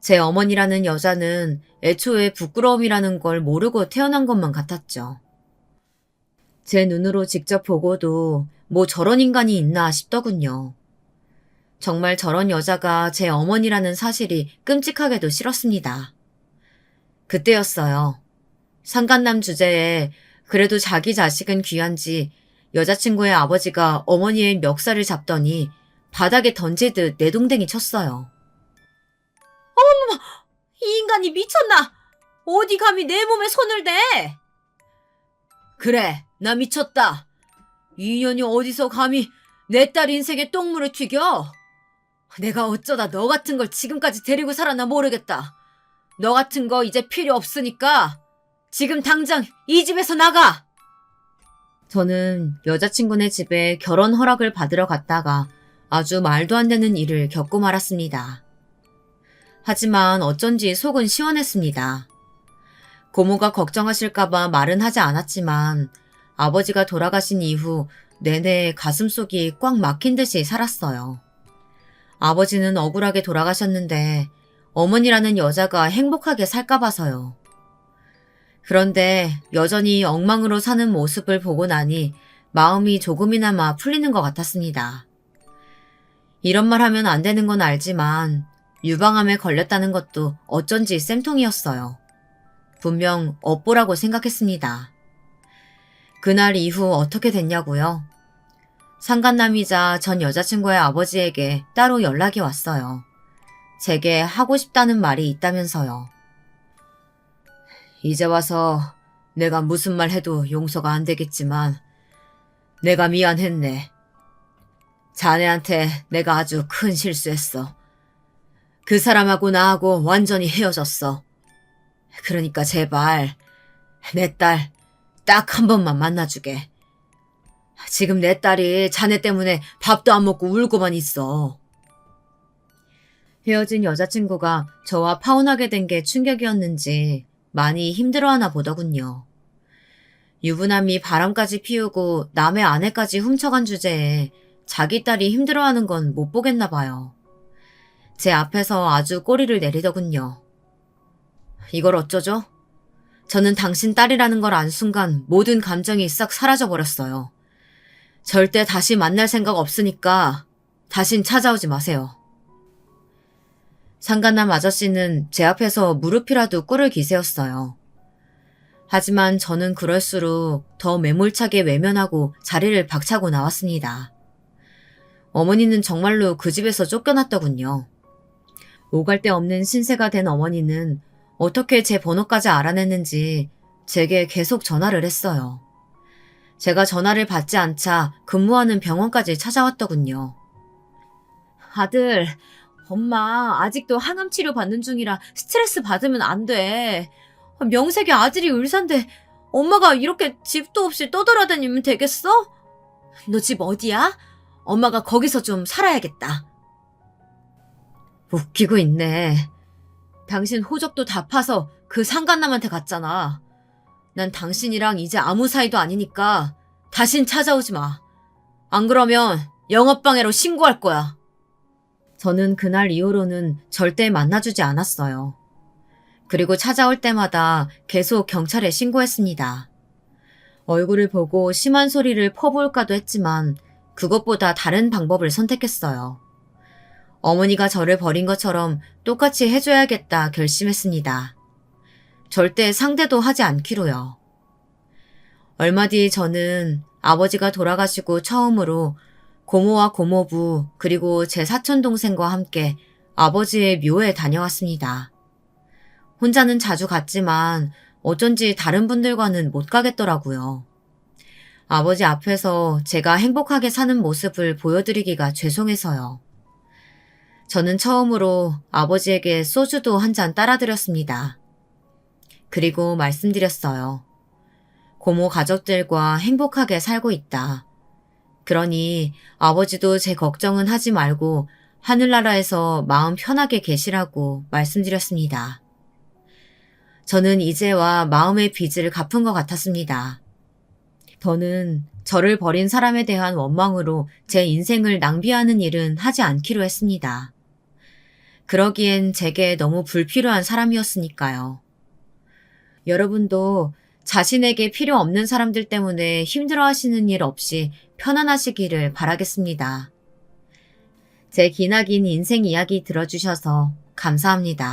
제 어머니라는 여자는 애초에 부끄러움이라는 걸 모르고 태어난 것만 같았죠. 제 눈으로 직접 보고도 뭐 저런 인간이 있나 싶더군요. 정말 저런 여자가 제 어머니라는 사실이 끔찍하게도 싫었습니다. 그때였어요. 상간남 주제에 그래도 자기 자식은 귀한지 여자친구의 아버지가 어머니의 멱살을 잡더니 바닥에 던지듯 내동댕이 쳤어요. 이 인간이 미쳤나? 어디 감히 내 몸에 손을 대? 그래, 나 미쳤다. 이 년이 어디서 감히 내 딸 인생에 똥물을 튀겨? 내가 어쩌다 너 같은 걸 지금까지 데리고 살았나 모르겠다. 너 같은 거 이제 필요 없으니까 지금 당장 이 집에서 나가! 저는 여자친구네 집에 결혼 허락을 받으러 갔다가 아주 말도 안 되는 일을 겪고 말았습니다. 하지만 어쩐지 속은 시원했습니다. 고모가 걱정하실까봐 말은 하지 않았지만 아버지가 돌아가신 이후 내내 가슴속이 꽉 막힌 듯이 살았어요. 아버지는 억울하게 돌아가셨는데 어머니라는 여자가 행복하게 살까 봐서요. 그런데 여전히 엉망으로 사는 모습을 보고 나니 마음이 조금이나마 풀리는 것 같았습니다. 이런 말 하면 안 되는 건 알지만 유방암에 걸렸다는 것도 어쩐지 쌤통이었어요. 분명 업보라고 생각했습니다. 그날 이후 어떻게 됐냐고요? 상간남이자 전 여자친구의 아버지에게 따로 연락이 왔어요. 제게 하고 싶다는 말이 있다면서요. 이제 와서 내가 무슨 말 해도 용서가 안 되겠지만 내가 미안했네. 자네한테 내가 아주 큰 실수했어. 그 사람하고 나하고 완전히 헤어졌어. 그러니까 제발 내 딸 딱 한 번만 만나주게. 지금 내 딸이 자네 때문에 밥도 안 먹고 울고만 있어. 헤어진 여자친구가 저와 파혼하게 된 게 충격이었는지 많이 힘들어하나 보더군요. 유부남이 바람까지 피우고 남의 아내까지 훔쳐간 주제에 자기 딸이 힘들어하는 건 못 보겠나 봐요. 제 앞에서 아주 꼬리를 내리더군요. 이걸 어쩌죠? 저는 당신 딸이라는 걸 안 순간 모든 감정이 싹 사라져버렸어요. 절대 다시 만날 생각 없으니까 다신 찾아오지 마세요. 상간남 아저씨는 제 앞에서 무릎이라도 꿇을 기세였어요. 하지만 저는 그럴수록 더 매몰차게 외면하고 자리를 박차고 나왔습니다. 어머니는 정말로 그 집에서 쫓겨났더군요. 오갈 데 없는 신세가 된 어머니는 어떻게 제 번호까지 알아냈는지 제게 계속 전화를 했어요. 제가 전화를 받지 않자 근무하는 병원까지 찾아왔더군요. 아들, 엄마 아직도 항암 치료 받는 중이라 스트레스 받으면 안 돼. 명색이 아들이 의사인데 엄마가 이렇게 집도 없이 떠돌아다니면 되겠어? 너 집 어디야? 엄마가 거기서 좀 살아야겠다. 웃기고 있네. 당신 호적도 다 파서 그 상간남한테 갔잖아. 난 당신이랑 이제 아무 사이도 아니니까 다신 찾아오지 마. 안 그러면 영업방해로 신고할 거야. 저는 그날 이후로는 절대 만나주지 않았어요. 그리고 찾아올 때마다 계속 경찰에 신고했습니다. 얼굴을 보고 심한 소리를 퍼부을까도 했지만 그것보다 다른 방법을 선택했어요. 어머니가 저를 버린 것처럼 똑같이 해줘야겠다 결심했습니다. 절대 상대도 하지 않기로요. 얼마 뒤 저는 아버지가 돌아가시고 처음으로 고모와 고모부 그리고 제 사촌동생과 함께 아버지의 묘에 다녀왔습니다. 혼자는 자주 갔지만 어쩐지 다른 분들과는 못 가겠더라고요. 아버지 앞에서 제가 행복하게 사는 모습을 보여드리기가 죄송해서요. 저는 처음으로 아버지에게 소주도 한 잔 따라드렸습니다. 그리고 말씀드렸어요. 고모 가족들과 행복하게 살고 있다. 그러니 아버지도 제 걱정은 하지 말고 하늘나라에서 마음 편하게 계시라고 말씀드렸습니다. 저는 이제와 마음의 빚을 갚은 것 같았습니다. 더는 저를 버린 사람에 대한 원망으로 제 인생을 낭비하는 일은 하지 않기로 했습니다. 그러기엔 제게 너무 불필요한 사람이었으니까요. 여러분도 자신에게 필요 없는 사람들 때문에 힘들어하시는 일 없이 편안하시기를 바라겠습니다. 제 기나긴 인생 이야기 들어주셔서 감사합니다.